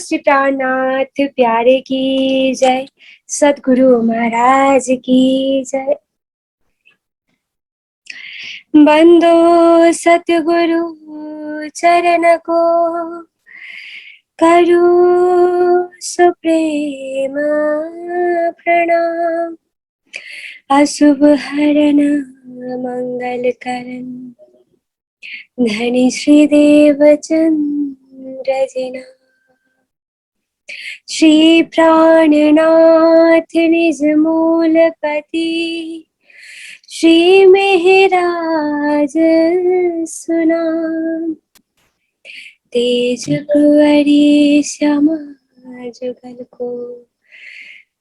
श्री प्राणनाथ प्यारे की जय, सद्गुरु महाराज की जय। बंदो सतगुरु चरण को, करू सुप्रेम प्रणाम। अशुभ हरण मंगल करण, धनी श्रीदेव चंद्र जना। श्री प्राणनाथ निज मूलपति, श्री मेहराज सुनाम। तेज कुंवरी श्यामा जुगल को,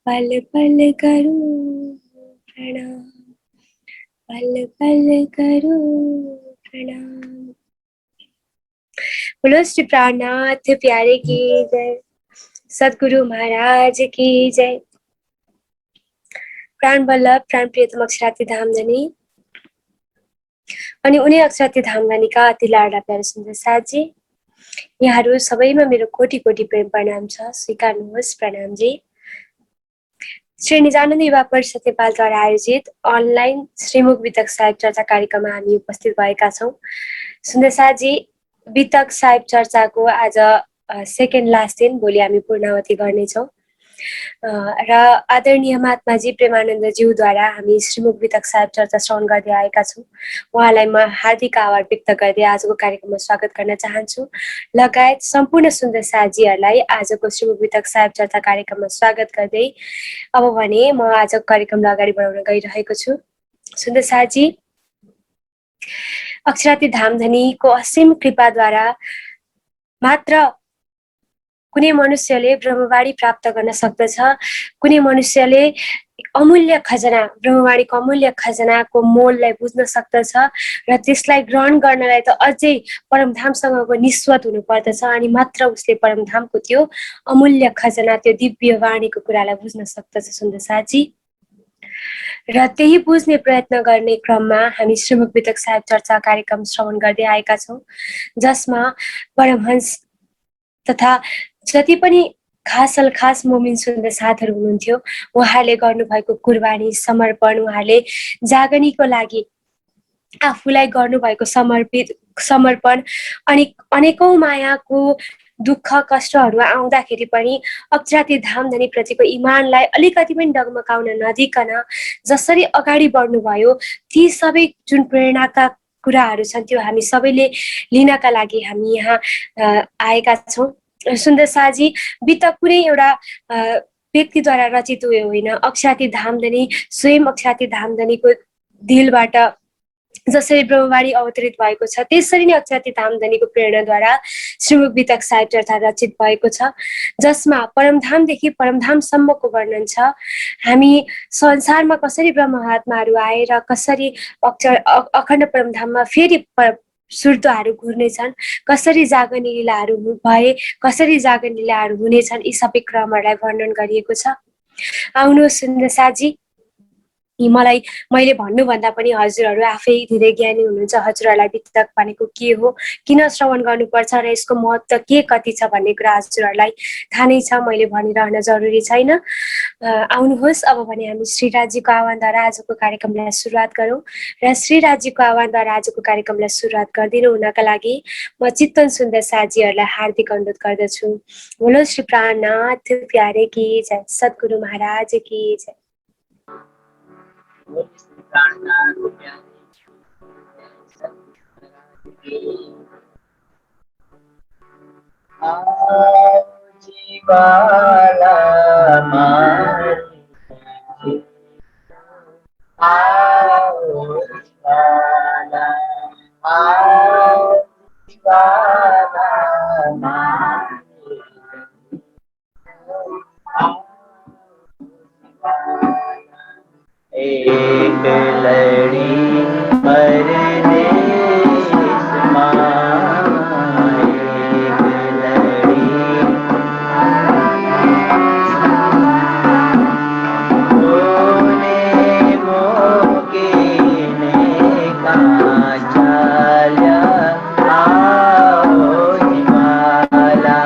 पल पल करूं प्रणाम, पल पल करूं प्रणाम। बोलो श्री प्राणनाथ प्यारे की जय, सद्गुरु महाराज की जय। प्राण वल्लभ प्राण प्रियतम अक्षराती धामधनी अनि उनी अक्षराती धामधनीका अति लाडला प्यारे सुन्दर साथजी, यहाँहरू सबैमा मेरो कोटि कोटि प्रेम प्रणाम छ, स्वीकार्नुहोस् प्रणामजी। श्री निजानन्द युवा परिषद नेपालद्वारा आयोजित अनलाइन श्रीमुख वितक साहेब चर्चा कार्यक्रममा हामी उपस्थित भएका छौँ। सुन्दर साथजी, वितक साहेब चर्चाको आज सेकेन्ड लास्ट दिन, भोलि हामी पूर्णावती गर्नेछौँ र आदरणीय महात्माजी प्रेमानन्दज्यूद्वारा हामी श्रीमुख वितक साहेब चर्चा श्रवण गर्दै आएका छौँ। उहाँलाई म हार्दिक आभार व्यक्त गर्दै आजको कार्यक्रममा स्वागत गर्न चाहन्छु, लगायत सम्पूर्ण सुन्दर साथीहरूलाई आजको श्रीमुख वितक साहेब चर्चा कार्यक्रममा स्वागत गर्दै अब भने म आजको कार्यक्रमलाई अगाडि बढाउन गइरहेको छु। सुन्दर साथी, अक्षराती धामधनीको असीम कृपाद्वारा मात्र कुनै मनुष्यले ब्रह्मवाणी प्राप्त गर्न सक्दछ। कुनै मनुष्यले अमूल्य खजना, ब्रह्मवाणीको अमूल्य खजनाको मोललाई बुझ्न सक्दछ र त्यसलाई ग्रहण गर्नलाई त अझै परमधामसँगको निस्वत हुनु पर्दछ, अनि मात्र उसले परमधामको त्यो अमूल्य खजना, त्यो दिव्य वाणीको कुरालाई बुझ्न सक्दछ सुन्दर साथी। र त्यही बुझ्ने प्रयत्न गर्ने क्रममा हामी श्रीमुख वितक साहेब चर्चा कार्यक्रम श्रवण गर्दै आएका छौँ, जसमा परमहंस तथा जति पनि खास मोमिन सुन्दर साथहरू हुनुहुन्थ्यो, उहाँहरूले गर्नुभएको कुर्बानी, समर्पण, उहाँले जागनीको लागि आफूलाई गर्नुभएको समर्पण अनि अनेकौं मायाको दुःख कष्टहरू आउँदाखेरि पनि अक्षराती धामधनी प्रतिको इमानलाई अलिकति पनि डगमगाउन नदिकन जसरी अगाडि बढ्नुभयो, ती सबै जुन प्रेरणाका कुराहरू छन् त्यो हामी सबैले लिनका लागि हामी यहाँ आएका छौँ। सुन्दर साजी, वितक कुनै एउटा व्यक्तिद्वारा रचित होइन, अक्षराती धामधनी स्वयं अक्षराती धामधनीको दिलबाट जसरी ब्रह्मवाणी अवतरित भएको छ, त्यसरी नै अक्षराती धामधनीको प्रेरणाद्वारा श्रीमुख वितक साहेब चर्चा रचित भएको छ, जसमा परमधामदेखि परमधामसम्मको वर्णन छ। हामी संसारमा कसरी ब्रह्मआत्माहरू आए र कसरी अखण्ड परमधाममा फेरि सुर्तहरू घुर्नेछन्, कसरी जागनी लीलाहरू भए, कसरी जागनी लीलाहरू हुनेछन्, यी सबै क्रमहरूलाई वर्णन गरिएको छ। आउनुहोस् सुन्दर साजी, मैले भन्नुभन्दा पनि हजुरहरू आफै धेरै ज्ञानी हुनुहुन्छ, हजुरहरूलाई वितक भनेको के हो, किन श्रवण गर्नुपर्छ र यसको महत्त्व के कति छ भन्ने कुरा हजुरहरूलाई थाहा नै छ, मैले भनिरहन जरुरी छैन। आउनुहोस् अब भने हामी श्रीराजीको आह्वानद्वारा आजको कार्यक्रमलाई सुरुवात गरौँ र श्रीराजीको आह्वानद्वारा आजको कार्यक्रमलाई सुरुवात गरिदिनु हुनका लागि म चित्तन सुन्दर साथीहरूलाई हार्दिक अनुरोध गर्दछु। बोलो श्री प्राणनाथ प्यारे की जय, सद्गुरु महाराज की जय। एक लड़ी परदेश माँ, एक लड़ी मोने मोके ने कहाँ चाल्या, आओ हिमाला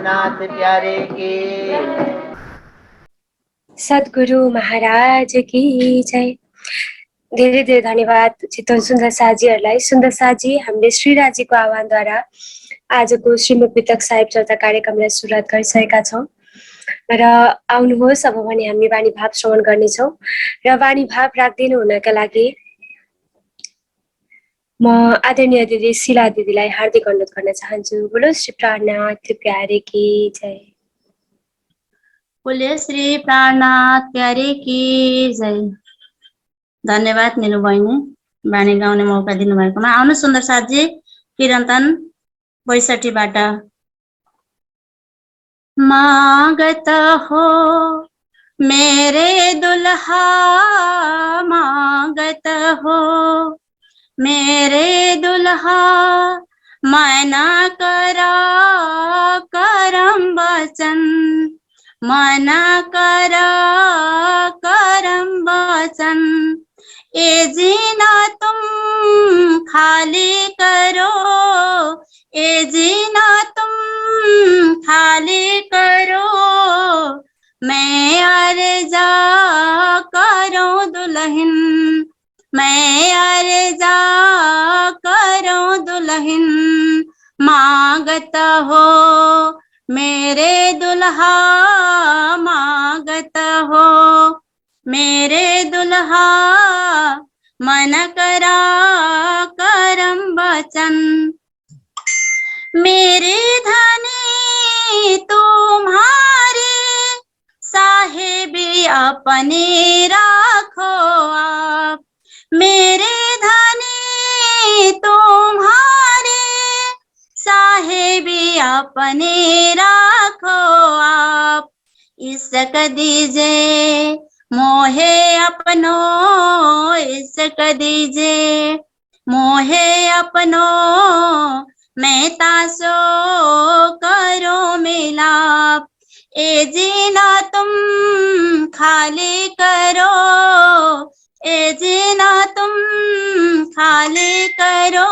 नाथ प्यारे की। सद्गुरु महाराज की जय। धेरै धेरै धन्यवाद चितवन सुन्दर साजीहरूलाई। सुन्दर साजी, हामीले श्रीराजीको आह्वानद्वारा आजको श्रीमुख वितक साहिब चर्चा कार्यक्रमलाई सुरुवात गरिसकेका छौँ र आउनुहोस् अब भने हामी वाणी भाव श्रवण गर्नेछौँ र वाणी भाव राखिदिनु हुनका लागि म आदरणीय दिदी शिला दिदीलाई हार्दिक अनुरोध गर्न चाहन्छु। बोलो श्री प्राणनाथ प्यारे की जय। बोले श्री प्राणनाथ प्यारे की जय। धन्यवाद नीलु बहिनी वाणी गाउने मौका दिनुभएकोमा। आउनु सुन्दर साथजी किरन्तन 62बाट। मागत हो मेरे दुल्हा, मागत हो मेरे दुल्हा, मना करा करम वचन, मना करा करम वचन। ए जीना तुम खाली करो, ए जीना तुम खाली करो, मैं अर्जा करूं दुल्हन, मैं अर्जा करूं दुल्हन। मांगत हो मेरे दुल्हा, मांगत हो मेरे दुल्हा, मन करा करम वचन। मेरे धनी तुम्हारे साहेबी अपने राखो आप, मेरे धनी तुम्हारे साहेबी अपने राखो आप। इसक दीजे मोहे अपनो, इसक दीजे मोहे अपनो, मैं तासो करो मिलाप। ए जीना तुम खाली करो, ए जीना तुम खाली करो,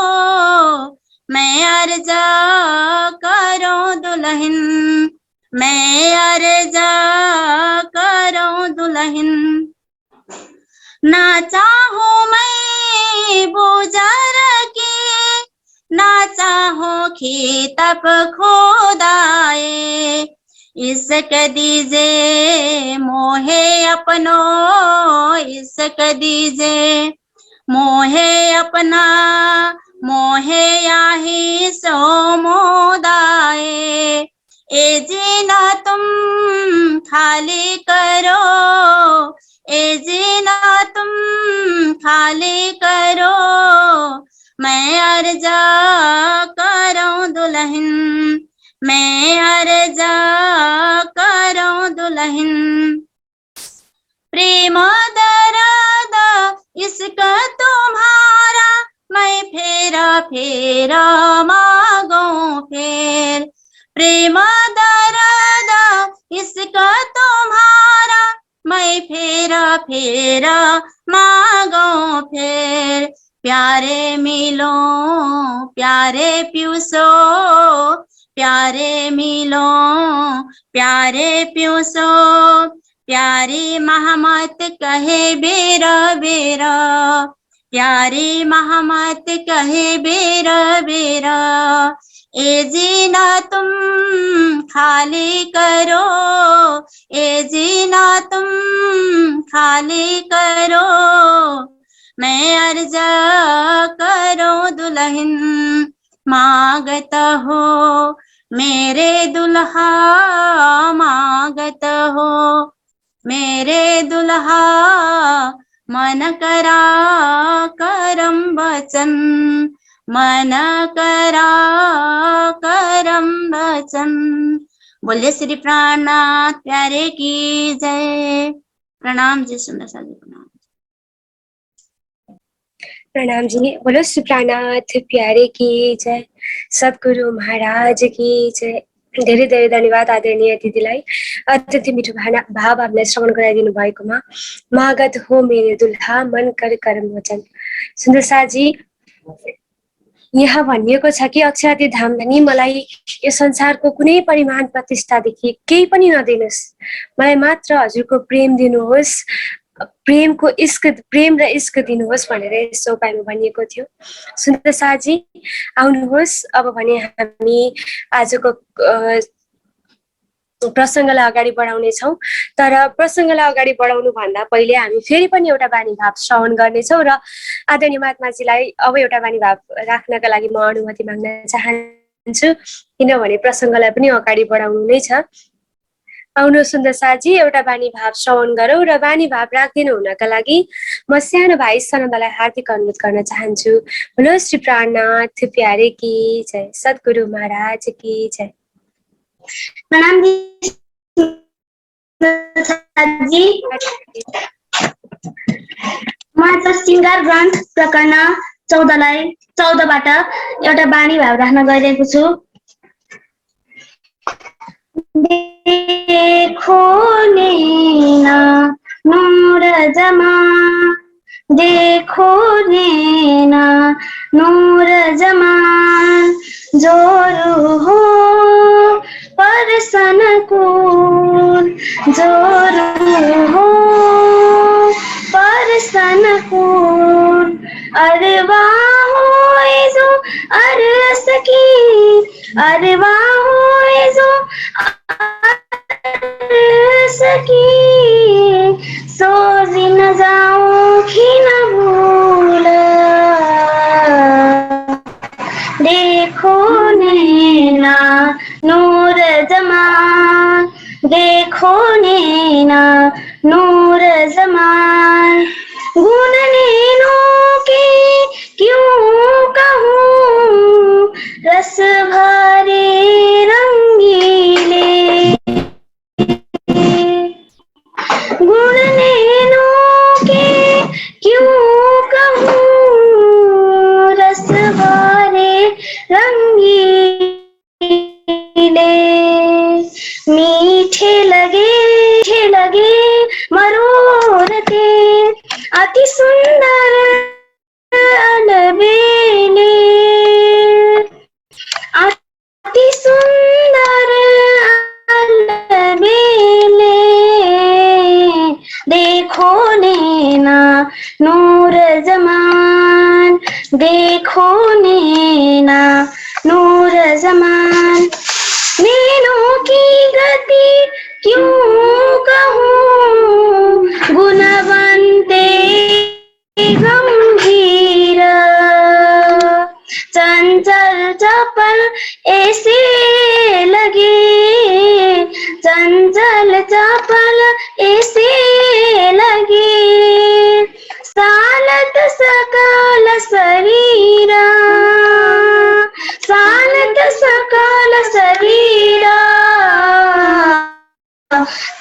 मैं अर्जा करो दुल्हन, मैं अर्जा करो दुल्हन। ना चाहो मैं बुजर की, ना चाहो खेतप खोदाए, इसक दीजे मोहे अपनो, इसक दीजे मोहे अपना, मोहे आही सो मोदाए। ए जीना तुम खाली करो, ए जीना तुम खाली करो, मैं अर्जा करूं दुल्हन, मैं अर्जा करूं दुल्हन। प्रेम दर्द इसका तुम्हारा, मैं फेरा फेरा मांगूं फेर। प्रेम दर्द इसका तुम्हारा, मैं फेरा फेरा मांगूं फेर। प्यारे मिलो प्यारे प्यूसो, प्यारे मिलो प्यारे प्यूसो, प्यारी महमत कहे बेरा बेरा, प्यारी महमत कहे बेरा बेरा। ए जीना तुम खाली करो, ए जीना तुम खाली करो, मैं अर्जा करो दुल्हन। मांगत हो मेरे दुल्हा, मांगत हो मेरे दुल्हा, मन करा करम वचन, मन करा करम वचन। बोलिए श्री प्राणनाथ प्यारे की जय। प्रणाम जी सुंदर सा जी, प्रणाम। प्रणाम जी। बोलो श्री प्राणनाथ प्यारे की जय। सद्गुरु महाराज की जय। धेरै धेरै धन्यवाद आदरणीय दिदीलाई अत्यन्तै मिठो भाव हामीलाई श्रवण गराइदिनु भएकोमा। मागत हो मेरो दुल्हा मन कर करम वचन। सुन्दर साजी, यहाँ भनिएको छ कि अक्षाति धाम धनी मलाई यो संसारको कुनै परिमाण प्रतिष्ठादेखि केही पनि नदिनुहोस्, मलाई मात्र हजुरको प्रेम दिनुहोस्, प्रेमको इश्क, प्रेम र इश्क दिनुहोस् भनेर यस उपायमा भनिएको थियो। सुन्दर साजी आउनुहोस्। अब भने हामी आजको प्रसङ्गलाई अगाडि बढाउनेछौँ। तर प्रसङ्गलाई अगाडि बढाउनु भन्दा पहिले हामी फेरि पनि एउटा बानी भाव श्रवण गर्नेछौँ र आदरणीय महात्माजीलाई अब एउटा बानी भाव राख्नका लागि म अनुमति माग्न चाहन्छु, किनभने प्रसङ्गलाई पनि अगाडि बढाउनु नै छ। आउनु सुन्दर साजी, एउटा बानी भाव श्रवण गरौँ र बानी भाव राखिदिनु हुनका लागि म सानो भाइ सनन्दलाई हार्दिक अनुरोध गर्न चाहन्छु। बोलो श्री प्राणनाथ प्यारे की जय, सद्गुरु महाराज की जय। प्रणाम जी। म आज श्रृङ्गार ग्रन्थ प्रकरण 14बाट एउटा बानी भाव राख्न गइरहेको छु। देखो नैना नूर जमा, देखो नैना नूर जमा, जोरू हो परसन कूल, जोरू हो परसन कूल, अरवा हो जो अरस की, अरवा हो जो अरस की, सोजी न जाऊं कि न भूल, देखो नैना नूर जमान, देखो नैना नूर जमान, गुण नैनों के क्यों कहूँ, रस भरे रंगीले, गुण नैनों के क्यों कहूँ, रस भरे रंगीले, मीठे लगे मरोरते, अति सुंदर अलबेले, अति सुंदर अलबेले, देखो नैना नूर जमान, देखो नैना नूर जमान, नैनों की गति क्यों कहूँ, गुणवंते गंभीर, चंचल चपल ऐसे लगे, चंचल चपल ऐसे लगे, सालत सकल शरीरा, सालत सकल शरीरा,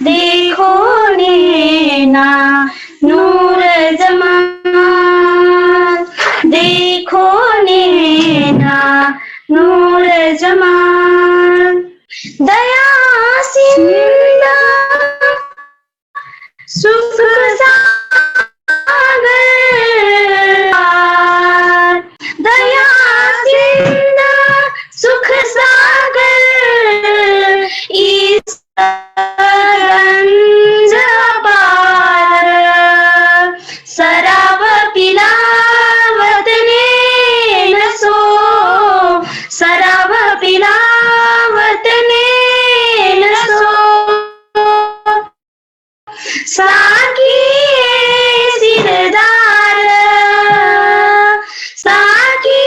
देखो नैना नूर जमान, देखो नैना नूर जमान, दया सिंधा सुख सागर, दया सिंधा सुख सागर, इस रंज पार, शराब पिलावत ने न सो, शराब पिलावत ने न सो, साकी सिरदार, साकी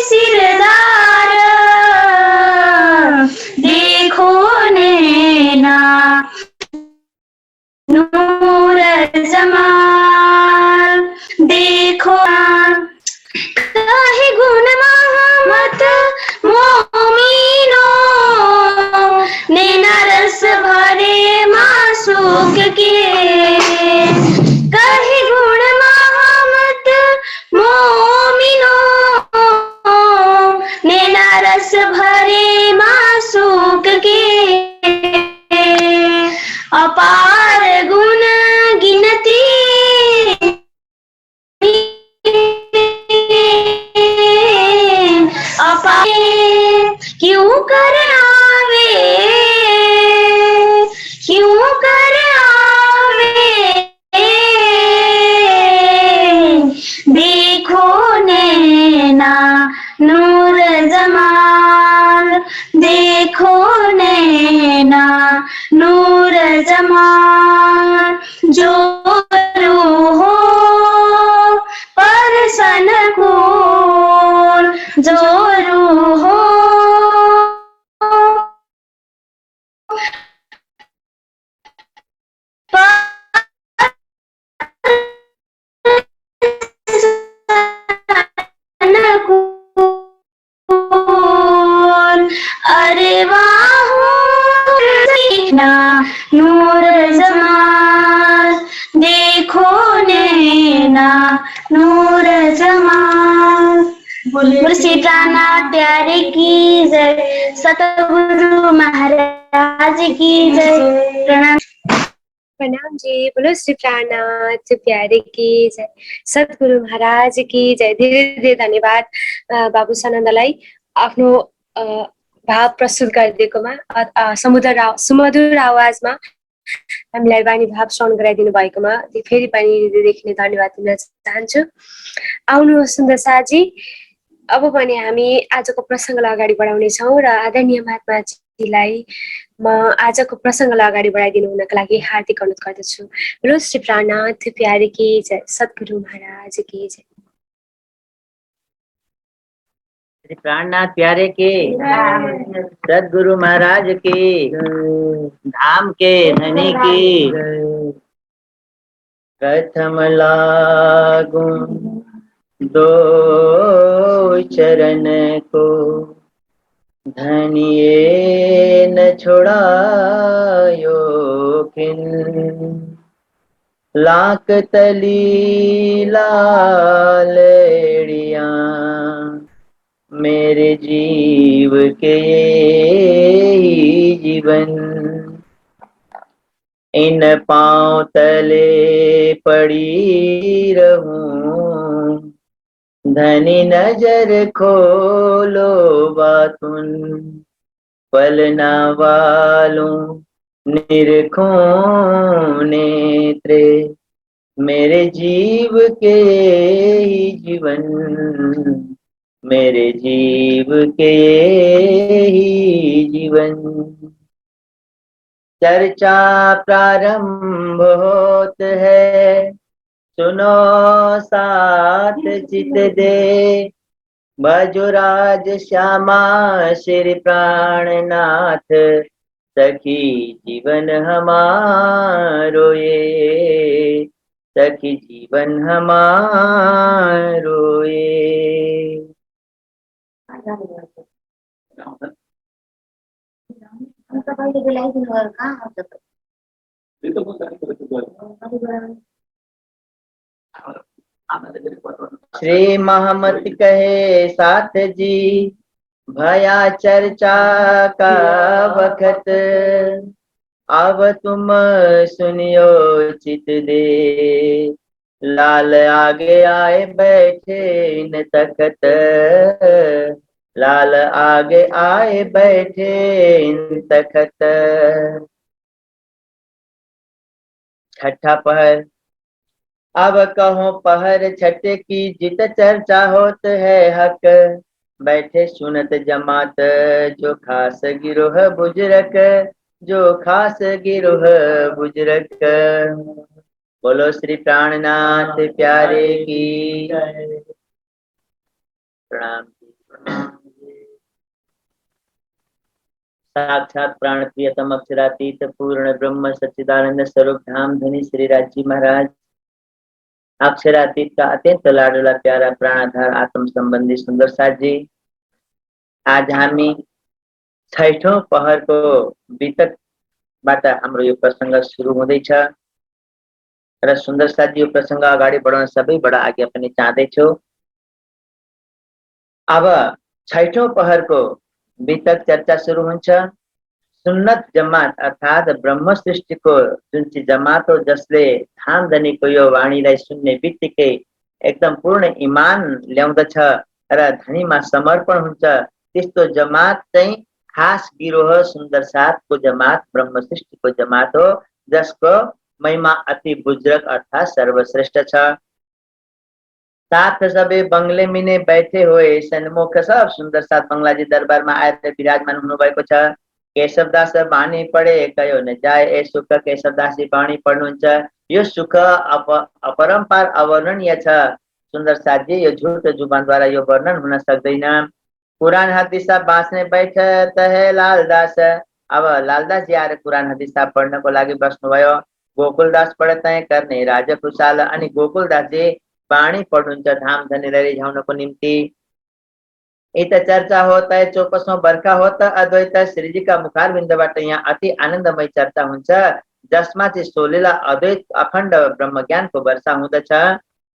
सिरदार, देखो नैना नूर जमाल, देखो काहे गुण मत मोमिनो, नैना रस भरे मासूक के, काहे गुण मत मोमिनो, नैना रस भरे मासूक के, अपार गुण गिनती अरे वाह सीखना नूर जमाल, देखो नैना नूर जमाल। बोले श्री प्राणनाथ प्यारे की जय, सतगुरु महाराज की जय। प्रणाम। प्रणाम जी। बोलो श्री प्राणनाथ प्यारे की जय, सद्गुरु महाराज की जय। धेरै धेरै धन्यवाद बाबु सनन्दलाई आफ्नो भाव प्रस्तुत गरिदिएकोमा, सुमधुर आवाजमा हामीलाई वाणी भाव श्रवण गराइदिनु भएकोमा फेरि पनि हृदयदेखि धन्यवाद दिन चाहन्छु। आउनुहोस् सुन्दर साजी, अब भने हामी आजको प्रसङ्गलाई अगाडि बढाउनेछौँ र आदरणीय महात्माजीलाई म आजको प्रसङ्गलाई अगाडि बढाइदिनु हुनका लागि हार्दिक अनुरोध गर्दछु। बोलो श्री प्राणनाथ प्यारे की जय, सद्गुरु महाराज की जय। श्री प्राणनाथ प्यारे के, सद्गुरु महाराज के, धाम के धनी की। प्रथम लागू दो चरण को, धनिये न छोड़ायो किन। लाख तली लालड़ियां मेरे जीव के ही जीवन। इन पांव तले पड़ी रहूं, धनी नजर खोलो बातुन। पलना वालों निरखो नेत्रे, मेरे जीव के ही जीवन, मेरे जीव के ही जीवन। चर्चा प्रारंभ होत है, सुनो साथ चित दे। भजुराज श्यामा श्री प्राणनाथ, सखी जीवन हमारो ये, सखी जीवन हमारो ये। श्री महमत कहे साथ जी, भया चर्चा का वक्त। अब तुम सुनियो चित दे, लाल आगे आए बैठे इन तखत। लाल आगे आए बैठे इन तखत। छठा पहर। अब कहो पहर छठे की, जित चर्चा होत है हक। बैठे सुनत जमात, जो खास गिरोह बुजरक, जो खास गिरोह बुजरक। बोलो श्री प्राणनाथ प्यारे की। प्रणाम। साक्षात प्राण प्रियतम अक्षरातीत पूर्ण ब्रह्म सच्चिदानंद स्वरूप धाम धनी श्री राजी महाराज, अक्षरातीत का अत्यंत लाडला प्यारा प्राणाधार आत्म संबंधी सुंदर साथ जी, आज हामी छैठौं पहरको बितकबाट हाम्रो यो प्रसङ्ग सुरु हुँदैछ र सुन्दर साथी यो प्रसङ्ग अगाडि बढाउन सबैबाट आज्ञा पनि चाहदैछु। अब छैठौं पहरको बितक चर्चा सुरु हुन्छ। सुन्नत जमात अर्थात ब्रह्म सृष्टिको जुन चाहिँ जमात हो, जसले धाम धनीको यो वाणीलाई सुन्ने बित्तिकै एकदम पूर्ण इमान ल्याउँदछ र धनीमा समर्पण हुन्छ, त्यस्तो जमात चाहिँ खास गिरोह सुन्दर साथको जमात ब्रह्म सृष्टिको जमात हो, जसको महिमा अति बुज्रक अर्थात सर्वश्रेष्ठ छ। साथ सबै बंगले मिने बैठे हुए सन्मुख सब सुन्दर साथ बंगलाजी दरबारमा आएर विराजमान हुनुभएको छ। केशवदास बाणी पढे कयो न जाए ए सुख, केशवदासजी बाणी पढ्नुहुन्छ। यो सुख अपरम्पार अवर्णनीय छ सुन्दर साथजी, यो झुट जुबानद्वारा यो वर्णन हुन सक्दैन। पुराण हदीसा बाँच्ने बैठत है लालदास, अब लालदासजी आएर कुरान हदिस पढ्नको लागि बस्नुभयो। गोकुलदास पढ्दै गर्ने राजकुशाल अनि गोकुलदासजी वाणी पढ्नुहुन्छ धाम धनीलाई रिझाउनको निम्ति। इत चर्चा होता है 24औं बर्खा होता अद्वैत श्रीजीका मुखारबिन्दबाट यहाँ अति आनन्दमय चर्चा हुन्छ, जसमा चाहिँ सोलेला अद्वैत अखण्ड ब्रह्मज्ञानको वर्षा हुँदछ।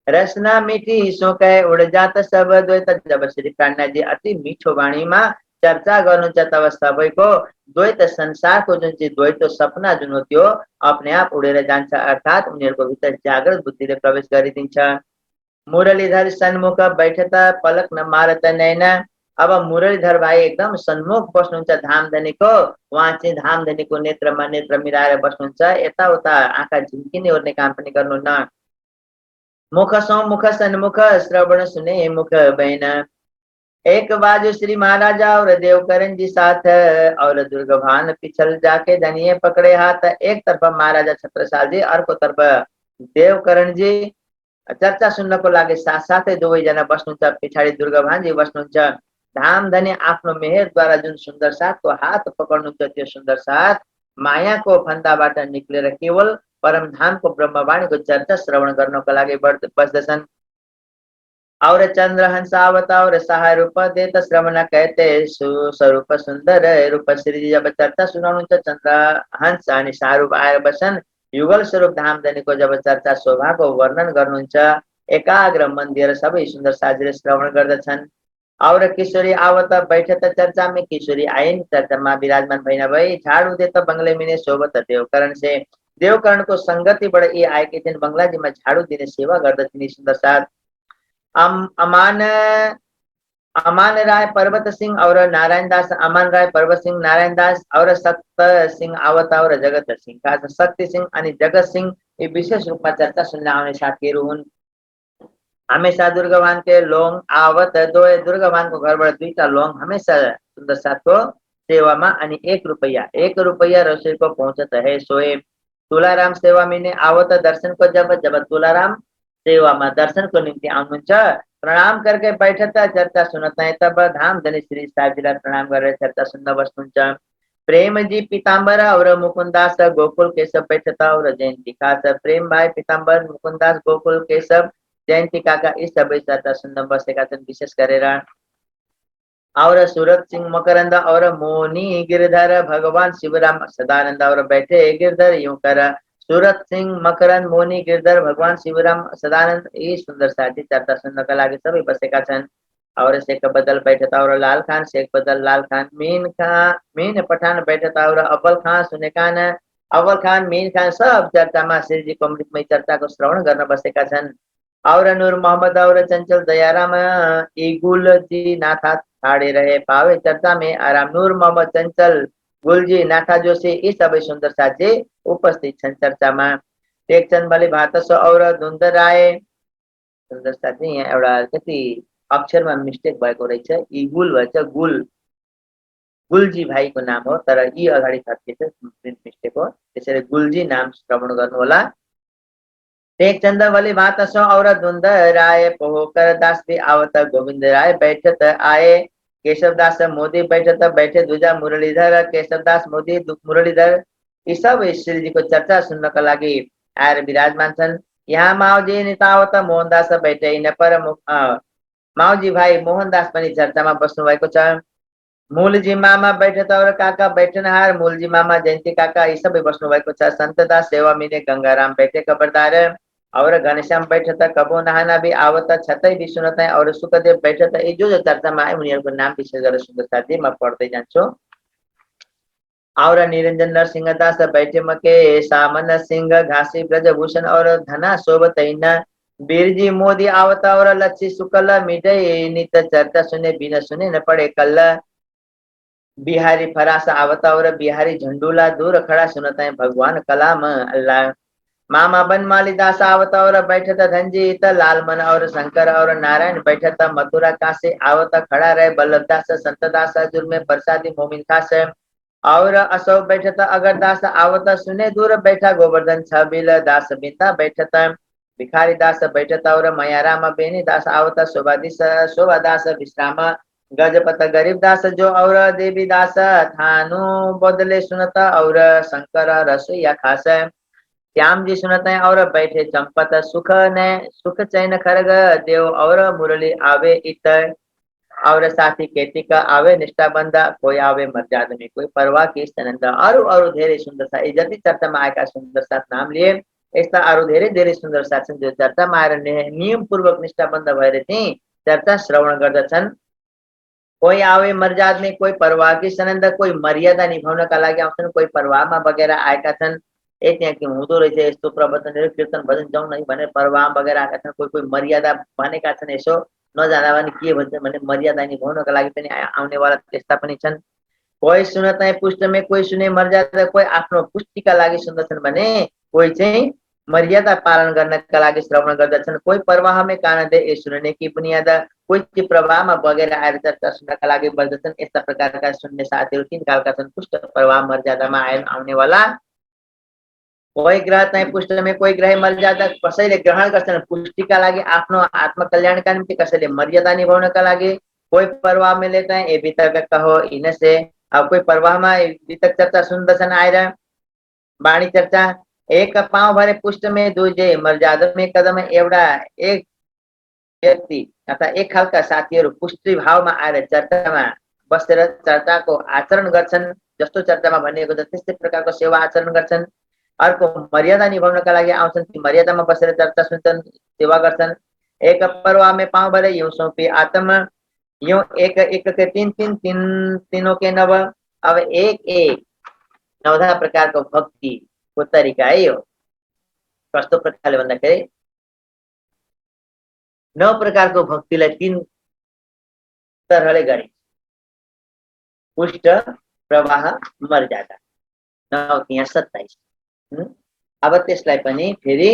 रसना मिठी सोकै उड जात सब द्वैत। जब श्री प्राणनाथजी अति मिठो वाणीमा चर्चा गर्नुहुन्छ तब सबैको द्वैत संसारको जुन चाहिँ द्वैत सपना जुन हो त्यो अपने आप उडेर जान्छ, अर्थात् उनीहरूको भित्र जागृत बुद्धिले प्रवेश गरिदिन्छ। मुरलीधर सन्मुख बैठता पलक न मारत नैन। अब मुरलीधर भाइ एकदम सन्मुख बस्नुहुन्छ धामधनीको, उहाँ चाहिँ धामधनीको नेत्रमा नेत्र मिलाएर बस्नुहुन्छ, यताउता आँखा झिम्किने ओर्ने काम पनि गर्नुहुन्न। मुख सौ मुख सन्मुख श्रवण सुने मुख बैन। एक बाजू श्री महाराजा और देवकरण जी साथ और दुर्गभान पिछल जाके धनिये पकड़े हाथ। एक तरफ महाराजा छत्रसाल जी, अर्को तर्फ देवकरण जी चर्चा सुन्नको लागि साथसाथै दुवैजना बस्नुहुन्छ। पछाडि दुर्गभानजी बस्नुहुन्छ। धामधनी आफ्नो मेहेरद्वारा जुन सुन्दर साथको हात पक्र्नुहुन्छ त्यो सुन्दर साथ मायाको फन्दाबाट निक्लेर केवल परमधामको ब्रह्मवाणीको चर्चा श्रवण गर्नको लागि बस्दछन्। और चन्द्रहंस आवत और सहाय रूप देत श्रवण कहते स्वरूप सुन्दर रूप। श्रीजी जब चर्चा सुनाउनुहुन्छ चन्द्रहंस अनि शाहरूप आएर बस्छन्। युगल स्वरूप धामधनीको जब चर्चा शोभाको वर्णन गर्नुहुन्छ, एकाग्र मन दिएर सबै सुन्दर साथीले श्रवण गर्दछन्। और किशोरी आवत बैठत चर्चा में, किशोरी आइन् चर्चामा विराजमान भइन भई। झाडु देत बंगले मिने शोभत देवकरण से। देवकरणको संगतिबाट यी आएकी थिइन्, बंगलाजीमा झाडु दिने सेवा गर्दथिन्। सुन्दर साथ अमान राय पर्वत सिंह और नारायण दास। अमान राय पर्वत सिंह नारायण दास और सक्त सिंह आवत और जगत सिंह। खास शक्ति सिंह अनि जगत सिंह ये विशेष रूपमा चर्चा सुन्न आउने साथीहरू हुन्। हमेशा दुर्गवान के लोङ आवत दो। दुर्गवानको घरबाट दुईटा लोङ हमेशा सुन्दर साथको सेवामा अनि 1 रुपैयाँ रसोईको पहुँचत है सोए। तुलाराम सेवा मिने आवत दर्शनको जब तुलाराम सेवामा दर्शनको निम्ति आउनुहुन्छ, प्रणाम करके बैठता चर्चा सुनता है। तब धामधनी श्री साहबजीलाई प्रणाम गरेर चर्चा सुन्न बस्नुहुन्छ। प्रेमजी पीताम्बर और मुकुन्दास गोकुल केशव बैठता और जयन्ती खास। प्रेम भाइ पीताम्बर मुकुन्दास गोकुल केशव जयन्ती काका यी सबै चर्चा सुन्न बसेका छन् विशेष गरेर। और सूरत सिंह मकरंद और मोनी गिरधर भगवान शिवराम सदानंद और बैठे गिरधर यूं कर। सूरत सिंह मकरंद मोनी गिरधर भगवान शिवराम सदानंद यी सुन्दर साथी चर्चा सुन्नका लागि सबै बसेका छन्। और शेख बदल बैठता और लाल खान, शेख बदल लाल खान, मीन पठान बैठता और अव्वल खान सुने खान, अव्वल खान मीन खान सब चर्चामा श्रीजीको अमृतमय चर्चाको श्रवण गर्न बसेका छन्। और नूर मोहम्मद और चंचल दयाराम ईगुल जी नाथा ठाड़े रहे पावे चर्चा में आराम। नूर मोहम्मद चंचल गुलजी नाथा जोशी यी सबै सुन्दर साथी उपस्थित छन् चर्चामा। टेकचन्द बलि भातस और धुन्द राय सुन्दर साथी यहाँ एउटा कति अक्षरमा मिस्टेक भएको रहेछ, इगुल भएछ गुल, गुलजी भाइको नाम हो तर यी अगाडि थपिएछ, प्रिन्ट मिस्टेक हो, त्यसैले गुलजी नाम श्रवण गर्नुहोला। टेकचन्द बलि भातस और धुन्द राय पोहोकर दास भी आवत गोविंद राय बैठत आए। केशव दास मोदी बैठे दुजा मुरलीधर केशव दास मोदी मुरलीधर यी सबै श्रीजीको चर्चा सुन्नका लागि आएर विराजमान छन्। यहाँ माओजी नितावत मोहनदास बैठे न पर माओजी भाइ मोहनदास पनि चर्चामा बस्नु भएको छ। मूलजी मामा बैठत और काका बैठनहार मूलजी मामा जयन्ती काका यी सबै बस्नु भएको छ। सन्तदास सेवा मिने गंगाराम बैठे खबरदार और घनश्याम बैठत कबो नहाना भी आवत छतै भी सुनत और सुखदेव बैठत यी जो चर्चामा आए उनीहरूको नाम विशेष गरेर सुन्दर साथी म पढ्दै जान्छु। और निरंजन नरसिंह दास बैठे मके सामन सिंह घासी ब्रजभूषण और धना शोभतैन। बीरजी मोदी आवत और लच्छी शुक्ल मिटे नित चर्चा सुने बिना सुने न पड़े कल। बिहारी फरास आवत और बिहारी झंडूला दूर खड़ा सुनता है भगवान कलाम अल्लाह। मामा बनमाली दास आवत और बैठत धनजीत लालमन और शंकर और नारायण बैठत मथुरा काशी आवत खड़ा रहे बल्लभ दास संत दास जुर्मे प्रसादी मोमिन खास। और अशोक बैठत अगरदास आवत सुने दूर बैठा गोवर्धन छबिल दास बिंदा बैठत। भिखारी दास बैठत और मयाराम बेनी दास आवत शोभा दास विश्राम गजपत गरीब दास जो और देवी दास थानु बदले सुनत और शंकर रस या खास। श्याम जी सुनते हैं और बैठे चंपत सुख ने सुख चैन खरग देव और मुरली आवे इत। और साथी केती का आवे निष्ठा बंदा कोई आवे मर्यादा में कोई परवाह की सनंद और धेरे सुंदर सा ये जति चर्चा में आएगा सुंदर साथ नाम लिए ऐसा और धेरे सुंदर साथ जो चर्चा में आएर नियम पूर्वक निष्ठा बंद भएर चाहिँ चर्चा श्रवण गर्दछन्। कोही आवे मर्यादा में कोई परवाह की सनंद कोही मर्यादा निभाउनका लागि आउँछन् कोही परवाहमा बगेर आएका छन्। ए त्यहाँ के हुँदो रहेछ यस्तो प्रवचनहरू कीर्तन भजन जाउँ नै भने परवाह बगेर आएका छन्। कोही कोही मर्यादा भनेका छन् यसो नजाँदा पनि के भन्छ भने मर्यादा निभाउनका लागि पनि आउनेवाला त्यस्ता पनि छन्। कोही सुनत है पुष्ट में कोही सुने मर्यादा कोही आफ्नो पुष्टिका लागि सुन्दछन् भने कोही चाहिँ मर्यादा पालन गर्नका लागि श्रवण गर्दछन्। कोही प्रवाहमै कारण दे ए सुनने की बुनियाद कोही चाहिँ प्रवाहमा बगेर आएर चर्चा सुन्नका लागि बस्दछन्। यस्ता प्रकारका सुन्ने साथीहरू तीन खालका छन्। पुष्ट प्रवाह मर्यादामा आउनेवाला कोही ग्रह चाहिँ पुष्ट में कोही ग्रह मर्यादा कसैले ग्रहण गर्छन् पुष्टिका लागि आफ्नो आत्मकल्याणका निम्ति कसैले मर्यादा निभाउनका लागि। कोही प्रवाह में लेता है ए वितर्क कहो इनसे अब कोही प्रवाहमा वितर्क चर्चा सुन्दछन् आएर वाणी चर्चा। एक पाँव भरे पुष्ट में दुजे मर्यादा में कदम एउटा एक व्यक्ति अथवा एक खालका साथीहरू पुष्टि भावमा आएर चर्चामा बसेर चर्चाको आचरण गर्छन्। जस्तो चर्चामा भनिएको छ त्यस्तै प्रकारको सेवा आचरण गर्छन्। अर्को मर्यादा निभाउनका लागि आउँछन् ती मर्यादामा बसेर चर्चा सुन्छन् सेवा गर्छन्। एक परवाह में पाँव भरे यूं सौंपी आत्मा यूं एक एक के तीन तीन तीन तीनों के नव। अब एक एक नवधा प्रकारको भक्ति को तरिका है यो। कस्तो प्रकारले भन्दाखेरि 9 प्रकारको भक्तिलाई 3 तरहले गरिन्छ। पुष्ट प्रवाह मर्यादा 9 यहाँ 27। अब त्यसलाई पनि फेरि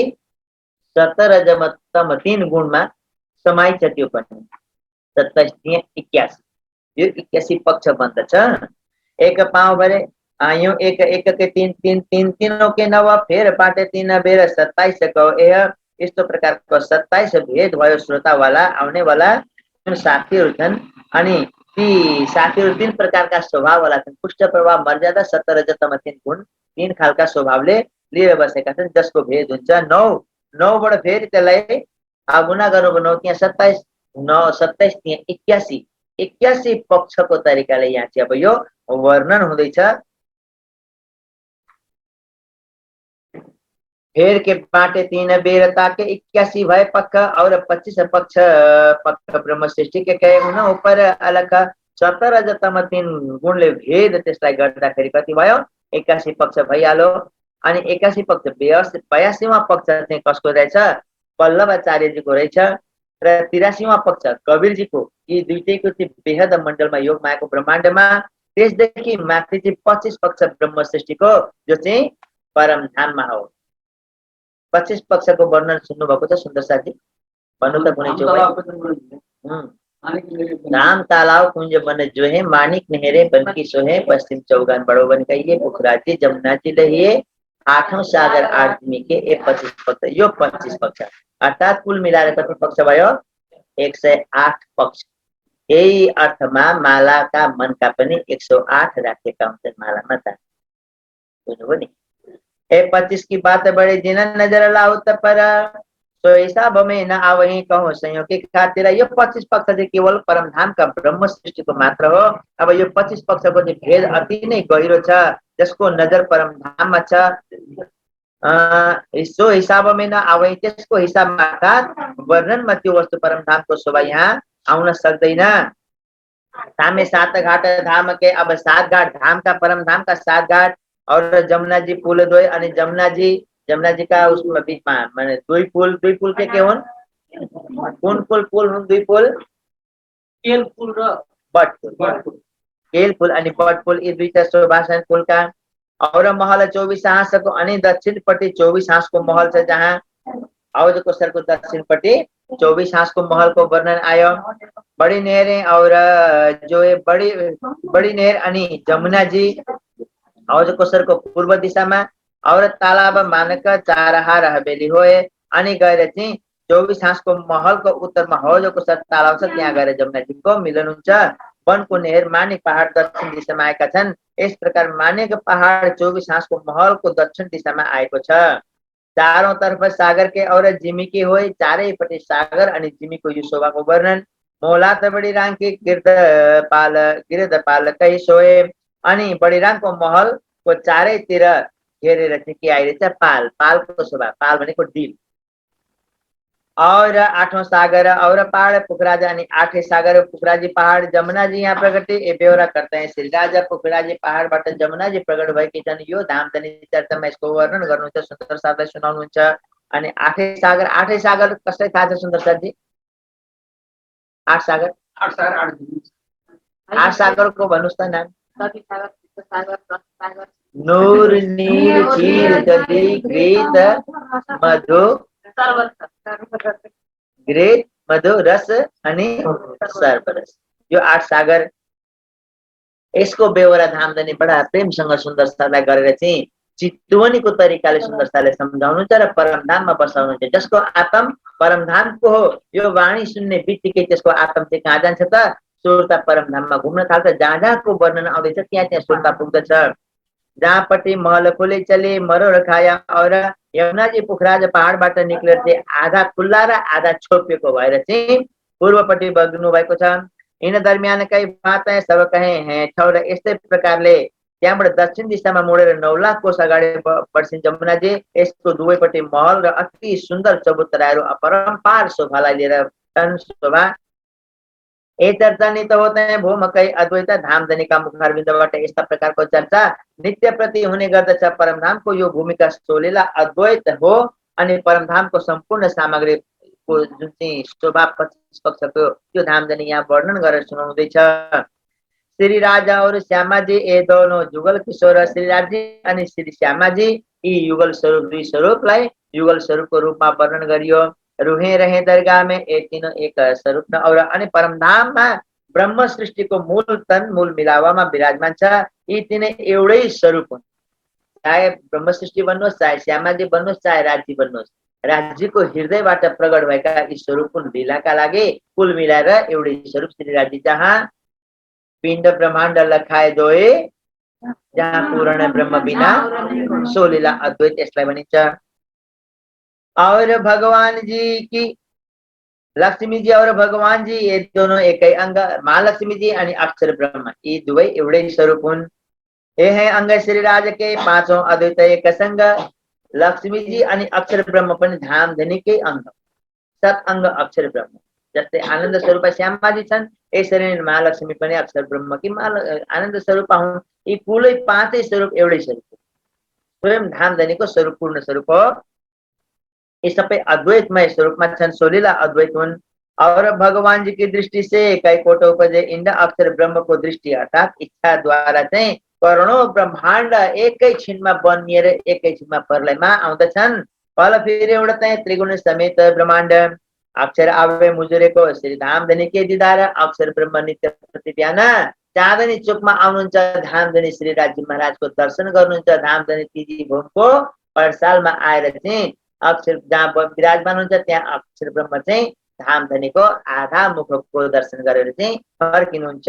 17 तम 3 गुणमा समाइछ त्यो पनि 27 81 यो 81 पक्ष बन्दछ। एक पाँव भरे यूं एक एक के तीन तीन तीन तीनों के नव फेर पाटे तीन बेर 27 को यह यस्तो प्रकारको 27 भेद भयो श्रोतावाला आउनेवाला जुन साथीहरू छन्। अनि ती साथीहरू 3 प्रकारका स्वभाववाला छन्। पुष्ट प्रभाव मर्यादा 17 तम 3 गुण 3 खालका स्वभावले लिएर बसेका छन् जसको भेद हुन्छ 9 बाट फेरि त्यसलाई गुणा गर्नु भयो 9 त्यहाँ 27 9 27 त्यहाँ 81 पक्षको तरिकाले यहाँ चाहिँ अब यो वर्णन हुँदैछ। फेर के बाटे 3 बेर ताके 81 भए पक्ष और 25 पक्ष ब्रह्म सृष्टि के कहे हुन ऊपर अलग 17 तम 3 गुणले भेद त्यसलाई गर्दाखेरि कति भयो 81 पक्ष भइहाल्यो। अनि 81 पक्ष 82वां पक्ष चाहिँ कसको रहेछ पल्लवाचार्यजीको रहेछ र 83वां पक्ष कबीरजीको। यी दुईटैको चाहिँ बेहद मण्डलमा योग मायाको ब्रह्माण्डमा त्यसदेखि माथि चाहिँ 25 पक्ष ब्रह्म सृष्टिको जो चाहिँ परम धाममा हो। 25 पक्षको वर्णन सुन्नु भएको छ सुन्दर साथी भन्नु त कुनै जो नाम तालाव कुंज बन जो है मानिक नहरे बनकी सोहे पश्चिम चौगान बड़ो बन कहिए पुखराजी जमुना जी लहिए 8औं सागर आदमी के 25 पक्ष यो 25 पक्ष अर्थात कुल मिलाएर कति पक्ष भयो 108 पक्ष। यही अर्थमा मालाका मनका पनि 108 राखेका हुन्छन् मालामा त बुझ्नुभयो नि। 25 की बात बड़े जिन नजर लाओ त पर तो हिसाब में न आवही कहो संयोग के खातिर यो 25 पक्ष चाहिँ केवल परमधाम का ब्रह्म सृष्टिको मात्र हो। अब यो 25 पक्षको चाहिँ भेद अति नै गहिरो छ जसको नजर परमधाममा छ। सो हिसाब में न आवही त्यसको हिसाबमा अर्थात वर्णनमा त्यो वस्तु परमधामको शोभा यहाँ आउन सक्दैन। धामे 7 घाट धाम के अब 7 घाट धाम का परमधाम का 7 घाट और जमुना जी पुल दो अनि जमुना जी का उसमें बीच में माने दुई पुल के हुन् कुन पुल हुन् दुई पुल केल पुल र बट पुल केल पुल अनि बट पुल यी दुईटा शोभा छन् पुलका। और महल 24 हाँसको अनि दक्षिणपट्टि 24 हाँसको महल छ जहाँ अवधको सरको दक्षिणपट्टि 24 हाँसको महलको वर्णन आयो। बड़ी नहरें और जो है बड़ी नहर अनि जमुना जी अवध कोसर को पूर्व दिशा में और तालाब मानक 4 हार हवेली होए अनि गएर चाहिँ 24 हाँसको महलको उत्तरमा हौजको सर तालाउ छ, त्यहाँ गएर जमुनाजीको मिलन हुन्छ। वनको नेहेर मानिक पहाड दक्षिण दिशामा आएका छन्। यस प्रकार मानिक पहाड 24 हाँसको महलको दक्षिण दिशामा आएको छ। चारौं तर्फ सागर के और जिमी की होई, चारैपट्टि सागर अनि जिमीको यो शोभाको वर्णन। मोला त बढी राङकी गिरधपालकै सोए, अनि बढी राङको महलको चारैतिर घेरेर चाहिँ के आइरहेछ, पाल, पालको शोभा, पाल भनेको डिल। और आठौं सागर और पहाड़ पुखराज यानी आठे सागर पुखराजी पहाड़ जमुना जी यहाँ प्रगति ए बेहोरा करते हैं। श्री राजा पुखराजी पहाडबाट जमुना जी प्रकट भएकी छन्। यो धामधनी चर्चामा यसको वर्णन गर्नुहुन्छ, सुन्दर साथलाई सुनाउनुहुन्छ। अनि आठे सागर कसलाई थाहा छ सुन्दर साथजी? आठ सागर आठ सागरको भन्नुहोस् त नाम। नूर नील चीर दधी घृत मधु घृत मधु रस अनि सर्परस, यो 8 सागर। यसको बेहोरा धामधनी बडा प्रेमसँग सुन्दरतालाई गरेर चाहिँ चितवनीको तरिकाले सुन्दरताले सम्झाउनुहुन्छ र परमधाममा बसाउनुहुन्छ। जसको आत्म परमधामको हो, यो वाणी सुन्ने बित्तिकै त्यसको आत्म चाहिँ कहाँ जान्छ त? सुरता परमधाममा घुम्न थाल्छ। जहाँ जहाँको वर्णन आउँदैछ त्यहाँ त्यहाँ सुरता पुग्दछ। जहाँपट्टि महल खोले चले मरो खाया और यमुनाजी पुखराज पहाडबाट निक्लेर चाहिँ आधा खुल्ला र आधा छोपिएको भएर चाहिँ पूर्वपट्टि बग्नु भएको छ। इन दरमियानकै बात है सब कहे हैं ठौर। यस्तै प्रकारले त्यहाँबाट दक्षिण दिशामा मोडेर 9 लाख कोस अगाडि बढ्छिन् जमुनाजी। यसको दुवैपट्टि महल र अति सुन्दर चबुतराहरू अपरम्पार शोभालाई लिएर छन्। शोभा ए चर्चा नित्य होते हैं भूमकै अद्वैत धामधनीका मुखारविन्दबाट यस्ता प्रकारको चर्चा नित्य प्रति हुने गर्दछ। परमधामको यो भूमिका सोलिला अद्वैत हो अनि परमधामको सम्पूर्ण सामग्रीको जुन चाहिँ शोभा 25 पक्षको त्यो धामधनी यहाँ वर्णन गरेर सुनाउँदैछ। श्री राजा और श्यामाजी ए दोनों युगल किशोर। श्री राजी अनि श्री श्यामाजी यी युगल स्वरूप, दुई स्वरूपलाई युगल स्वरूपको रूपमा वर्णन गरियो। रुहे रहे दरगाह में ए तीनों एक स्वरूप न और अनि परमधाममा ब्रह्म सृष्टिको मूल तन मूल मिलावामा विराजमान छ। यी तीनै एउटै स्वरूप हुन्। चाहे ब्रह्म सृष्टि भन्नुहोस्, चाहे श्यामाजी भन्नुहोस्, चाहे राजी भन्नुहोस्, राज्यको हृदयबाट प्रकट भएका यी स्वरूप हुन्। लीलाका लागि कुल मिलाएर एउटै स्वरूप श्री राज्य। जहाँ पिण्ड ब्रह्माण्ड लखाए दोए, जहाँ पूर्ण ब्रह्म बिना सो लीला अद्वैत, यसलाई भनिन्छ। और भगवान जी की लक्ष्मी जी और भगवान जी ये दोनों एकै अंग। महालक्ष्मी जी अनि अक्षर ब्रह्म यी दुवै एउटै स्वरूप हुन्। ये है अंग श्री राज के पाँचौं अद्वैत एक संग। लक्ष्मी जी अनि अक्षर ब्रह्म पनि धामधनीकै अंग, सत अंग अक्षर ब्रह्म। जस्तै आनन्द स्वरूप श्यामाजी छन्, यसरी नै महालक्ष्मी पनि अक्षर ब्रह्म कि आनन्द स्वरूप हुन्। यी कुलै पाँचै स्वरूप एउटै स्वरूप, स्वयं धामधनीको स्वरूप पूर्ण स्वरूप हो। ये सबै अद्वैतमय स्वरूपमा छन्, सोलीला अद्वैत हुन्। और भगवान जी की दृष्टि से कैकोट उपजे इंड अक्षर ब्रह्म को दृष्टि अर्थात इच्छा द्वारा चाहिँ करोडौं ब्रह्माण्ड एकै छिनमा बनिएर एकै छिनमा प्रलयमा आउँदछन्। फल फेरि एउटा चाहिँ त्रिगुण समेत ब्रह्माण्ड। अक्षर आवे मुजुरेको श्री धामधनी के दिदार। अक्षर ब्रह्म नित्य प्रति बिहान चाँदनी चोकमा आउनुहुन्छ। धामधनी श्री राज्य महाराजको दर्शन गर्नुहुन्छ। धामधनी तिजी भूमको पर्सालमा आएर चाहिँ अक्षर जहाँ विराजमान हुन्छ त्यहाँ अक्षर ब्रह्म चाहिँ धामधनीको आधा मुखको दर्शन गरेर चाहिँ फर्किनुहुन्छ।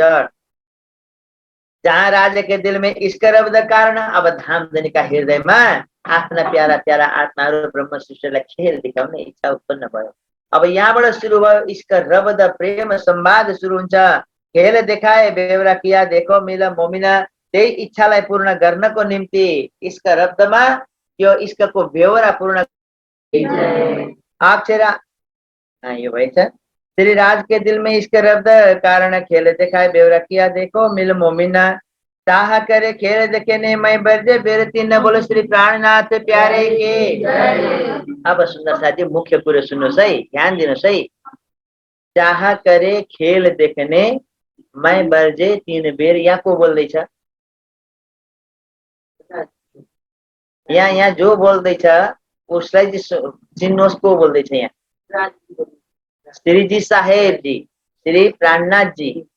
जहाँ राजा के दिल में इश्क रब्द कारण अब धामधनीका हृदयमा आफ्ना प्यारा प्यारा आत्माहरू ब्रह्म सृष्टिलाई खेल देखाउने इच्छा उत्पन्न भयो। अब यहाँबाट सुरु भयो इश्क रब्द, प्रेम संवाद सुरु हुन्छ। खेल देखाए बेहोरा किया देखो मिल मोमिना। त्यही इच्छालाई पूर्ण गर्नको निम्ति इश्क रब्दमा यो इश्कको बेहोरा पूर्ण अक्षर यो भएछ। श्री राज के दिल में इश्क रब्द कारण खेल देखाए बेहोरा किया देखो मिल मोमिना। चाह करे खेल देखे मैं बर्जे बेरती न बोलो श्री प्राणनाथ प्यारे के। अब सुन्नुहोस् साथी, मुख्य कुरो सुन्नुहोस् है, ध्यान दिनुहोस् है। चाह करे खेल देख्ने मैं बर्जे 3 बेर, यहाँ को बोल्दैछ? यहाँ जो बोल्दैछ उसलाई चिन्नुहोस् को बोल्दैछ यहाँ? श्रीजी साहेब जी, श्री प्राणनाथ जी।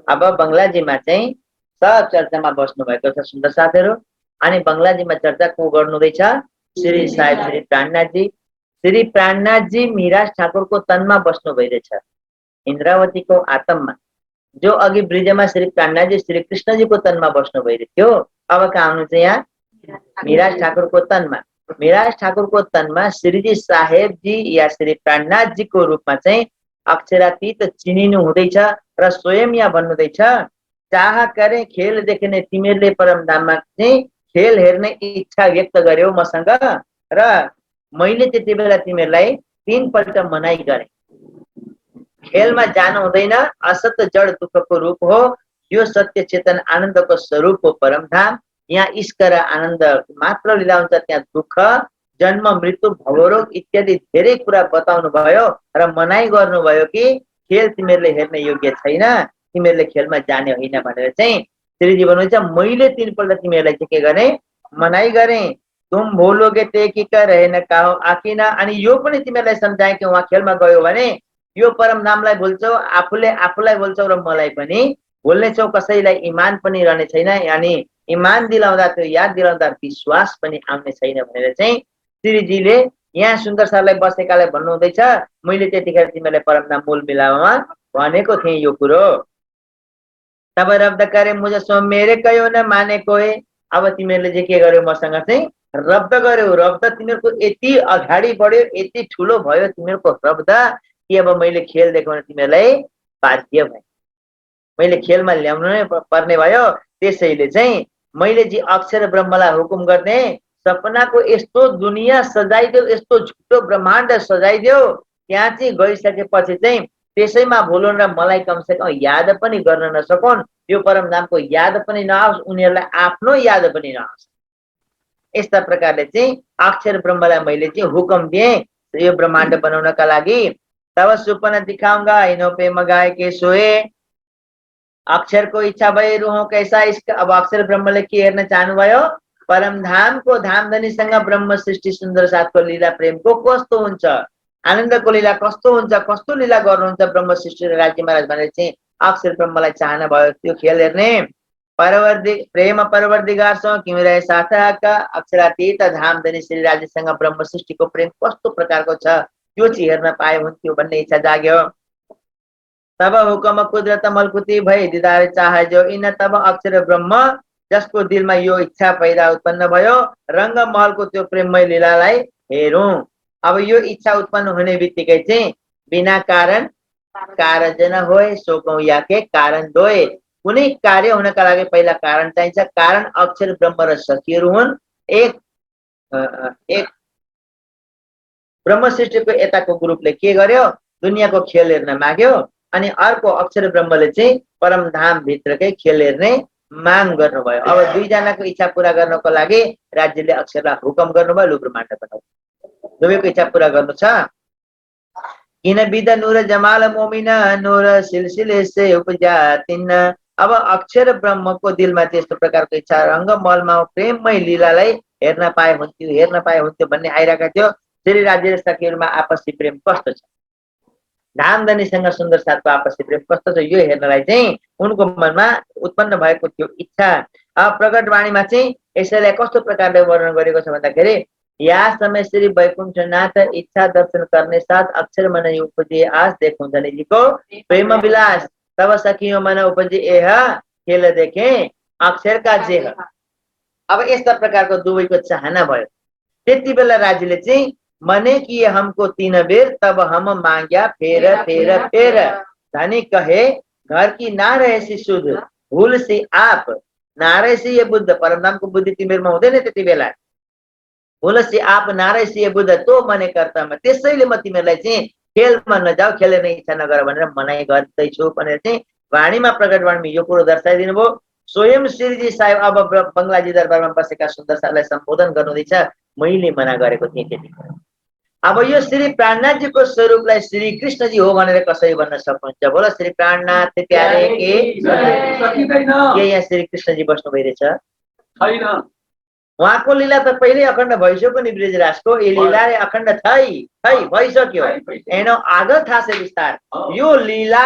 अब बङ्गलाजीमा चाहिँ सब चर्चामा बस्नु भएको छ सुन्दर साथीहरू। अनि बङ्गलाजीमा चर्चा को गर्नुहुँदैछ? श्री साहेब श्री प्राणनाथ जी। श्री प्राणनाथजी मिराज ठाकुरको तनमा बस्नु भइरहेछ, इन्द्रावतीको आत्ममा। जो अघि ब्रिजमा श्री प्राणनाथजी श्री कृष्णजीको तनमा बस्नु भइरहेको थियो, अब कहाँ आउनुहुन्छ यहाँ? मिराज ठाकुरको तनमा। मिराज ठाकुरको तनमा श्रीजी साहेबजी या श्री प्राणनाथजीको रूपमा चाहिँ अक्षरातीत चिनिनु हुँदैछ र स्वयं यहाँ भन्नुहुँदैछ, चाह करे खेल देख्ने तिमीहरूले परमधाममा चाहिँ खेल हेर्ने इच्छा व्यक्त गर्यौ मसँग, र मैले त्यति बेला तिमीहरूलाई 3 पल्ट मनाइ गरेँ। खेलमा जानु हुँदैन, असत जड दुःखको रूप हो, यो सत्य चेतन आनन्दको स्वरूप हो परमधाम। यहाँ इश्क र आनन्द मात्र लीला हुन्छ, त्यहाँ दुःख, जन्म, मृत्यु, भवरोग इत्यादि धेरै कुरा बताउनु भयो र मनाइ गर्नुभयो कि खेल तिमीहरूले हेर्ने योग्य छैन, तिमीहरूले खेलमा जाने होइन भनेर चाहिँ श्रीजी भन्नुहुन्छ, मैले 3 पल्ट तिमीहरूलाई चाहिँ के गरेँ? मनाइ गरेँ। तुम भोलोगे ते कि रहेन काहो आकिन। अनि यो पनि तिमीहरूलाई सम्झाएँ कि उहाँ खेलमा गयो भने यो परम नामलाई भुल्छौ, आफूले आफूलाई भुल्छौ र मलाई पनि भुल्नेछौ, कसैलाई इमान पनि रहने छैन। अनि इमान दिलाउँदा, त्यो याद दिलाउँदा विश्वास पनि आउने छैन भनेर चाहिँ श्रीजीले यहाँ सुन्दर सरलाई बसेकालाई भन्नुहुँदैछ, मैले त्यतिखेर तिमीलाई परमधाम मूल मिलामा भनेको थिएँ यो कुरो। तब रब्द करे मुझ सो मेरे कयो न माने कोही। अब तिमीहरूले चाहिँ के गर्यो? मसँग चाहिँ रब्द गर्यो। रब्द तिमीहरूको यति अगाडि बढ्यो, यति ठुलो भयो तिमीहरूको रब्द कि अब मैले खेल देखाउन तिमीहरूलाई बाध्य भएँ, मैले खेलमा ल्याउनु नै पर्ने भयो। त्यसैले चाहिँ मैले जी अक्षर ब्रह्मलाई हुकुम गर्ने, सपनाको यस्तो दुनियाँ सजाइदेऊ, यस्तो झुटो ब्रह्माण्ड सजाइदेऊ, त्यहाँ चाहिँ गइसकेपछि चाहिँ त्यसैमा भुलुन् र मलाई कमसेकम याद पनि गर्न नसकुन्, यो परम नामको याद पनि नआओस्, उनीहरूलाई आफ्नो याद पनि नआओस्। यस्ता प्रकारले चाहिँ अक्षर ब्रह्मलाई मैले चाहिँ हुकुम दिएँ यो ब्रह्माण्ड बनाउनका लागि। तब सुपन दिखाऊंगा इनो पे मगाए के सोए। अक्षरको इच्छा भए रुहो कैसा इश्क। अब अक्षर ब्रह्मले के हेर्न चाहनुभयो? परमधामको धामधनीसँग ब्रह्म सृष्टि सुन्दर साथको लीला प्रेमको कस्तो हुन्छ, आनन्दको लीला कस्तो हुन्छ, कस्तो लीला गर्नुहुन्छ ब्रह्म सृष्टि र राज्य महाराज भनेर चाहिँ अक्षर ब्रह्मलाई चाहना भयो त्यो खेल हेर्ने। परवर्दी प्रेम परवर्दिगारसँग किमिरहे साथका अक्षरातीत धामधनी श्री राज्यसँग ब्रह्म सृष्टिको प्रेम कस्तो प्रकारको छ, त्यो चाहिँ हेर्न पाए हुन्थ्यो भन्ने इच्छा जाग्यो। तब हुकम कुदरत मलकुती भई दिदार चाहे जो इन। तब अक्षर ब्रह्म जसको दिलमा यो इच्छा पैदा उत्पन्न भयो, रंग महलको त्यो प्रेममय लीलालाई हेरौं। अब यो इच्छा उत्पन्न हुने बित्तिकै चाहिँ बिना कारण कारज न होए, सोकौं याके कारण दोए। कुनै कार्य हुनका लागि पहिला कारण चाहिन्छ। कारण अक्षर ब्रह्म र सखीहरू हुन्। एक ब्रह्म सृष्टिको यताको ग्रुपले के गर्यो? दुनियाँको खेल हेर्न माग्यो, अनि अर्को अक्षर ब्रह्मले चाहिँ परमधाम भित्रकै खेल हेर्ने माग गर्नुभयो। अब दुईजनाको इच्छा पूरा गर्नको लागि राज्यले अक्षरलाई हुकुम गर्नुभयो, लु ब्रह्माण्ड बनाऊ। दुवैको इच्छा पूरा गर्नु छ। किन विद नूर जमाल मोमिन नूर सिलसिले से उपजा तिन। अब अक्षर ब्रह्मको दिलमा त्यस्तो प्रकारको इच्छा, रङ्ग महलमा प्रेममय लीलालाई हेर्न पाए हुन्थ्यो भन्ने आइरहेका थियो। श्री राज्य र सखीहरूमा आपसी प्रेम कस्तो छ, धामधनीसँग सुन्दर साथको आपसी प्रेम कस्तो छ, यो हेर्नलाई चाहिँ उनको मनमा उत्पन्न भएको थियो इच्छा। अब प्रकट वाणीमा चाहिँ यसैलाई कस्तो प्रकारले वर्णन गरेको छ भन्दाखेरि, या समय श्री वैकुण्ठनाथ इच्छा दर्शन करने साथ अक्षर मन उपजे आस देखूं धनी जी को प्रेम विलास। तब सखियों मन उपजे एह खेल देखे अक्षर का जेह। अब यस्ता प्रकारको दुवैको चाहना भयो। त्यति बेला राज्यले चाहिँ मने किए हमको 3 बेर, तब हम मांग्या फेर फेर फेर। धनी कहे घर की ना रहेसी सुध, भूल से आप ना रहेसी ये बुद्ध। परमधामको बुद्धि तिमीहरूमा हुँदैन त्यति बेला। भूल से आप ना रहेसी ये बुद्ध, तो मने कर्ता म। त्यसैले म तिमीहरूलाई चाहिँ खेलमा नजाऊ, खेल्ने इच्छा नगर भनेर मनाइ गर्दैछु भनेर चाहिँ वाणीमा प्रकट वाणीमा यो कुरो दर्शाइदिनु भयो। स्वयं श्रीजी साहेब अब बङ्गलाजी दरबारमा बसेका सुन्दर साहबलाई सम्बोधन गर्नुहुँदैछ, मैले मना गरेको थिएँ त्यतिखेर। अब यो श्री प्राणनाथजीको स्वरूपलाई श्री कृष्णजी हो भनेर कसरी भन्न सक्नुहुन्छ? बोला श्री प्राणनाथ प्यारे के यहाँ श्री कृष्णजी बस्नु भइरहेछ? उहाँको लीला त पहिल्यै अखण्ड भइसक्यो नि ब्रिजराजको। यो लीला अखण्ड भइसक्यो, एनो आगो थाहा छ विस्तार। यो लीला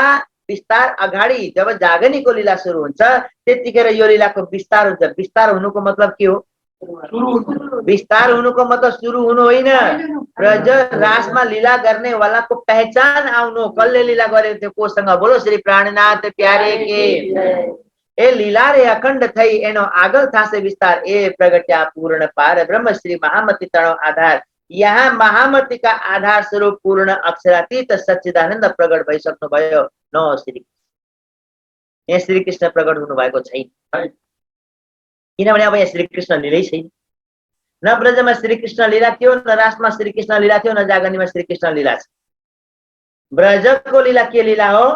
विस्तार अगाडि जब जागनीको लीला सुरु हुन्छ त्यतिखेर यो लीलाको विस्तार हुन्छ। विस्तार हुनुको मतलब के हो? विस्तार हुनुको मतलब सुरु हुनु होइन। ब्रज रासमा लीला गर्ने वालाको पहचान आउनु। कसले लीला गरेको थियो कोसँग? बोलो श्री प्राणनाथ प्यारे के। ए लीला रे अखण्ड થઈ એનો આગળ થાશે વિસ્તાર। એ પ્રગટ્યા પૂર્ણ પાર ब्रह्म श्री महामती तणो आधार। यहाँ महामती का आधार स्वरूप पूर्ण अक्षरातीत सच्चिदानन्द प्रकट भइसक्नु भयो। न श्री यहाँ श्री कृष्ण प्रकट हुनु भएको छैन, किनभने अब यहाँ श्री कृष्ण लीलै छैन। न ब्रजमा श्री कृष्ण लीला थियो, न रासमा श्री कृष्ण लीला थियो, न जागरणीमा श्री कृष्ण लीला छ। ब्रजको लीला के लीला हो?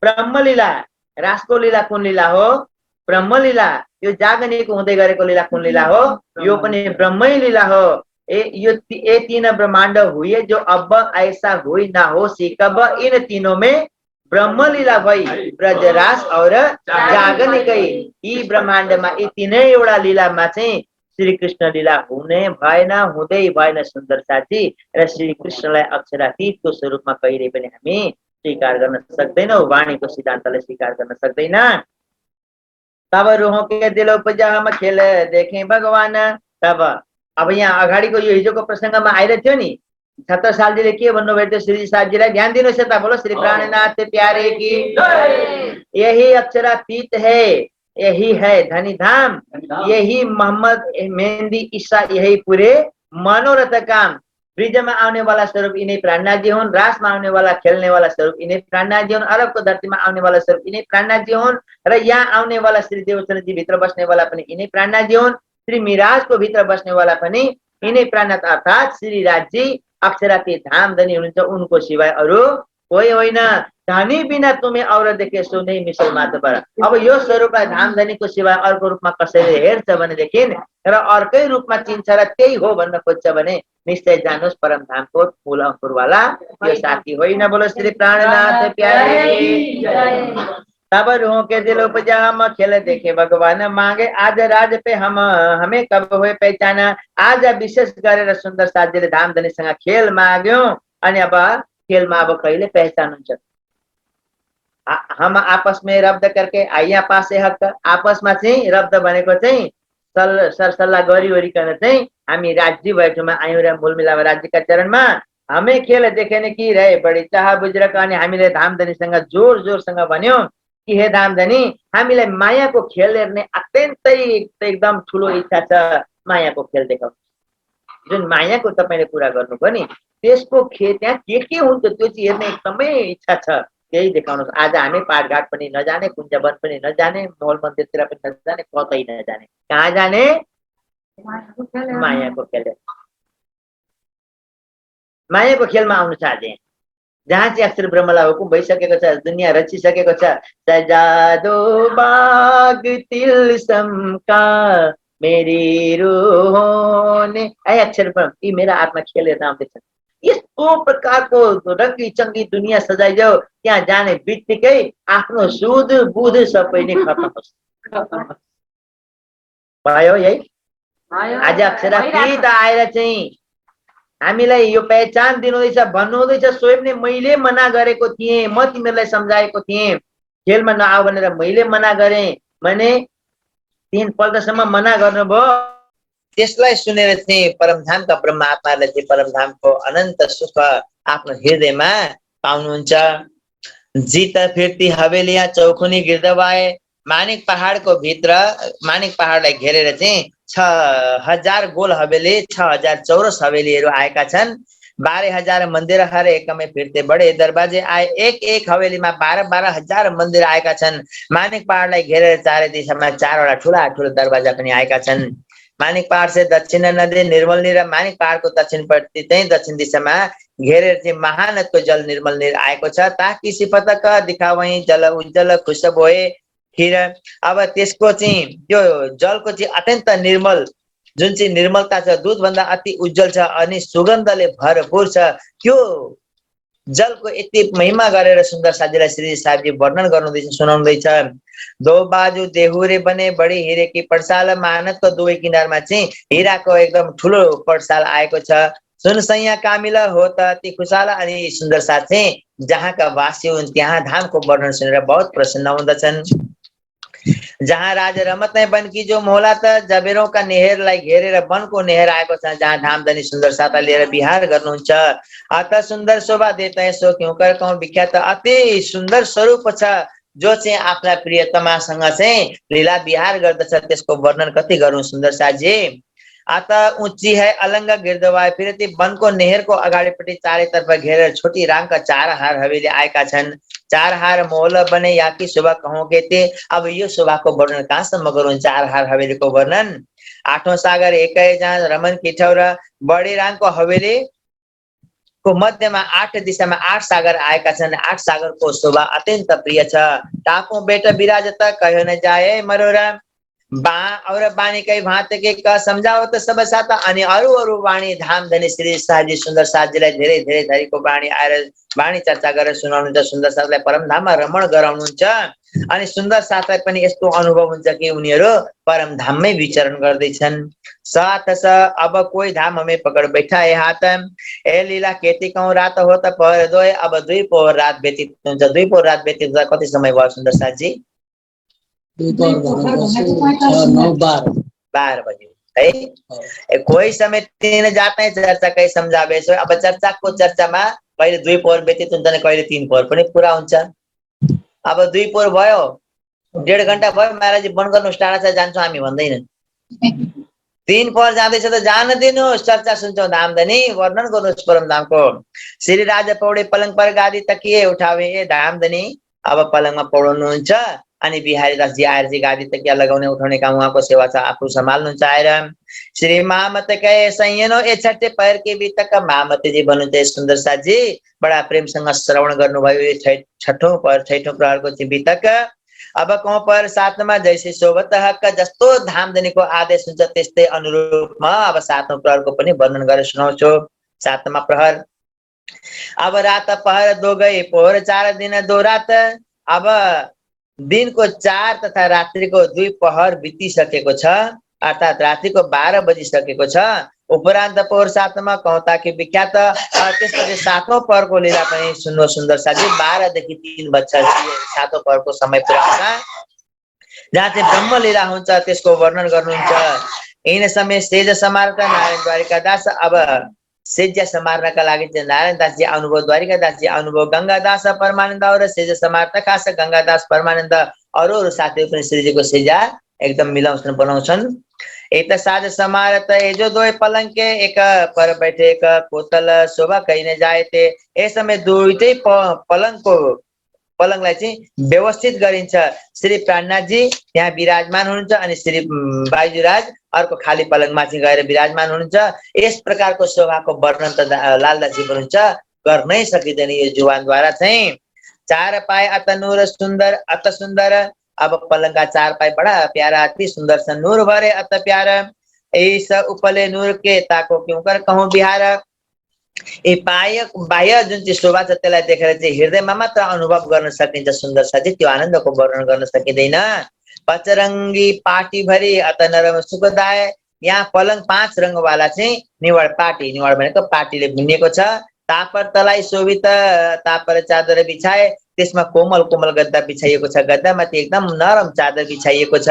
ब्रह्म लीला। रासको लीला कुन लीला हो? ब्रह्म लीला। यो जागरणीको हुँदै गरेको लीला कुन लीला हो? यो पनि ब्रह्मै लीला हो। ये तीन ब्रह्मांड हुए जो अब ऐसा हुई ना हो सी कब। इन तीनों में ब्रह्म लीला भई ब्रजरास और जागरणीकै। यी ब्रह्माण्डमा यी तीनैवटा लीलामा चाहिँ श्री कृष्ण लीला हुने भएन, हुँदै भएन सुन्दर साथी। र श्री कृष्णलाई अक्षरातीतको स्वरूपमा कहिले पनि हामी स्वीकार गर्न सक्दैनौँ, वाणीको सिद्धान्तलाई स्वीकार गर्न सक्दैन। तब रूहों के दिल उपजा हम खेल देखें भगवान। तब अब यहाँ अगाडिको यो हिजोको प्रसङ्गमा आइरहेको थियो नि, 70 सालजीले के भन्नुभएको थियो श्रीजी साहबजीलाई? ध्यान दिनुहोस् यता, बोलो श्री प्राणनाथ प्यारे की। यही अक्षरातीत है, यही है धनी धाम, यही मोहम्मद मेहंदी ईसा, यही पूरे मनोरथ काम। ब्रिजमा आउने वाला स्वरूप यिनै प्राणनाथ जी हुन्। रासमा आउने वाला खेल्ने वाला स्वरूप यिनै प्राणनाथ जी हुन्। अरबको धरतीमा आउने वाला स्वरूप यिनै प्राणनाथ जी हुन्। र यहाँ आउने वाला श्री देवचन्द्र जी भित्र बस्ने वाला पनि यिनै प्राणनाथ जी हुन्। श्री मिराजको भित्र बस्ने वाला पनि यिनै प्राणनाथ, अर्थात् श्री राजी अक्षरातीत धाम धनी हुनुहुन्छ। उनको सिवाय अरू कोही होइन। धनी बिना तुम्हें और देखे सो नै मिसल मात्र। अब यो स्वरूपलाई धाम धनीको सिवाय अर्को रूपमा कसैले हेर्छ भनेदेखि र अर्कै रूपमा चिन्छ र त्यही हो भन्न खोज्छ भने निश्चय जानुहोस् परम धामको मूल अंकुरवाला यो साथी होइन। बोलो श्री प्राणनाथ प्यारे। तब रूहों के दिल उपजा हम खेल देखे भगवान मांगे। आज राज पे हमें कब हुए पहचाना। आज विशेष गरेर सुन्दर साथीले धाम धनीसँग खेल माग्यो अनि अब खेलमा अब कहिले पहचान हुन्छ। हम आपस में रब्द करके आइया पासे हक। आपसमा चाहिँ रब्द भनेको चाहिँ सरसल्लाह गरिवरिकन चाहिँ हामी राज्य बैठोमा आयौँ र मूल मिलाव राज्यका चरणमा। हमें खेल देखेन कि रहे बढी चाह बुझ्रक। अनि हामीले धामधनीसँग जोर जोरसँग भन्यो कि हे धामधनी, हामीलाई मायाको खेल हेर्ने अत्यन्तै एकदम ठुलो इच्छा छ। मायाको खेल देखाउनु। जुन मायाको तपाईले कुरा गर्नुभयो नि, त्यसको त्यहाँ के हुन्छ त्यो चाहिँ हेर्ने एकदमै इच्छा छ। त्यही देखाउनुहोस्। आज हामी पाठघाट पनि नजाने, कुञ्जवन पनि नजाने, मल मन्दिरतिर पनि नजाने, कतै नजाने, कहाँ जाने? मायाको खेल। मायाको खेलमा आउनु छ आज, जहाँ चाहिँ अक्षर ब्रह्मलाई हुकुम भइसकेको छ, दुनियाँ रचिसकेको छ। सजा दो बाग तिलसम का मेरी रूहों ने। ऐ अक्षर ब्रह्म, यी मेरा आत्मा खेल हेर्न आउँदैछ। यस्तो प्रकारको रङ्गी चङ्गी दुनियाँ सजाइदेऊ, त्यहाँ जाने बित्तिकै आफ्नो सुध बुध सबै नै खत्म होस्। भयो है। आज अक्षरातीत आएर चाहिँ हामीलाई यो पहिचान दिनुहुँदैछ, भन्नुहुँदैछ स्वयं नै मैले मना गरेको थिएँ, म तिमीहरूलाई सम्झाएको थिएँ खेलमा नआऊ भनेर मैले मना गरेँ भने 3 पल्टसम्म मना गर्नुभयो। त्यसलाई सुनेर चाहिँ परमधामका ब्रह्म आत्माले चाहिँ परमधामको अनन्त सुख आफ्नो हृदयमा पाउनुहुन्छ। जित फिर्ती हवेलियाँ चौखुनी गिर्दवाए। मानिक पहाडको भित्र, मानिक पहाडलाई घेरेर चाहिँ 6000 गोल हवेली, 6000 चौरस हवेलीहरू आएका छन्। 12,000 मन्दिर हर एक में फिरते बडे दरवाजे आए। एक हवेलीमा 12,000 मन्दिर आएका छन्। मानिक पहाडलाई घेरेर चारै दिशामा 4वटा ठुला ठुला दरवाजा पनि आएका छन्। मानिक पहाड से दक्षिण नदी निर्मल नीर। मानिक पहाडको दक्षिणपट्टि चाहिँ दक्षिण दिशामा घेरेर चाहिँ महानदको जल निर्मल नीर आएको छ। ताकि सिफतक दिखावही जल उज्जवल खुश भए। फिर अब त्यसको चाहिँ त्यो जलको चाहिँ अत्यन्त निर्मल, जुन चाहिँ निर्मलता छ, दूध भन्दा अति उज्जवल छ अनि सुगन्धले भरपूर छ। त्यो जलको यति महिमा गरेर सुन्दर साथीलाई श्री साहबजी वर्णन गर्नुहुँदैछ, सुनाउँदैछ। दो बाजु देहुरे बने बडी हिरे की पडसाल। महानदको दुवै किनारमा चाहिँ हिराको एकदम ठुलो पडसाल आएको छ। सुन सैया कामिल हो त ती खुशाल। अनि सुन्दर साथ चाहिँ जहाँका वासी हुन् त्यहाँ धामको वर्णन सुनेर बहुत प्रसन्न हुँदछन्। जहाँ राजा रमत नै बनकी जो मोहला त जबेरों का नेहेरलाई घेरेर वनको नेहेर आएको छ, जहाँ धामधनी सुन्दर साता लिएर बिहार गर्नुहुन्छ। अत सुन्दर शोभा देता सो क्यों कर कहूँ विख्यात, अति सुन्दर स्वरूप छ जो चाहिँ आफ्ना प्रियतमासँग चाहिँ लीला बिहार गर्दछ, त्यसको वर्णन कति गरौँ सुन्दर साजी। अत ऊंची है अलंग गिरदवाय फिरती, वनको नेहेरको अगाडिपट्टि चारैतर्फ घेरेर छोटी राङका 4 हार हवेली आएका छन्। 4 हार मोहल बने या की शोभा कहोगे ते। अब यो शोभाको वर्णन कहाँसम्म गरौँ, 4 हार हवेलीको वर्णन। 8औं सागर एकै जहाँ रमन की ठौर, बढी राङको हवेली को मध्यमा 8 दिशामा 8 सागर आएका छन्। 8 सागरको शोभा अत्यन्त प्रिय छ। टापो बेटा विराजत कहो न जाए मरोरा, बा और बाणी कई भात के क सम्झाओ त सब साता। अनि अरू वाणी धामधनी श्री शाहजी सुन्दर साथजीलाई धेरै धेरै थरीको वाणी आएर वाणी चर्चा गरेर सुनाउनुहुन्छ। सुन्दर साथलाई परमधाममा रमण गराउनुहुन्छ। अनि सुन्दर साथलाई पनि यस्तो अनुभव हुन्छ कि उनीहरू परमधाममै विचरण गर्दैछन्। साथ स अब कोही धाम हमें पकड़ बैठा है हाथ, ए लीला केती कहूँ रात हो त पहर दोए। अब 2 पहर रात व्यतीत हुन्छ। 2 पहर रात व्यतीत हुँदा कति समय भयो सुन्दर साथजी? 12 बजे है। कोही समय 3 जाता है चर्चा कहीं समझावे सो। अब चर्चाको चर्चामा कहिले 2 पहर व्यतीत हुन्छ नि कहिले 3 पहर पनि पुरा हुन्छ। अब 2 पहर भयो, 1.5 घण्टा भयो, महाराजजी बन्द गर्नुहोस्, टाढा छ जान्छौँ हामी भन्दैन। 3 पहर जाँदैछ त जान दिनुहोस्, चर्चा सुन्छौँ धामधनी वर्णन गर्नुहोस् परमधामको। श्री राजा पौडे पलङ पर गादी तकिए उठावे ए धामधनी। अब पलङमा पौड्नुहुन्छ अनि बिहारी दासजी आएर चाहिँ गादी तकिया लगाउने उठाउने काम उहाँको सेवा छ, आफू सम्हाल्नुहुन्छ आएर। श्री महामत कहे सैयनो ए छठे पैर के बीतक, महामतीजी भन्नुहुन्छ सुन्दर साथजी बडा प्रेमसँग श्रवण गर्नुभयो यो 6ठौं प्रहरको चाहिँ बीतक। अब कौं पर 7मा जैसे शोभत हक, जस्तो धामधनीको आदेश हुन्छ त्यस्तै अनुरूपमा अब 7औं प्रहरको पनि वर्णन गरेर सुनाउँछु। 7मा प्रहर। अब रात पहर 2 गए पोहर 4 दिन 2 रात। अब दिनको 4 तथा रात्रिको 2 पहर बितिसकेको छ, अर्थात रात्रिको 12 बजिसकेको छ। उपरान्त पोहर 7मा कहता कि विख्यात। त्यसपछि 7औं पहरको लीला पनि सुन्नु सुन्दर साथी। 12 देखि 3 बज्छ 7औं पहरको समय पुरा जहाँ चाहिँ ब्रह्म लीला हुन्छ त्यसको वर्णन गर्नुहुन्छ। इन समय सेज समारका नारायण द्वारिका दास। अब सेज समार्नका लागि चाहिँ नारायण दासजी आउनुभयो, द्वारिका दासजी आउनुभयो, गंगा दास परमानन्द और सेज समार्न खास गंगा दास परमानन्द अरू साथीहरू पनि श्रीजीको सेजा एकदम मिलाउँछन् बनाउँछन्। एक साज समारत जो 2 पलंग के एक पर बैठे एक कोतल शोभा कहीने जाए थे। यस समय 2टै पलङलाई चाहिँ व्यवस्थित गरिन्छ। श्री प्राणनाथजी यहाँ विराजमान हुनुहुन्छ अनि श्री बाइजुराज अर्को खाली पलङमा चाहिँ गएर विराजमान हुनुहुन्छ। यस प्रकारको शोभाको वर्णन त लालदासजी भन्नुहुन्छ गर्नै सकिँदैन यो जुवानद्वारा चाहिँ। 4 पाए अत नूर सुन्दर अत सुन्दर। अब पलंग का 4 पाए बड़ा प्यारा अति सुन्दर सा नूर भरे अत प्यारा। इस उपले नूर के ताको क्यों कर कहूँ बिहार। बाह्य जुन चाहिँ शोभा छ त्यसलाई देखेर चाहिँ हृदयमा मात्र अनुभव गर्न सकिन्छ सुन्दर साथी, त्यो आनन्दको वर्णन गर्न सकिँदैन। पचरङ्गी पाटी भरी अत नरम सुखदाय। यहाँ पलङ 5 रङवाला चाहिँ निवाड पाटी, निवाड भनेको पाटीले बुनिएको छ। तापर तलाई शोभित, तापर चादर बिछाए, त्यसमा कोमल कोमल गद्दा बिछाइएको छ, गद्दामाथि एकदम नरम चादर बिछाइएको छ।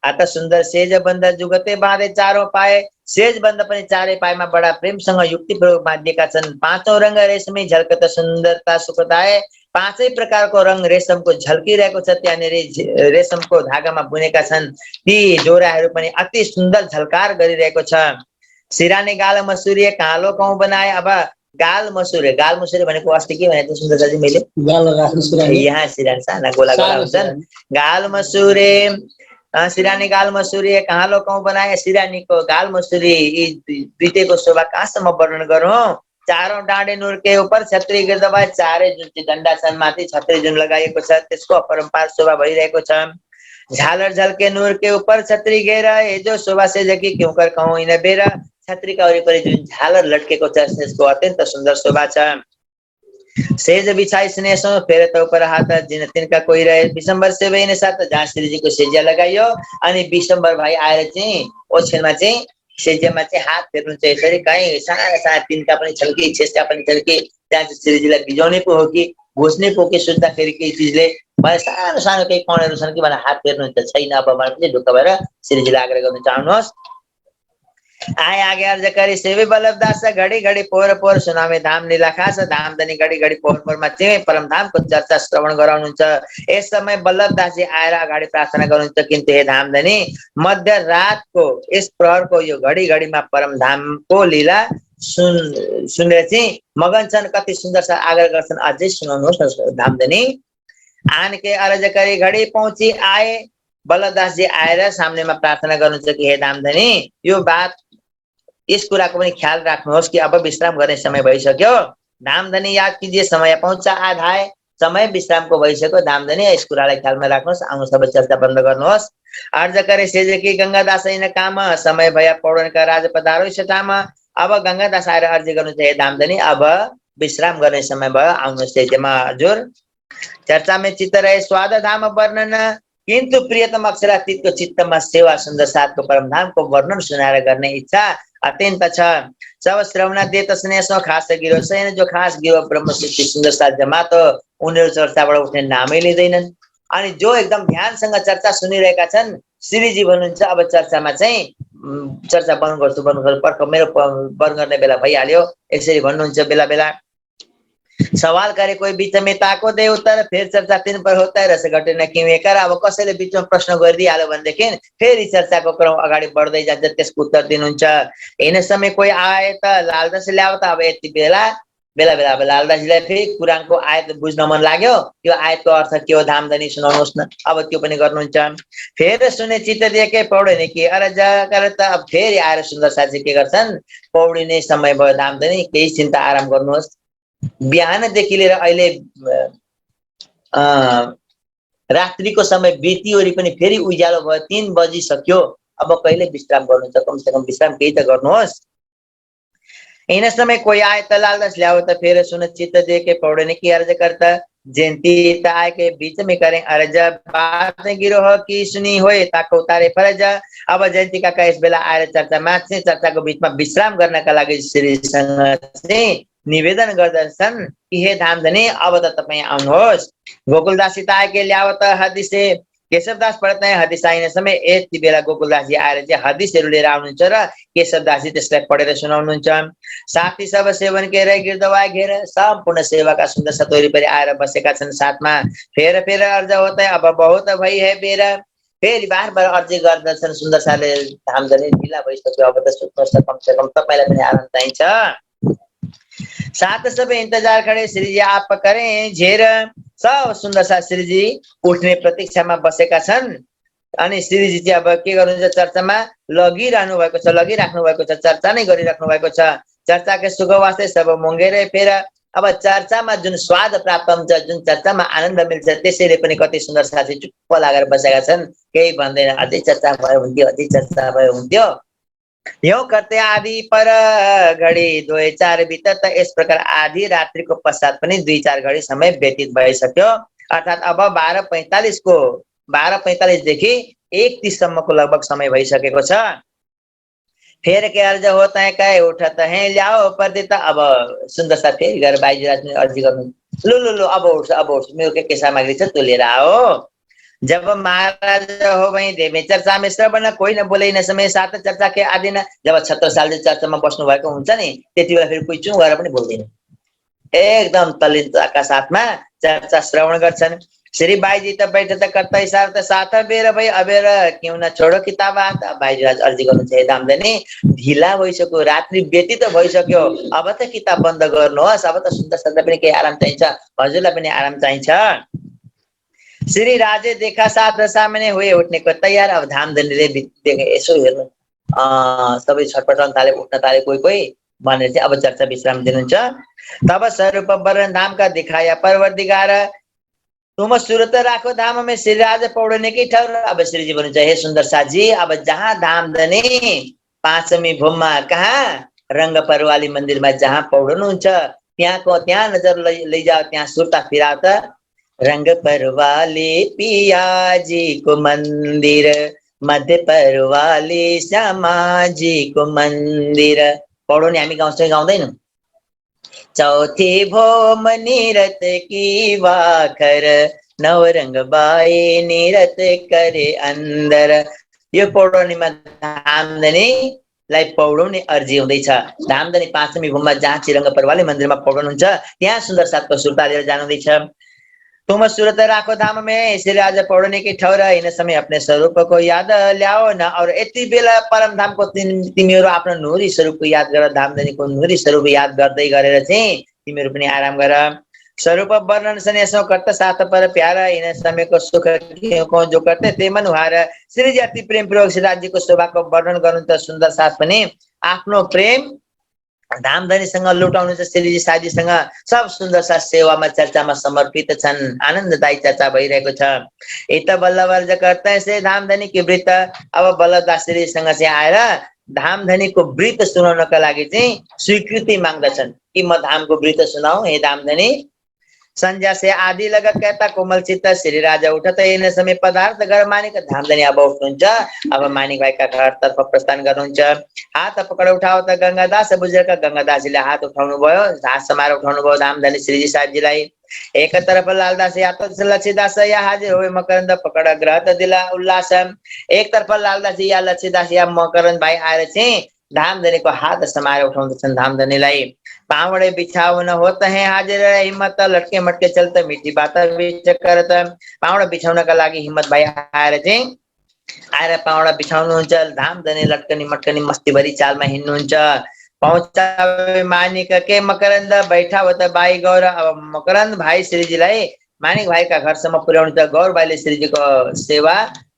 अत सुन्दर सेज बन्द जुगते बाँधे 4औं पाए। सेज बन्द पनि 4 पाएमा बडा प्रेमसँग युक्तिपूर्वक बाँधिएका छन्। 5औं रङ रेशमी झल्कत सुन्दरता सुखदाय। 5 प्रकारको रङ रेशमको झल्किरहेको छ, त्यहाँनिर रेशमको धागामा बुनेका छन्। ती जोराहरू पनि अति सुन्दर झल्कार गरिरहेको छ। सिरानी गाल मसुरी कालो कौं बनाए। अब गाल मसुरे भनेको अस्ति के भनेको सुन्दर साथी मैले यहाँ सिरानी साना गोला गोला हुन्छन्। गाल मसुरे सिरानी गाल मसुरी कहाँ लो कौं बनाए। सिरानीको गाल मसुरी यी दुईटैको शोभा कहाँसम्म वर्णन गरौँ। 4औं डाँडे नूर के ऊपर छत्री गिर्दवा। 4 जुन चाहिँ डन्डा छन् माथि छत्री जुन लगाइएको छ त्यसको अपरम्पार शोभा भइरहेको छ। झालर झल्के नूर के ऊपर छत्री घेर ये जो शोभा से जगी क्यों कर कहूँ इन बेर। छत्रीका वरिपरि जुन झालर लटकेको छ त्यसको अत्यन्त सुन्दर शोभा छ। सेज बिछाई स्नेसो फेर त ऊपर हाथ जिन तिनका कोही रहे। विशम्बर से वही साथ जहाँ श्रीजीको सेजिया लगाइयो अनि विशम्बर भाइ आएर चाहिँ ओछेनमा चाहिँ सेजियामा चाहिँ हात फेर्नुहुन्छ। यसरी कहीँ साना साना तिनका पनि छल्की छेस्का पनि छल्की, त्यहाँ चाहिँ श्रीजीलाई बिजाउने पो हो कि घुस्ने पोके सुत्दाखेरि केही चिजले मलाई सानो सानो केही कणहरू छन् कि भनेर हात फेर्नुहुन्छ छैन। अब मलाई पनि ढुक्क भएर श्रीजीलाई आग्रह गर्न चाहनुहोस्। आए आगे अर्ज गरी सेवी बल्लभदास घडी घडी पोहोर पोहोर सुनामे धाम लीला खास धाम धनी घडी घडी पोहोर पोहोरमा चाहिँ परमधामको चर्चा श्रवण गराउनुहुन्छ। यस समय बल्लभदासजी आएर अगाडि प्रार्थना गर्नुहुन्छ, किन्तु हे धामधनी मध्यरातको यस प्रहरको यो घडी घडीमा परमधामको लीला सुनेर चाहिँ मगन छन्। कति सुन्दर छ आग्रह गर्छन्, अझै सुनाउनुहोस् न धामधनी। आन के अर्ज गरी घडी पहुँची आए बल्लभदास जी आएर सामनेमा प्रार्थना गर्नुहुन्छ कि हे धामधनी यो बात इस कुराको पनि ख्याल राख्नुहोस् कि अब विश्राम गर्ने समय भइसक्यो। धामधनी याद कीजिए समय पहुँचा आधा है, समय विश्रामको भइसक्यो। धामधनी यस कुरालाई ख्यालमा राख्नुहोस्। आउनु सबै चर्चा बन्द गर्नुहोस्। अर्ज करे सेजेकी गंगादास ऐन काम समय भया पौडनका राज पधारो सटाम। अब गंगादास आएर अर्जी गर्नुहुन्छ, हे धामधनी अब विश्राम गर्ने समय भयो, आउनुहोस् सेजेमा हजुर। चर्चा में चित्त रहे स्वाद धाम वर्णन, किंतु प्रियतम अक्षरातीतको चित्तमा सेवा सुन्दर साथको परमधामको वर्णन सुनाएर गर्ने इच्छा अत्यन्त छ। सब श्रवण देत स्नेह खास गिरो छैन, जो खास गिरो ब्रह्म सृष्टि सुन्दर साथ जमातो उनीहरू चर्चाबाट उठ्ने नामै लिँदैनन्। अनि जो एकदम ध्यानसँग चर्चा सुनिरहेका छन्, श्रीजी भन्नुहुन्छ अब चर्चामा चाहिँ चर्चा बन्द गर्छु पर्ख मेरो बन्द गर्ने बेला भइहाल्यो, यसरी भन्नुहुन्छ। बेला बेला सवाल करे कोही बीच में ताको दे उत्तर, फेरि चर्चा तिन पर होता है रस घटेन किमे कर। अब कसैले बीचमा प्रश्न गरिदिइहाल्यो भनेदेखि फेरि चर्चाको क्रम अगाडि बढ्दै जान्छ, त्यसको उत्तर दिनुहुन्छ। हिँड्ने समय कोही आए त लालदास ल्यायो त अब यति बेला बेला बेला अब लालदासजीलाई फेरि कुरानको आयत बुझ्न मन लाग्यो, त्यो आयतको अर्थ के हो धामधनी सुनाउनुहोस् न। अब त्यो पनि गर्नुहुन्छ। फेरि सुने चित्त दिएकै पौडिने कि अरे जगर त अब फेरि आएर सुन्दर साथी के गर्छन्, पौडिने समय भयो धामधनी, केही चिन्ता आराम गर्नुहोस्। बिहानदेखि लिएर अहिले रात्रिको समय बितिवरी पनि फेरि उज्यालो भयो, 3 बजिसक्यो। अब कहिले विश्राम गर्नुहुन्छ, कमसे कम विश्राम केही त गर्नुहोस्। इन समय कोही आए त लालदास ल्याओ त फेरि सुन चित्त देके पौड़ने की अर्ज करता, जयंती ताय के बीच में करें अर्ज, बात गिरोह की सुनी होए ताको उतारे फरज। अब जयंती काका यस बेला आएर चर्चामा चाहिँ चर्चाको बीचमा विश्राम गर्नका लागि श्रीसँग चाहिँ निवेदन गर्दछन् कि हे धामधनी अब त तपाईं आउनुहोस्। गोकुलदास ताके ल्याओ त हदिसे, केशवदास पढ्दै हदिस आइने समय यति बेला गोकुलदासजी आएर चाहिँ हदिसहरू लिएर आउनुहुन्छ र केशवदासजी त्यसलाई पढेर सुनाउनुहुन्छ। साथी सब सेवन के रहे गिरदवाई घेर, सम्पूर्ण सेवाका सुन्दर साथ वरिपरि आएर बसेका छन् साथमा। फेर फेर अर्ज होता है अब बहुत भई है बेर, फेरि बार बार अर्जी गर्दछन् सुन्दर साथले, धामधनी ढिला भइसक्यो अब त सुत्नुहोस्, कमसे कम तपाईँलाई पनि आराम चाहिन्छ। साथ सबै इंतजार खडे श्रीजी आप करें झेर, सब सुन्दर साथ श्रीजी उठ्ने प्रतीक्षामा बसेका छन्। अनि श्रीजी चाहिँ अब के गर्नुहुन्छ, चर्चामा लगिरहनु भएको छ, लगिराख्नु भएको छ, चर्चा नै गरिराख्नु भएको छ। चर्चाकै सुख वास्ते सब मुङ्गेरै फेर, अब चर्चामा जुन स्वाद प्राप्त हुन्छ, जुन चर्चामा आनन्द मिल्छ, त्यसैले पनि कति सुन्दर साथी चुप्प लागेर बसेका छन्, केही भन्दैन। अझै चर्चा भयो हुन्थ्यो, अझै चर्चा भयो हुन्थ्यो। यो करते आधी पर घडी 2-4 बितत, यस प्रकार आधी रात्रिको पश्चात पनि 2-4 घडी समय व्यतीत भइसक्यो। अर्थात् अब 12:45 देखि 1:30 सम्मको लगभग समय भइसकेको छ। फेर के अर्ज होता है कहे उठत है ल्याओ पर्दे, त अब सुन्दर साथ फेरि गएर बाइजीराज अर्जी गर्नु, लु अब उठ्छ मेरो के सामग्री छ त्यो लिएर आओ। जब महाराज हो वही देवे चर्चा में श्रवण, कोही न बोले न समय साथ चर्चा के आदि न। जब छत्रसालले चर्चामा बस्नु भएको हुन्छ नि, त्यति बेला फेरि कोही चुँ गएर पनि बोल्दैन, एकदम तल्लीनताका साथमा चर्चा श्रवण गर्छन्। श्री बाईजी त बैठ त करता हिसाब त साथ बेर भई अबेर क्यों न छोडो किताब हात। बाईजीराज अर्जी गर्नुहुन्छ, हे धामधनी ढिला भइसक्यो, रात्रि व्यतीत भइसक्यो, अब त किताब बन्द गर्नुहोस्, अब त सुन्दर साथलाई पनि केही आराम चाहिन्छ, हजुरलाई पनि आराम चाहिन्छ। श्री राजे देखा साथ सामने हुए उठने को तैयार। अब धामधनीले यसो हेर्नु सबै छटपटाउन थाले, उठ्न थाले कोही कोही भनेर चाहिँ अब चर्चा विश्राम दिनुहुन्छ। तब स्वरूप वर्ण धाम का दिखाया परवरदिगार, तुम सुरत राखो धाम में श्री राज पौड़ने की ठहर। अब श्रीजी भन्नुहुन्छ, हे सुन्दर साथजी अब जहाँ धामधनी पाँचमी भूममा कहाँ रंग परवाली मन्दिरमा जहाँ पौड्नुहुन्छ त्यहाँ नजर लैजाओ, त्यहाँ सुर्ता फिराओ त। रंग परवाले पियाजी को मंदिर, मध्य परवाले श्यामाजी को मंदिर। पढाउने हामी गाउँछौँ गाउँदैनौँ, चौथी भौम निरत की वाखर नवरंग बाई निरत करे अंदर। यो पौडनीमा धामधनीलाई पौडाउने अर्जी हुँदैछ। धामधनी पाँचमी भूममा जहाँ चिरङ्ग परवाले मन्दिरमा पौडाउनुहुन्छ त्यहाँ सुन्दर साथको सुर्ता लिएर जानुहुँदैछ। तुम सूरत राखो धाम में, इसलिए आज पौड़ने की ठौर इन समय अपने स्वरूप को याद ल्याओ न। और यति बेला परम धाम को तिमीहरू आफ्नो नुरी स्वरूप को याद गर। धामधनीको नुरी स्वरूप याद गर्दै गरेर चाहिँ तिमीहरू पनि आराम गर। स्वरूप वर्णन सन यसो करते साथ पर प्यारा, इन समय को सुख को जो करते ते मन उहार। श्री जी अति प्रेम पूर्वक श्री राज्य को शोभा को वर्णन गर्नुहुन्छ। सुन्दर साथ पनि आफ्नो प्रेम धामधनीसँग लुटाउनुहुन्छ। श्रीजी साथीसँग सब सुन्दर सा सेवामा चर्चामा समर्पित छन्। आनन्ददायी चर्चा भइरहेको छ। इत बल्ल वर्ज करते से धामधनी की वृत्त। अब बल्लदास श्रीजीसँग चाहिँ आएर धामधनीको वृत्त सुनाउनका लागि चाहिँ स्वीकृति माग्दछन् कि म धामको वृत्त सुनाऊ हे धामधनी। संध्या से आदि लग कहता कोमल चित्त श्री राजा उठत इन समय पदार्थ घर मानिक। धामधनी अब उठ्नुहुन्छ। अब मानिक भाइका घरतर्फ प्रस्थान गर्नुहुन्छ। हात पकड उठाओ त गंगादास बुजुर्ग। गंगादासजीले हात उठाउनु भयो, हात समाएर उठाउनु भयो धामधनी श्रीजी साहबजीलाई। एक तरफ लालदास या तो लक्ष्मीदास या हाजिर हुए मकरंद पकड़ ग्रह दिला उल्लास। एक तरफ लालदास या लक्ष्मीदास या मकरंद भाइ आएर चाहिँ धामधनीको हात समाएर उठाउँदछन् धामधनीलाई। पावड़े बिछाउन होत है हाजिर हिम्मत, लटके मटके चलते मीठी बात बिच करत। पावडा बिछाउनका लागि हिम्मत भाइ आएर चाहिँ आएर पावडा बिछाउनुहुन्छ। धामधनी लटकनी मटकनी मस्ती भरी चालमा हिँड्नुहुन्छ। पहुँचा मानिक के मकरन्द बैठा हो त बाई गौर। अब मकरन्द भाइ श्रीजीलाई मानिक भाइका घरसम्म पुर्याउनुहुन्छ। गौर भाइले श्रीजीको सेवा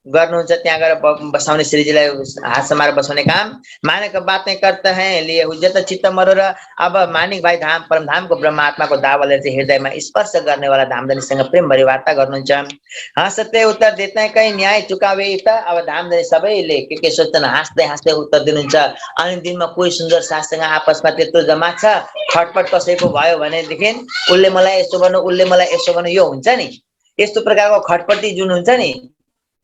गर्नुहुन्छ। त्यहाँ गएर बसाउने श्रीजीलाई हात समाएर बसाउने काम। मानिक बातें करते हैं लिए हुज्जत चित्त मरोर। अब मानिक भाइ धाम परमधामको ब्रह्म आत्माको दावाले चाहिँ हृदयमा स्पर्श गर्नेवाला धामधनीसँग प्रेम भरी वार्ता गर्नुहुन्छ। हाँसते उत्तर देते हैं कहीं न्याय चुकावे त। अब धामधनी सबैले के सोच्छन् हाँस्दै हाँस्दै उत्तर दिनुहुन्छ। अनि दिनमा कोही सुन्दर साथसँग आपसमा त्यत्रो जमा छ, खटपट कसैको भयो भनेदेखि उसले मलाई यसो गर्नु उसले मलाई यसो गर्नु यो हुन्छ नि। यस्तो प्रकारको खटपटी जुन हुन्छ नि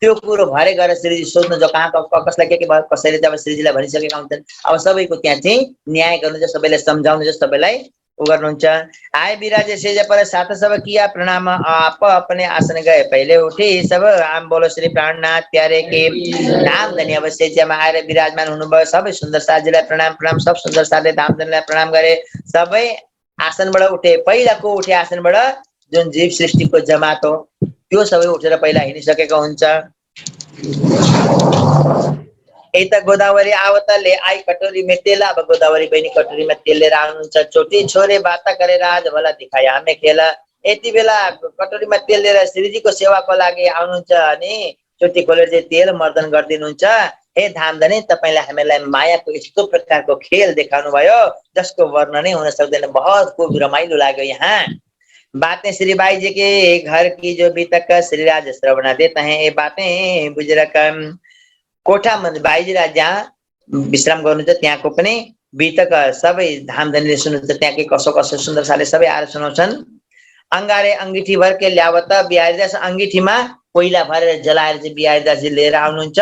त्यो कुरो भरे गएर श्रीजी सोध्नु जो कहाँ कसलाई के भयो। कसैले चाहिँ अब श्रीजीलाई भनिसकेका हुन्छन्। अब सबैको त्यहाँ चाहिँ न्याय गर्नुहुन्छ, सबैलाई सम्झाउनुहुन्छ, सबैलाई उ गर्नुहुन्छ। आए विराजे सेज पर साथ सब किया प्रणाम, आप अपने आसन गए पहले उठी सब। आम बोलो श्री प्राणनाथ प्यारे के। धामधनी अब सेजमा आएर विराजमान हुनुभयो। सबै सुन्दर साथीलाई प्रणाम प्रणाम। सब सुन्दर साथीले धामधनीलाई प्रणाम गरे। सबै आसनबाट उठे। पहिला को उठे आसनबाट? जुन जीव सृष्टिको जमात हो त्यो सबै उठेर पहिला हिँडिसकेको हुन्छ। एता गोदावरी आवतले आई कटोरी में तेल। अब गोदावरी बहिनी कटोरीमा तेल लिएर आउनुहुन्छ। चोटी छोरे बाता करे राज भला दिखाया हमें खेल। यति बेला कटोरीमा तेल लिएर श्रीजीको सेवाको लागि आउनुहुन्छ अनि चोटी खोलेर चाहिँ तेल मर्दन गरिदिनुहुन्छ। हे धामधनी तपाईलाई हामीलाई मायाको यस्तो प्रकारको खेल देखाउनु भयो जसको वर्णनै हुन सक्दैन। बहुत खूब रमाइलो लाग्यो। यहाँ बातें श्री बाई जी के घर की जो बीतक श्री राज श्रवणा देता है। ये बातें बुजुर्ग कोठा मन्दिर बाईजीलाई जहाँ विश्राम गर्नुहुन्छ त्यहाँको पनि बीतक सबै धामधनीले सुन्नुहुन्छ। त्यहाँ के कसो कसो सुन्दर साले सबै आएर सुनाउँछन्। अंगारे अंगीठी भर के ल्यावत बिहारीदास। अंगीठीमा कोइला भरेर जलाएर चाहिँ बिहारीदासजी लिएर आउनुहुन्छ।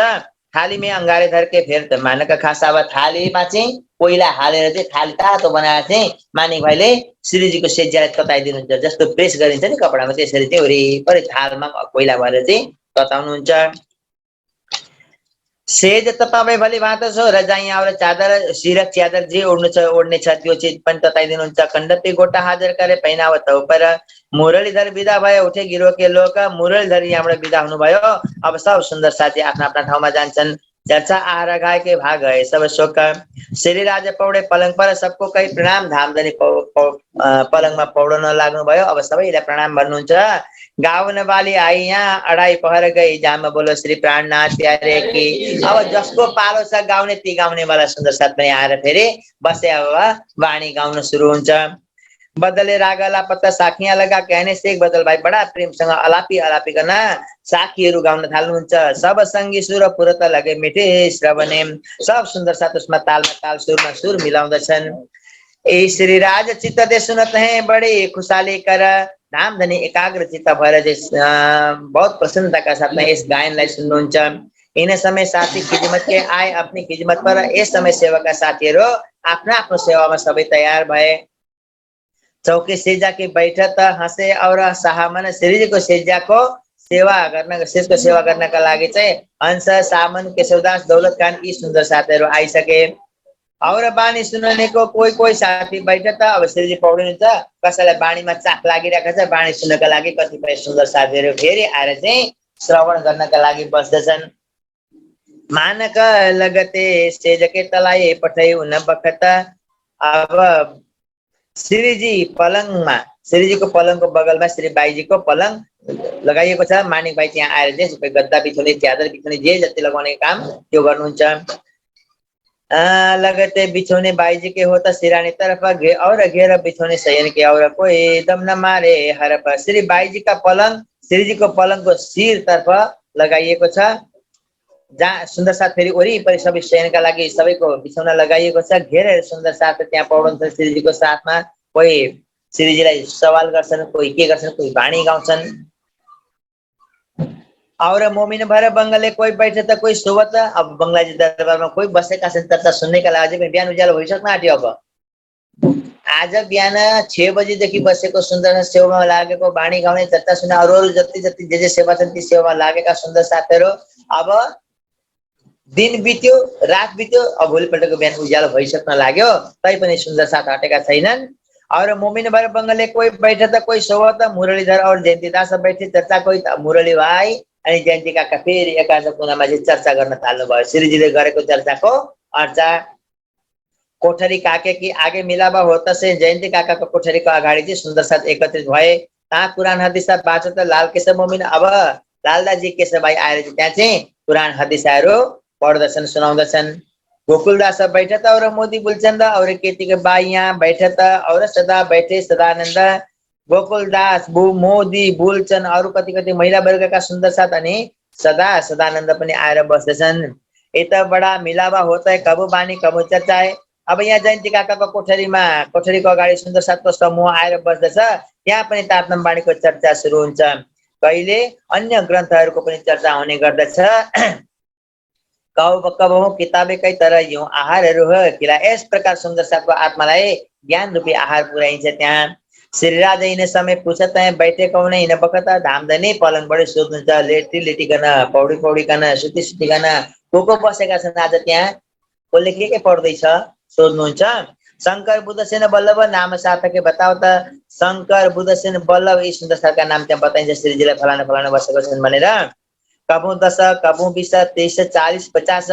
थालीमा अंगारे धर के फेर त मानक खास। अब थालीमा चाहिँ कोइला हालेर चाहिँ थाली तातो बनाएर चाहिँ मानिक भाइले श्रीजीको सेज्यालाई तताइदिनुहुन्छ। जस्तो प्रेस गरिन्छ नि कपडामा त्यसरी चाहिँ वरिपरि थालमा कोइला भरेर चाहिँ तताउनुहुन्छ। सेज तपाईँ भली भात छ रजाई और चादर सिरक च्यादर जे ओढ्ने छ त्यो चिज पनि तताइदिनुहुन्छ। खण्डपी गोटा हाजर करे पहिनावत उपर। मुरलीधर विदा भयो उठे गिरो के लोक। मुरलीधर यहाँबाट विदा हुनुभयो। अब सब सुन्दर साथी आफ्ना आफ्ना ठाउँमा जान्छन्। चर्चा आहार गाय के भाग गए सब शोक। श्री राजा पौडे पलङ पर सबको कही प्रणाम। धामधनी पलङमा पौडन लाग्नु भयो। अब सबैलाई प्रणाम भन्नुहुन्छ। गाउन वाली आई यहाँ अढाई पहर गई जाम बोलो श्री प्राणनाथ प्यारे की। अब जसको पालो छ गाउने ती गाउने वाला सुन्दर साथ पनि आएर फेरि बसे। अब वाणी गाउन सुरु हुन्छ। बदले रागला पत्ता साखियां लगा कहने से एक बदल भाइ बडा प्रेमसँग अलापी अलापिकन साखीहरू गाउन थाल्नुहुन्छ। सब संगी सुर पुरत लगे मिठे श्रवणे। सब सुन्दर साथ उसमा तालमा ताल सुरमा सुर मिलाउँदछन्। ए श्री राज चित्त दे सुनत है बड़े खुशाली कर। धामधनी एकाग्र चित्त भएर बहुत प्रसन्नताका साथमा यस गायनलाई सुन्नुहुन्छ। इन समय साथी खिदमत के आए अपनी खिदमत पर। यस समय सेवाका साथीहरू आफ्नो आफ्नो सेवामा सबै तयार भए। चौकी सेजा की बैठक हाँसे और शाहमान श्रीजीको सेजाको सेवा गर्न शेषको सेवा गर्नका लागि चाहिँ हंस सामन केशवदास दौलत खान यी सुन्दर साथीहरू आइसके। और बानी सुन्नेको कोही कोही साथी बैठ त अब श्रीजी पौडिनुहुन्छ, कसैलाई बाणीमा चाख लागिरहेको छ, बाणी सुन्नका लागि कतिपय सुन्दर साथीहरू फेरि आएर चाहिँ श्रवण गर्नका लागि बस्दछन्। मानक लगते सेजके तलाई पठाइ हुन बखत अब श्रीजी पलङमा, श्रीजीको पलङको बगलमा श्री बाईजीको पलङ लगाइएको छ। मानिक भाइ त्यहाँ आएर चाहिँ सबै गद्दा बिछोउने, च्यादर बिछोउने, जे जति लगाउने काम त्यो गर्नुहुन्छ। लगते बिछोने बाईजी के हो त सिरानी तरफ और घेर बिछोने शयन के और कोई दम न मारे हरप। श्री बाईजी का पलङ श्रीजीको पलङको शिर तर्फ लगाइएको छ, जहाँ सुन्दर साथ फेरि वरिपरि सबै शयनका लागि सबैको बिछौना लगाइएको छ। घेरेर सुन्दर साथ त्यहाँ पौडन्छ श्रीजीको साथमा। कोही श्रीजीलाई सवाल गर्छन्, कोही के गर्छन्, कोही वाणी गाउँछन्। और मोमिन भएर बङ्गले कोही बैठे त कोही सोवत। अब बङ्गलाजी दरबारमा कोही बसेका छन् चर्चा सुन्नेका लागि। पनि बिहान उज्यालो भइसक्न आँट्यो। अब आज बिहान 6 बजीदेखि बसेको सुन्दर सेवामा लागेको, वाणी गाउने, चर्चा सुन्ने, अरू जति जति जे सेवा छन् ती सेवामा लागेका सुन्दर साथीहरू अब दिन बित्यो, रात बित्यो, अब भोलिपल्टको बिहान उज्यालो भइसक्न लाग्यो, तैपनि सुन्दर साथ हटेका छैनन्। और मोमिन भएर बङ्गले कोही बैठे त कोही सोवत। मुरलीधर और जयन्ती दास बैठे चर्चा, कोही मुरली भाइ अनि जयन्ती काका फेरि एकान्त कुनामा चाहिँ चर्चा गर्न थाल्नु भयो। श्रीजीले गरेको चर्चाको अर्चा कोठरी काके कि आगे मिलावा होता से जयन्ती काकाको कोठरीको अगाडि चाहिँ सुन्दर साथ एकत्रित भए। ता कुरान हदिसा बाँच्यो त लाल केशव मोमिन। अब लालदाजी केशव भाइ आएर त्यहाँ चाहिँ कुरान हदिसाहरू पढ्दछन्, सुनाउँदछन्। गोकुलदास बैठे त और मोदी बुलचन्द और केतीको बाई यहाँ बैठे त और सदा बैठे सदानन्द। गोकुलदास मोदी बुलचन्द अरू कति कति महिला वर्गका सुन्दर साथ अनि सदानन्द पनि आएर बस्दछन्। यता बडा मिलावा होता है, कबु बानी कबु चर्चा है। अब यहाँ जयन्ती काकाको कोठरीको अगाडि सुन्दर साथको समूह आएर बस्दछ। त्यहाँ पनि तातनम बाणीको चर्चा सुरु हुन्छ। कहिले अन्य ग्रन्थहरूको पनि चर्चा हुने गर्दछ। कबहु किताबेकै तरह यो आहारहरू हो किला। यस प्रकार सुन्दर साथको आत्मालाई ज्ञान रूपी आहार पुर्याइन्छ। त्यहाँ श्रीराज हिँड्ने समय पुछत है, बैठे कौन हिँड्न बखत धामधनी पलङबाट सोध्नुहुन्छ, लेटिकन पौडी पौडिकन सुती सुतिकन को बसेका छन् आज त्यहाँ, कसले के पढ्दैछ सोध्नुहुन्छ। शङ्कर बुद्धसेन बल्लभ नाम सार्थक बताओ त। शङ्कर बुद्धसेन बल्लभ यी सुन्दर साथका नाम त्यहाँ बताइन्छ। श्रीजीलाई फलाना फलाना बसेको छन् भनेर। कबु 10, कबु 20, 23, 40, 50,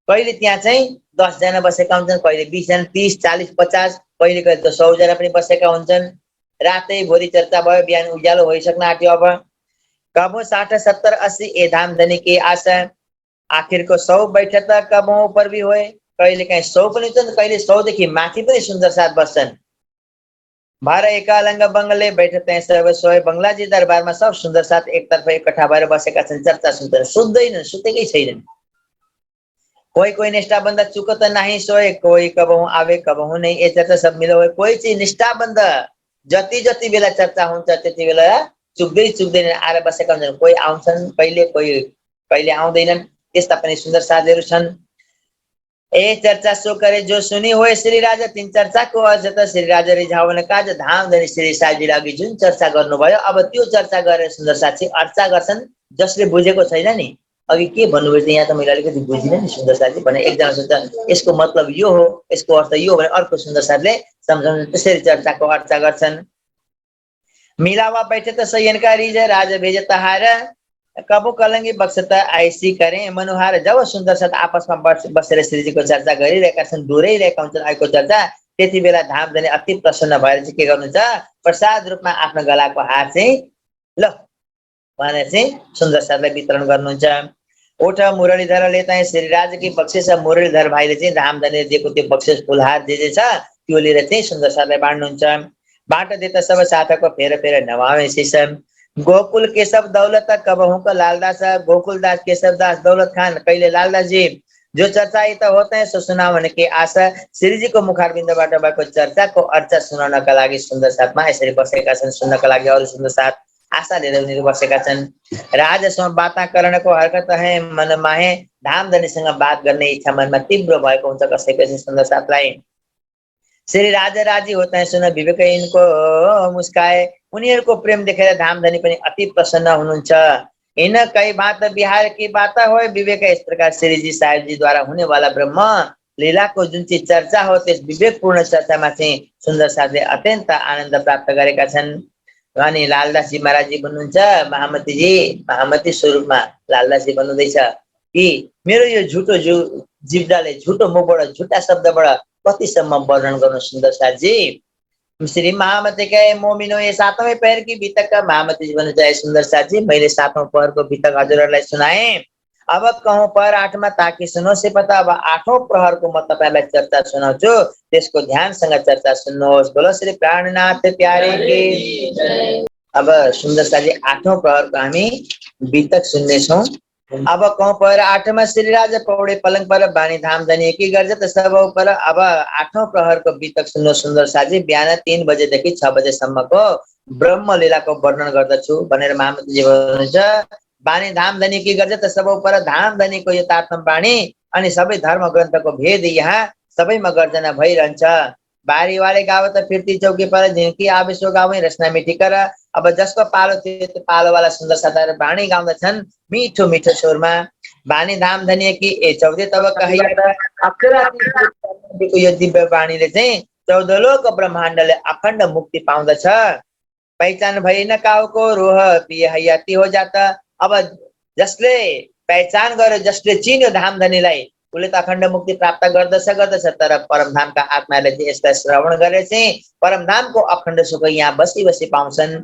कहिले त्यहाँ चाहिँ 10 जना बसेका हुन्छन्, कहिले 20 जना, 30, 40, 50, कहिले कहिले त 100 जना पनि बसेका हुन्छन्। रातै भोलि चर्चा भयो, बिहान उज्यालो भइसक्न आँट्यो। अब कबु 60, 70, 80 ए धामधनी के आशा। आखिरको 100 बैठे त कबु ऊपर भी होए, कहिले काहीँ 100 पनि हुन्छन्, कहिले 100 देखि माथि पनि सुन्दर साथ बस्छन्। भएर एकालङ्ग बङ्गले बैठे त्यहाँ सब सोए। बङ्गलाजी दरबारमा सब सुन्दर साथ एकतर्फ एकट्ठा भएर बसेका छन्, चर्चा सुन्छन्, सुत्दैनन्, सुतेकै छैनन्। कोही कोही निष्ठाबन्ध चुक त नाही सोए, कोही कबहु आवे कबहु नै ए चर्चा सब मिलो होए। कोही चाहिँ निष्ठाबन्ध जति जति बेला चर्चा हुन्छ त्यति बेला चुक्दैन आएर बसेका हुन्छन्। कोही आउँछन् कहिले आउँदैनन्, त्यस्ता पनि सुन्दर साथीहरू छन्। ए चर्चा सो करे जो सुनि होए श्री राजा। तीन चर्चा को अर्थ त श्री राजा रिझाउन काज धामधनी श्री साईजी अघि जुन चर्चा गर्नुभयो, अब त्यो चर्चा गरेर सुन्दर साथी अर्चा गर्छन्। जसले बुझेको छैन नि, अघि के भन्नुभयो यहाँ त मैले अलिकति बुझिनँ नि सुन्दर साथी भने, एकजना सोध्छ यसको मतलब यो हो, यसको अर्थ यो हो भने अर्को सुन्दर साथीले सम्झाउन त्यसरी चर्चाको अर्चा गर्छन्। मिलावा बैठे त सयनका रिज राजा भेज तहार। कबु कलङ्गी बक्सत आइसी करें मनुहार। जब सुन्दर साथ आपसमा बसेर श्रीजीको चर्चा गरिरहेका छन्, दोहोऱ्याइरहेका हुन्छन् आएको चर्चा, त्यति बेला धामधनी अति प्रसन्न भएर चाहिँ के गर्नुहुन्छ, प्रसाद रूपमा आफ्नो गलाको हात चाहिँ ल भनेर चाहिँ सुन्दर साथलाई वितरण गर्नुहुन्छ। उठ मुरलीधरले चाहिँ श्रीराजकी बक्सेस, मुरलीधर भाइले चाहिँ धामधनीले दिएको त्यो बक्सेस फुलहार जे छ त्यो लिएर चाहिँ सुन्दर साथलाई बाँड्नुहुन्छ। बाट देता सब साथको फेर फेर नवावे शीशम। गोकुल केशव दौलत कबहू का लालदास। गोकुलदास केशवदास दौलत खान कहिले लालदास जी जो चर्चा त होते हैं सो सुनाउने के आशा। श्रीजी को मुखारबिन्दबाट भएको चर्चाको अर्चा सुनाउनका लागि सुन्दर साथमा यसरी बसेका छन्। सुन्नका लागि अरू सुन्दर साथ आशा लिएर उनीहरू बसेका छन्। राजसँग वाताकरणको हरकत है मन माहे। धामधनीसँग बात गर्ने इच्छा मनमा तीव्र भएको हुन्छ कसै कसै सुन्दर साथलाई। श्री राजा राजी होता है सुन विवेक इनको मुस्काए। उनीहरूको प्रेम देखेर धामधनी पनि अति प्रसन्न हुनुहुन्छ। इन कई बात बिहार की बात हो विवेक। इस प्रकार श्री जी साहेब जी द्वारा होने वाला ब्रह्म लीला को जुन चाहिँ चर्चा हो त्यस विवेकपूर्ण चर्चामा चाहिँ सुन्दर साथले अत्यन्त आनन्द प्राप्त गरेका छन्। अनि लालदास जी महाराज जी भन्नुहुन्छ महामती जी, महामती स्वरूपमा लालदास जी भन्नुहुँदैछ कि मेरो यो झुटो जिब्राले झुटो मुखबाट झुटा शब्दबाट कतिसम्म वर्णन गर्नु सुन्दर साथजी। श्री महामती के मोमिनो ये सातवें पहर की बीतक का महामती जी भन्नुहुन्छ सुन्दर साथजी मैले सातौं पहरको बीतक हजुरहरूलाई सुनाए। अब कहूँ पहर आठमा ताकि सुनो से पता। अब आठौं प्रहरको म तपाईलाई चर्चा सुनाउँछु, त्यसको ध्यानसँग चर्चा सुन्नुहोस्। बोलो श्री प्राणनाथ प्यारे की। अब सुन्दर साथजी आठौं प्रहरको हामी बीतक सुन्नेछौँ। अब कहूँ पर आठमा श्री राजा पौडे पलङ पर बानी धाम धनी एकी गर्छ त सब पर। अब आठौं प्रहरको बीतक सुन्नु सुन्दर साथी। बिहान 3 बजेदेखि 6 बजेसम्मको ब्रह्म लीलाको वर्णन गर्दछु भनेर महामतीजी भन्नुहुन्छ। बानी धाम धनी के गर्छ त सब पर। धाम धनीको यथार्थम बाणी अनि सबै धर्म ग्रन्थको भेद यहाँ सबैमा गर्जना भइरहन्छ। बारी वाले गाव त फिर्ती चौकी पर झिन्की आवेशो गाउँ रचना मिठी कर। अब जसको पालो थियो त्यो पालोवाला सुन्दर साथीहरु बाणी गाउँदछन् मिठो मिठो स्वरमा। बानी धाम धनी कि ए 14 तब कहिएको यो दिव्य बाणीले चाहिँ 14 लोक ब्रह्माण्डले अखण्ड मुक्ति पाउँदछ। पहिचान भई न काउको रोह पिए हयाती हो जाता। अब जसले पहिचान गर्यो, जसले चिन्यो धाम धनीलाई उसले त अखण्ड मुक्ति प्राप्त गर्दछ। तर परमधामका आत्माले चाहिँ यसलाई श्रवण गरेर चाहिँ परमधामको अखण्ड सुख यहाँ बसी बसी पाउँछन्।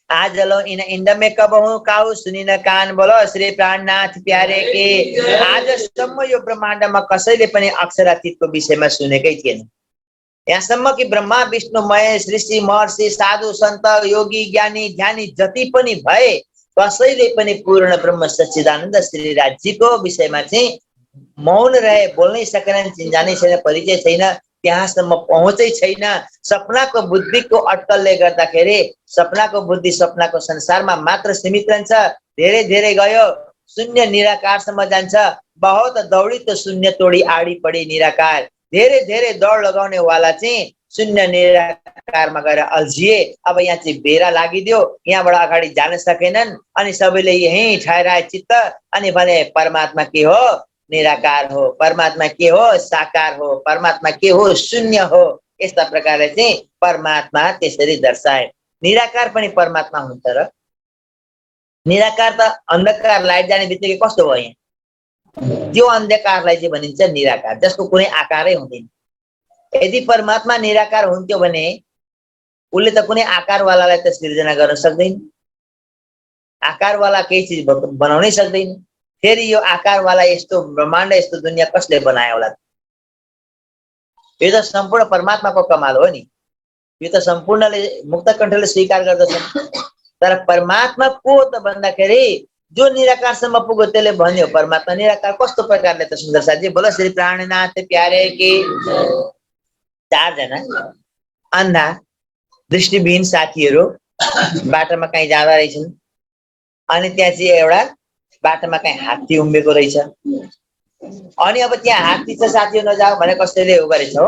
आज लो इन इंड में कब हूँ काउ सुनी न कान। बोलो श्री प्राणनाथ प्यारे के। आजसम्म यो ब्रह्माण्डमा कसैले पनि अक्षरातीतको विषयमा सुनेकै थिएन। यहाँसम्म कि ब्रह्मा विष्णु महेश ऋषि महर्षि साधु सन्त योगी ज्ञानी ध्यानी जति पनि भए कसैले पनि पूर्ण ब्रह्म सच्चिदानन्द श्री राजीको विषयमा चाहिँ मौन रहे, बोल्नै सकेनन्, चिन्जानै छैन, परिचय छैन, त्यहाँसम्म पहुँचै छैन। सपनाको बुद्धिको अटकलले गर्दाखेरि सपनाको बुद्धि सपनाको संसारमा मात्र सीमित रहन्छ। धेरै धेरै गयो शून्य निराकारसम्म जान्छ। बहुत दौडी त शून्य तोडी आडी पडी निराकार। धेरै धेरै दौड लगाउने वाला चाहिँ शून्य निराकारमा गएर अल्झिए। अब यहाँ चाहिँ बेरा लागिदियो, यहाँबाट अगाडि जान सकेनन्। अनि सबैले यहीँ ठहराए चित्त। अनि भने परमात्मा के हो? निराकार हो। परमात्मा के हो? साकार हो। परमात्मा के हो? शून्य हो। यस्ता प्रकारले चाहिँ परमात्मा त्यसरी दर्शाए। निराकार पनि परमात्मा हुन्छ र निराकार त अन्धकार लाइट जाने बित्तिकै कस्तो भयो यहाँ? त्यो अन्धकारलाई चाहिँ भनिन्छ निराकार, जसको कुनै आकारै हुँदैन। यदि परमात्मा निराकार हुन्थ्यो भने उसले त कुनै आकारवालालाई त सृजना गर्न सक्दैन। आकारवाला केही चिज बनाउनै सक्दैन। फेरि यो आकारवाला यस्तो ब्रह्माण्ड यस्तो दुनियाँ कसले बनायो होला? यो त सम्पूर्ण परमात्माको कमाल हो नि। यो त सम्पूर्णले मुक्त कण्ठले स्वीकार गर्दछन्। तर परमात्मा को त भन्दाखेरि जो निराकारसम्म पुग्यो त्यसले भन्यो परमात्मा निराकार। कस्तो प्रकारले त सुन्दर साथी? बोलो श्री प्राणनाथ प्यारे की। 4 जना अन्धा दृष्टिविहीन साथीहरू बाटोमा कहीँ जाँदा रहेछन्। अनि त्यहाँ चाहिँ एउटा बाटोमा कहीँ हात्ती उम्बेको रहेछ। अनि अब त्यहाँ हात्ती छ साथी नजाऊ भने कसैले उ गरेछ हो।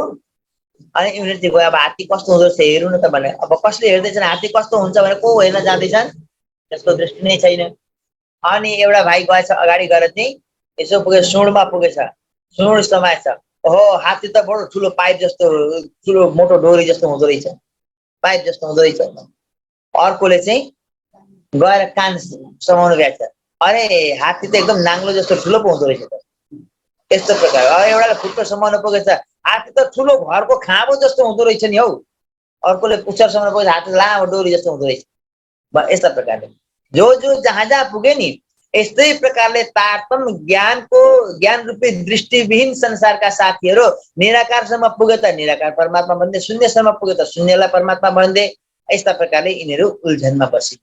अनि उनीहरू चाहिँ गयो अब हात्ती कस्तो हुँदो रहेछ हेर्नु न त भने। अब कसले हेर्दैछन् हात्ती कस्तो हुन्छ भने को हेर्न जाँदैछन्, त्यसको दृष्टि नै छैन। अनि एउटा भाइ गएछ अगाडि गएर चाहिँ यसो पुगेछ, सुँडमा पुगेछ, सुँड समाएछ। ओहो हात्ती त बडो ठुलो पाइप जस्तो ठुलो मोटो डोरी जस्तो हुँदो रहेछ, पाइप जस्तो हुँदो रहेछ। अर्कोले चाहिँ गएर कान समाउनु गएछ, अरे हात्ती त एकदम नाङ्लो जस्तो ठुलो पो हुँदो रहेछ त। यस्तो प्रकार एउटाले खुट्टो समाउनु पुगेछ, हात्ती त ठुलो घरको खाँबो जस्तो हुँदो रहेछ नि हौ। अर्कोले पुच्छर समाउनु पुगेछ, हात्ती लामो डोरी जस्तो हुँदो रहेछ। यस्ता प्रकारले जो जो जहाँ जहाँ पुगे नि यस्तै प्रकारले तारतम ज्ञान रूपी दृष्टिविहीन संसारका साथीहरू निराकारसम्म पुगे त निराकार परमात्मा भन्दै, शून्यसम्म पुगे त शून्यलाई परमात्मा भन्दै। यस्ता प्रकारले यिनीहरू उल्झनमा बसे।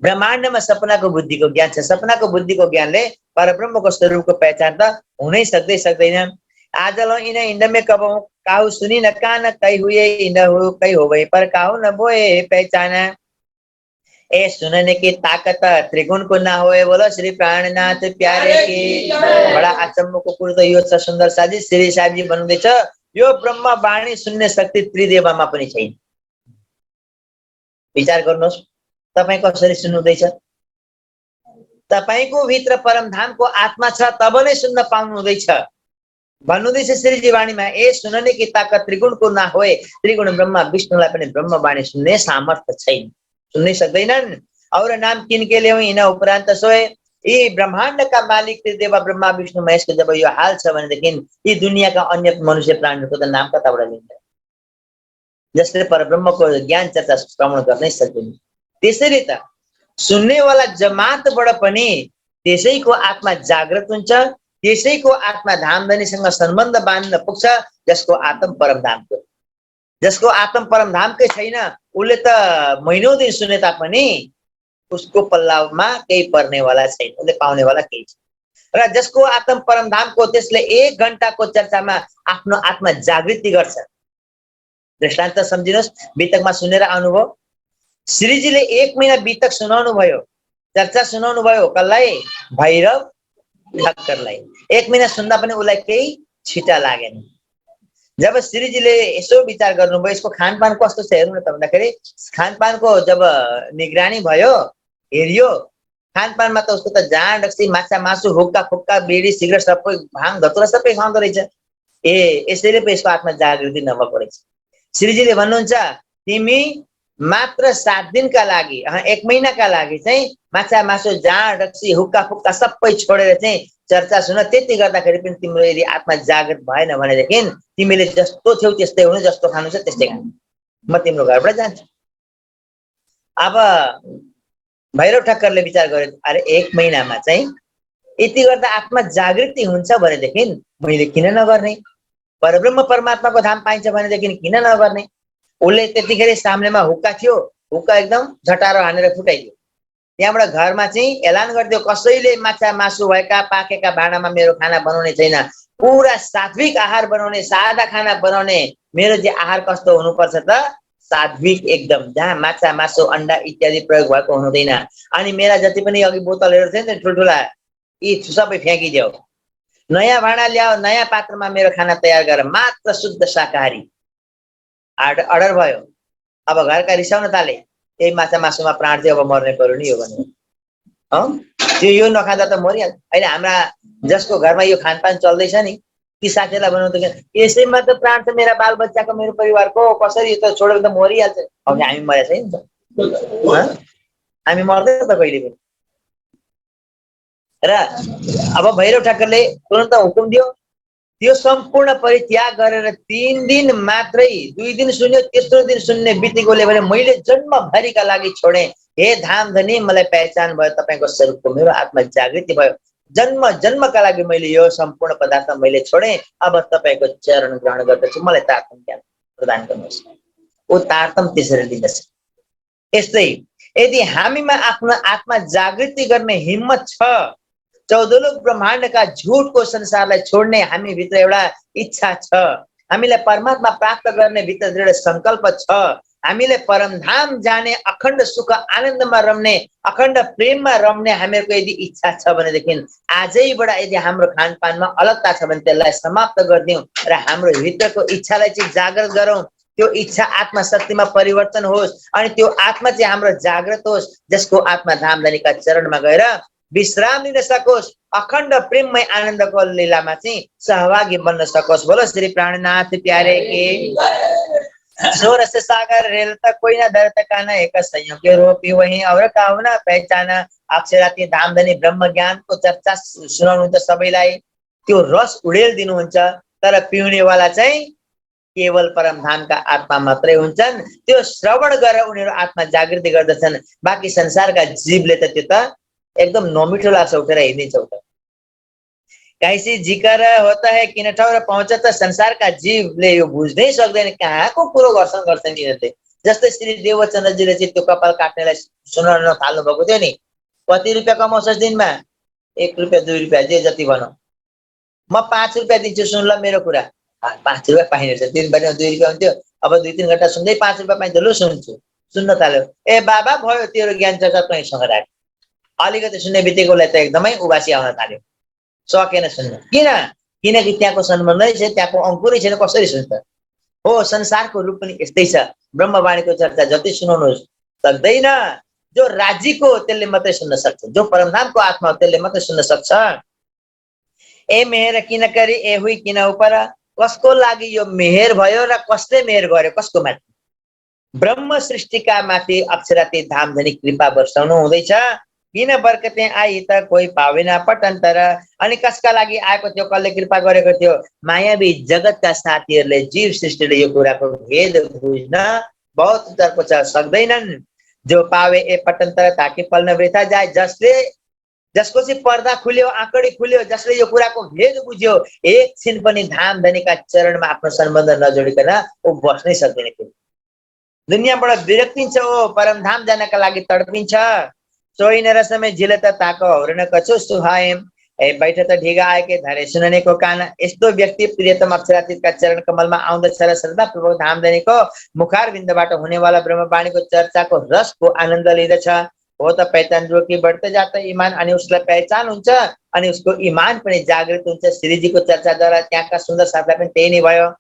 ब्रह्माण्डमा सपनाको बुद्धिको ज्ञान छ। सपनाको बुद्धिको ज्ञानले परब्रह्मको स्वरूपको पहिचान त हुनै सक्दैन। आज लो इन इंड में कब काहू सुनी न कान, कई हुए इन हो कई हो गई पर काहू न बोए पहचाना। ए सुनने की ताकत त्रिगुण को ना होए। बोलो श्री प्राणनाथ प्यारे की। बड़ा अचम्मको कुरो त यो छ सुन्दर साथी। श्री साहेबजी भन्नुहुँदैछ यो ब्रह्म वाणी सुन्ने शक्ति त्रिदेवमा पनि छैन। विचार गर्नुहोस्, तपाईँ कसरी सुन्नुहुँदैछ? तपाईको भित्र परमधामको आत्मा छ, तब नै सुन्न पाउनु हुँदैछ। भन्नुहुँदैछ श्रीजी वाणीमा, ए सुनने की ताकत त्रिगुणको ना होए, त्रिगुण ब्रह्मा विष्णुलाई पनि ब्रह्मवाणी सुन्ने सामर्थ्य छैन, सुन्नै सक्दैनन्। और नाम किनके ल्याउँ हिँड उपरान्त सोए, यी ब्रह्माण्डका मालिक त्रिदेव ब्रह्मा विष्णु महेशको जब यो हाल छ भनेदेखि यी दुनियाँका अन्य मनुष्य प्राणीहरूको त नाम कताबाट लिन्छ, जसले परब्रह्मको ज्ञान चर्चा श्रवण गर्नै सक्दैन। त्यसैले त सुन्नेवाला जमातबाट पनि त्यसैको आत्मा जागृत हुन्छ, त्यसैको आत्मा धामधनीसँग सम्बन्ध बाँध्न पुग्छ, जसको आत्म परमधामको। जसको आत्म परमधामकै छैन उसले त महिनौं दिन सुने तापनि उसको पल्लामा केही पर्नेवाला छैन, उसले पाउनेवाला केही छैन। र जसको आत्म परमधामको, त्यसले 1 घण्टाको चर्चामा आफ्नो आत्मा जागृति गर्छ। दृष्टान्त सम्झिनुहोस्, बितकमा सुनेर आउनुभयो, श्रीजीले 1 महिना बितक सुनाउनु भयो, चर्चा सुनाउनु भयो। कसलाई? भैरव ठक्करलाई। 1 महिना सुन्दा पनि उसलाई केही छिटा लागेन। जब श्रीजीले यसो विचार गर्नुभयो यसको खानपान कस्तो छ हेर्नु न त भन्दाखेरि, खानपानको जब निगरानी भयो, हेरियो, खानपानमा त उसको त जाँड रक्सी माछा मासु हुक्का फुक्का बिडी सिगरेट सबै भाङ धतुरा सबै खाँदो रहेछ। यसैले पो यसको आत्मा जागृति नभएको रहेछ। श्रीजीले भन्नुहुन्छ, तिमी मात्र 7 दिनका लागि, 1 महिनाका लागि चाहिँ माछा मासु जाँड रक्सी हुक्का फुक्का सबै छोडेर चाहिँ चर्चा सुन। त्यति गर्दाखेरि पनि तिम्रो यदि आत्मा जागृत भएन भनेदेखि तिमीले जस्तो थियौ त्यस्तै हुनु, जस्तो खानु छ त्यस्तै खानु, म तिम्रो घरबाट जान्छु। अब भैरव ठक्करले विचार गर्यो, अरे 1 महिनामा चाहिँ यति गर्दा आत्मा जागृति हुन्छ भनेदेखि मैले किन नगर्ने? परब्रह्म परमात्माको धाम पाइन्छ भनेदेखि किन नगर्ने? उसले त्यतिखेर सामनेमा हुक्का थियो, हुक्का एकदम झटारो हानेर फुटाइदियो। त्यहाँबाट घरमा चाहिँ एलान गरिदियो, कसैले माछा मासु भएका पाकेका भाँडामा मेरो खाना बनाउने छैन, पुरा सात्विक आहार बनाउने, सादा खाना बनाउने। मेरो चाहिँ आहार कस्तो हुनुपर्छ त? सात्विक एकदम, जहाँ माछा मासु अन्डा इत्यादि प्रयोग भएको हुँदैन। अनि मेरा जति पनि अघि बोतलहरू थियो नि ठुल्ठुला, यी सबै फ्याँकिदेऊ, नयाँ भाँडा ल्याऊ, नयाँ पात्रमा मेरो खाना तयार गर, मात्र शुद्ध शाकाहारी। अर्डर भयो। अब घरका रिसाउन थाले, यही माछा मासुमा प्राण थियो, अब मर्ने पऱ्यो नि यो भनेर। त्यो यो नखाँदा त मरिहाल्छ। अहिले हाम्रा जसको घरमा यो खानपान चल्दैछ नि, ती साथीलाई बनाउँदा यसैमा त प्राण छ मेरा बाल बच्चाको, मेरो परिवारको, कसरी यो त छोडेर त मरिहाल्छ। अब हामी मरेको छैन त, हामी मर्दैन त कहिले पनि। र अब भैरव ठक्करले तुरन्त हुकुम दियो, त्यो सम्पूर्ण परित्याग गरेर 3 दिन मात्रै, 2 दिन सुन्यो, तेस्रो दिन सुन्ने बित्तिकोले भने मैले जन्मभरिका लागि छोडे, हे धामधनी मलाई पहिचान भयो, तपाईँको स्वरूपको मेरो आत्मा जागृति भयो, जन्म जन्मका लागि मैले यो सम्पूर्ण पदार्थ मैले छोडे, अब तपाईँको चरण ग्रहण गर्दछु, मलाई तारतम ज्ञान प्रदान गर्नुहोस्। ऊ तारतम त्यसरी दिँदछ। यस्तै यदि हामीमा आफ्नो आत्मा जागृति गर्ने हिम्मत छ, 14 लोक ब्रह्माण्डका झुटको संसारलाई छोड्ने हामी भित्र एउटा इच्छा छ, हामीलाई परमात्मा प्राप्त गर्ने भित्र दृढ संकल्प छ, हामीले परमधाम जाने, अखण्ड सुख आनन्दमा रम्ने, अखण्ड प्रेममा रम्ने हामीहरूको यदि इच्छा छ भनेदेखि आजैबाट यदि हाम्रो खानपानमा अलगता छ भने त्यसलाई समाप्त गरिदिउँ र हाम्रो भित्रको इच्छालाई चाहिँ जागृत गरौँ। त्यो इच्छा आत्मा शक्तिमा परिवर्तन होस् अनि त्यो आत्मा चाहिँ हाम्रो जागृत होस्, जसको आत्मा धामधनीका चरणमा गएर विश्राम लिन सकोस्, अखण्ड प्रेममय आनन्दको लीलामा चाहिँ सहभागी बन्न सकोस्। बोलो श्री प्राणनाथ प्यारे के। सोरस सागर रेलता कोई ना डरता काना, एक संयोग के रूपी वही और कामना पहचाना। अक्षराती धामधनी ब्रह्म ज्ञान को चर्चा सुनाउनुहुन्छ सबैलाई, त्यो रस उडेल दिनुहुन्छ, तर पिउनेवाला चाहिँ केवल परमधामका आत्मा मात्रै हुन्छन्। त्यो श्रवण गरेर उनीहरू आत्मा जागृति गर्दछन्। बाँकी संसारका जीवले त त्यो त एकदम नमिठो लाग्छ, उठेर हिँडिन्छ। उठ कैसी जिकर होता है किन ठाउँ पहुँच त संसारका जीवले यो बुझ्नै सक्दैन, कहाँको कुरो गर्छन् यिनीहरूले। जस्तै श्री देवचन्द्रजीले चाहिँ त्यो कपाल काट्नेलाई सुनाउन थाल्नु भएको थियो नि, कति रुपियाँ कमाउँछस् दिनमा? 1 रुपियाँ 2 रुपियाँ जे जति भनौँ, म 5 रुपियाँ दिन्छु, सुन ल मेरो कुरा। 5 रुपियाँ पाइने रहेछ, दिनभरिमा 2 रुपियाँ हुन्थ्यो, अब 2-3 घन्टा सुन्दै 5 रुपियाँ पाइन्छ, लु सुन्छु। सुन्न थाल्यो, ए बाबा भयो तेरो ज्ञान चर्चा तैँसँग राख। अलिकति सुन्ने बित्तिकोलाई त एकदमै उबासी आउन थाल्यो, सकेन सुन्न। किन? किनकि त्यहाँको सम्बन्धै छैन, त्यहाँको अंकुरै छैन, कसरी सुन्छ? हो, संसारको रूप पनि यस्तै छ। ब्रह्मवाणीको चर्चा जति सुनाउनु सक्दैन। जो राज्यको त्यसले मात्रै सुन्न सक्छ, जो परमधामको आत्मा हो त्यसले मात्रै सुन्न सक्छ। ए मेहर किन गरी ए हुई किन उपर, कसको लागि यो मेहर भयो र कसले मेहर गर्यो कसको माथि? ब्रह्म सृष्टिका माथि अक्षराती धामधनी कृपा वर्षाउनु हुँदैछ। किन बर्कते आई त कोही पावेन पटन्तर। अनि कसका लागि आएको थियो, कसले कृपा गरेको थियो? मायावी जगतका साथीहरूले, जीव सृष्टिले यो कुराको भेद बुझ्न बहुत तर्क छ, सक्दैनन्। जो पावे ए पटन्तर ताकि पल्न वृथा जाए, जसको चाहिँ पर्दा खुल्यो, आँकडी खुल्यो, जसले यो कुराको भेद बुझ्यो, एकछिन पनि धामधनीका चरणमा आफ्नो सम्बन्ध नजोडिकन ऊ बस्नै सक्दैन थियो। दुनियाँबाट विरक्तिन्छ, ओ परमधाम जानका लागि तडपिन्छ। सोइन रसमै झिल त ताको हौरन कछु सुहायम, ए बैठ त ढिगा आएके धरे सुननेको कान। यस्तो व्यक्ति प्रियतम अक्षरातीतका चरण कमलमा आउँदछ र श्रद्धापूर्वक धामधनीको मुखारविन्दबाट हुनेवाला ब्रह्मवाणीको चर्चाको रसको आनन्द लिँदछ। हो त पहिचान जो कि बढ्दै जाता ईमान, अनि उसलाई पहिचान हुन्छ अनि उसको ईमान पनि जागृत हुन्छ। श्रीजीको चर्चाद्वारा त्यहाँका सुन्दर साथलाई पनि त्यही नै भयो।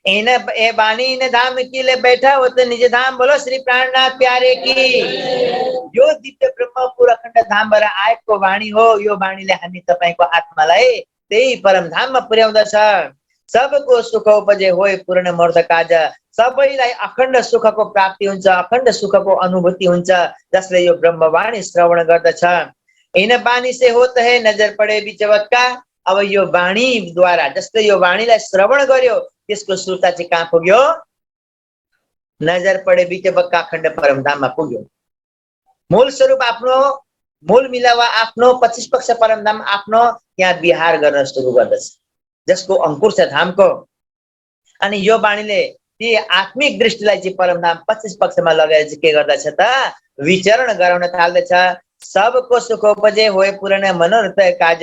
इन ए बानी इन धाम किले बैठा हो तो निज धाम, बोलो श्री प्राणनाथ प्यारे की। यो दिव्य ब्रह्मपुर अखण्ड धामबाट आएको वाणी हो। यो वाणीले हामी तपाईको आत्मालाई त्यही परम धाममा पुर्याउँदछ। सबको सुख उपजे होय पूर्ण मूर्त काज, सबैलाई अखण्ड सुखको प्राप्ति हुन्छ, अखण्ड सुखको अनुभूति हुन्छ जसले यो ब्रह्मवाणी श्रवण गर्दछ। इन बानी से होत है नजर पडे बिचवक्का। अब यो वाणीद्वारा जसले यो वाणीलाई श्रवण गर्यो त्यसको श्रोता चाहिँ कहाँ पुग्यो? नजर पडे बिचवक्का अखण्ड परमधाममा पुग्यो। मूल स्वरूप आफ्नो, मूल मिलावा आफ्नो, 25 पक्ष परमधाम आफ्नो यहाँ विहार गर्न सुरु गर्दछ, जसको अंकुर छ धामको। अनि यो वाणीले ती आत्मिक दृष्टिलाई चाहिँ परमधाम 25 पक्षमा लगाएर चाहिँ के गर्दछ त? विचरण गराउन थाल्दछ। सबको सुख उपजे होय पूर्ण मनोरथ काज,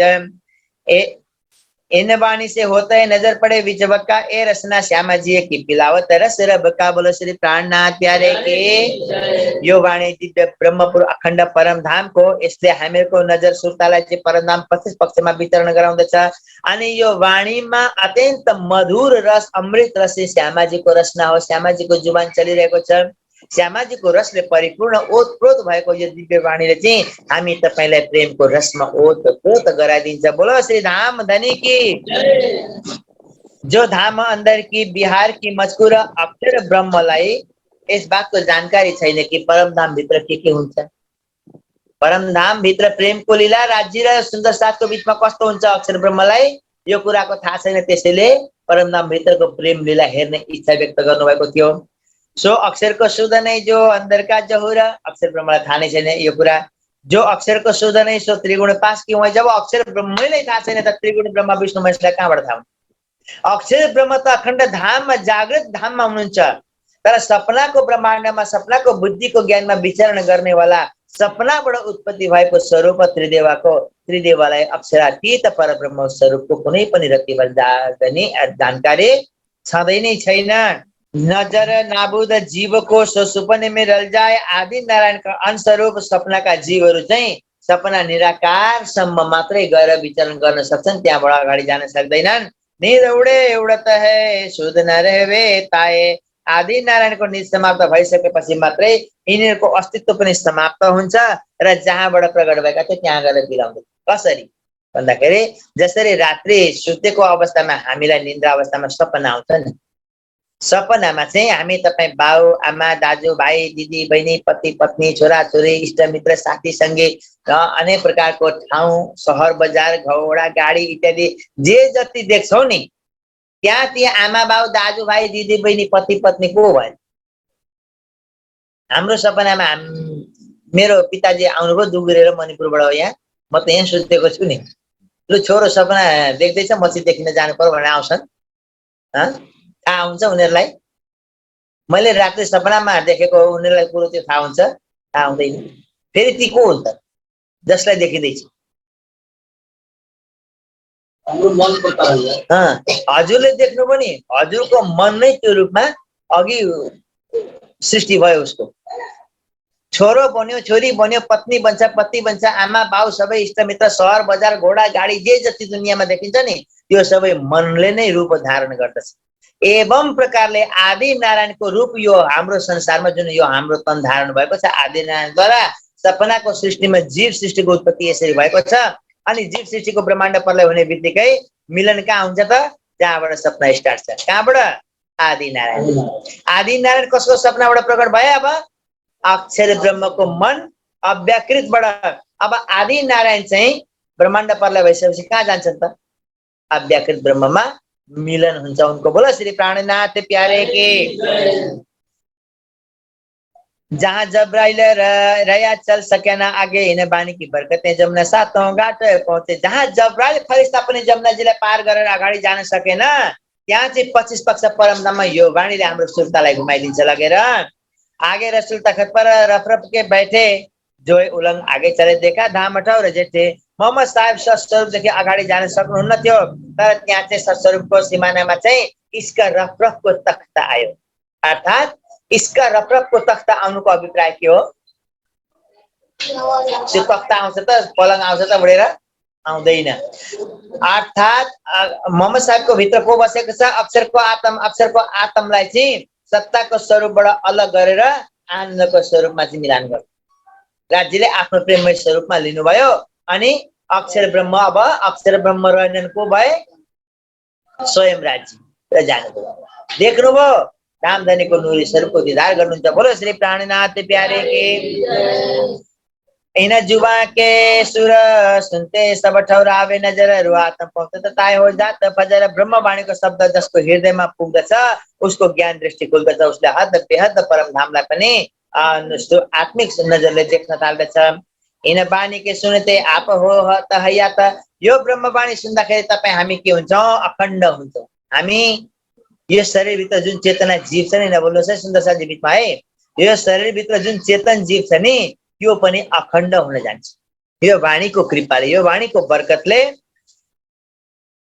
इन वाणी से होता है नजर पड़े विचवक्का। ए रसना श्यामा जी की पिलावत रस रबका, बोलो श्री प्राणनाथ प्यारे के। यो वाणी दिव्य ब्रह्मपुर अखण्ड परम धाम को, इसलिए हामीहरूको नजर सुरतालाई चाहिँ परमधाम 25 पक्षमा वितरण गराउँदछ। अनि यो वाणीमा अत्यन्त मधुर रस, अमृत रस श्यामाजीको रसना हो। श्यामाजीको जुबान चलिरहेको छ। श्यामाजीको रसले परिपूर्ण ओतप्रोत भएको यो दिव्य वाणीले चाहिँ हामी तपाईलाई प्रेमको रसमा ओतप्रोत गराइदिन्छ। बोलो श्री धाम धनी की। जो धाम अंदर की बिहार की मजकुर अक्षर ब्रह्मलाई यस बातको जानकारी छैन कि परमधाम भित्र के हुन्छ। परमधाम भित्र प्रेमको लीला, राज्य र सुन्दर साथको बीचमा कस्तो हुन्छ अक्षर ब्रह्मलाई यो कुराको थाहा छैन। त्यसैले परमधाम भित्रको प्रेम लीला हेर्ने इच्छा व्यक्त गर्नुभएको थियो। सो अक्षर को शुद्ध नहीं जो अंदर का जहूर, अक्षर ब्रह्मलाई थाहा नै छैन यो कुरा। जो अक्षर को शुद्ध नहीं सो त्रिगुण पास क्यों है। जब अक्षर ब्रह्मैलाई थाहा छैन त त्रिगुण ब्रह्म विष्णु महेशलाई कहाँबाट थाहा हुन्छ? अक्षर ब्रह्म त अखण्ड धाममा, जागृत धाममा हुनुहुन्छ। तर सपनाको ब्रह्माण्डमा, सपनाको बुद्धिको ज्ञानमा विचरण गर्नेवाला, सपनाबाट उत्पत्ति भएको स्वरूप त्रिदेवालाई अक्षरातीत परब्रह्म स्वरूपको कुनै पनि रतिभर जानकारी छँदै नै छैन। नजर नाबुद जीव को सो सुपने में रल जाए, आदि नारायण का अंशरूप सपना का जीवहरू चाहिँ सपना निराकार सम्म मात्रै गएर विचरण गर्न सक्छन्, त्यहाँबाट अगाडि जान सक्दैनन्। निर उडे उडत है सुध नरहे ताए, आदि नारायणको निज समाप्त भइसकेपछि मात्रै यिनीहरूको अस्तित्व पनि समाप्त हुन्छ र जहाँबाट प्रकट भएका थियो त्यहाँ गएर बिलाउँदै। कसरी भन्दाखेरि जसरी रात्रि सुतेको अवस्थामा हामीलाई निन्द्रा अवस्थामा सपना आउँछ नि, सपनामा चाहिँ हामी तपाईँ बाउ आमा दाजु भाइ दिदी बहिनी पति पत्नी छोरा छोरी इष्ट मित्र साथी संगी र अनेक प्रकारको ठाउँ सहर बजार घोडा गाडी इत्यादि जे जति देख्छौ नि त्यहाँ ती आमा बाउ दाजु भाइ दिदी बहिनी पति पत्नी को भयो? हाम्रो सपनामा मेरो पिताजी आउनुभयो दुगुरेर मणिपुरबाट हो यहाँ, म त यहाँ सुतेको छु नि, ल छोरो सपना देख्दैछ मछि देखिन जानु पर्यो भनेर आउँछन्। थाहा हुन्छ उनीहरूलाई। मैले रात्रि सपनामा देखेको हो उनीहरूलाई कुरो त्यो थाहा हुन्छ? थाहा हुँदैन। फेरि ती को हुन् त जसलाई देखिँदैछ? हजुरले देख्नु पनि हजुरको मन नै त्यो रूपमा अघि सृष्टि भयो उसको। छोरो बन्यो, छोरी बन्यो, पत्नी बन्छ, पति बन्छ, आमा बाउ सबै इष्टमित्र, सहर बजार, घोडा गाडी जे जति दुनियाँमा देखिन्छ नि त्यो सबै मनले नै रूप धारण गर्दछ। एवं प्रकारले आदि नारायणको रूप यो हाम्रो संसारमा जुन यो हाम्रो तन धारण भएको छ, आदि नारायणद्वारा सपनाको सृष्टिमा जीव सृष्टिको उत्पत्ति यसरी भएको छ। अनि जीव सृष्टिको ब्रह्माण्ड प्रलय हुने बित्तिकै मिलन कहाँ हुन्छ त? जहाँबाट सपना स्टार्ट छ। कहाँबाट? आदि नारायण। आदि नारायण कसको सपनाबाट प्रकट भयो? अब अक्षर ब्रह्मको मन अव्याकृतबाट। अब आदि नारायण चाहिँ ब्रह्माण्ड प्रलय भइसकेपछि कहाँ जान्छन् त? अव्याकृत ब्रह्ममा मिलन हुन्छ उनको। बोलो श्री प्राणनाथ प्यारे के। जहाँ जब्राइल रया चल सके ना आगे, इन बानी की बरकतें जमुना सातों घाट पहुंचे। जहाँ जब्राइल फरिस्ता पनि जमुनाजीलाई पार गरेर अगाडि जान सकेन, त्यहाँ चाहिँ 25 पक्ष परमधाममा यो वाणीले हाम्रो सुरतालाई घुमाइदिन्छ लगेर। आगे रसूल तखत पर रफ रफ के बैठे, जो उलंग आगे चले देखा धाम हटाउरे जेठे। मोहम्मद साहेब सत्स्वरूपदेखि अगाडि जान सक्नुहुन्न थियो, तर त्यहाँ चाहिँ सत्स्वरूपको सिमानामा चाहिँ इसका रफ रफको तख्ता आयो। अर्थात् इसका रफ रफको तख्ता आउनुको अभिप्राय के हो? त्यो तख्ता आउँछ त पलङ आउँछ त बढेर? आउँदैन। अर्थात् मोहम्मद साहेबको भित्र को बसेको छ? अक्षरको आत्मलाई चाहिँ सत्ताको स्वरूपबाट अलग गरेर आनन्दको स्वरूपमा चाहिँ मिलान गर्छ। राज्यले आफ्नो प्रेममय स्वरूपमा लिनुभयो। अनि अक्षर ब्रह्म, अब अक्षर ब्रह्म रहेनन् को भए? स्वयं राज्य जानुभयो। देख्नुभयो रामधनीको नुरी स्वरूपको दीदार गर्नुहुन्छ। बोलो श्री प्राणनाथ प्यारे के। इन जुबा के सुर सुनते सब ठौरावे नजर, रुआतम पहुँचे त ताय हो जात फजर। ब्रह्मवाणीको शब्द जसको हृदयमा पुग्दछ उसको ज्ञान दृष्टि खुल्दछ, उसले हद बेहद परमधामलाई पनि आत्मिक नजरले देख्न थाल्दछ। इन बानी के सुनते आप हो त हैया त। यो ब्रह्मवाणी सुन्दाखेरि तपाईँ हामी के हुन्छौँ? अखण्ड हुन्छौँ। हामी यो शरीरभित्र जुन चेतना जीव छ नि, नबोल्नुहोस् है सुन्दर साथी बिचमा है, यो शरीरभित्र जुन चेतन जीव छ नि त्यो पनि अखण्ड हुन जान्छ यो वाणीको कृपाले, यो वाणीको बरकतले।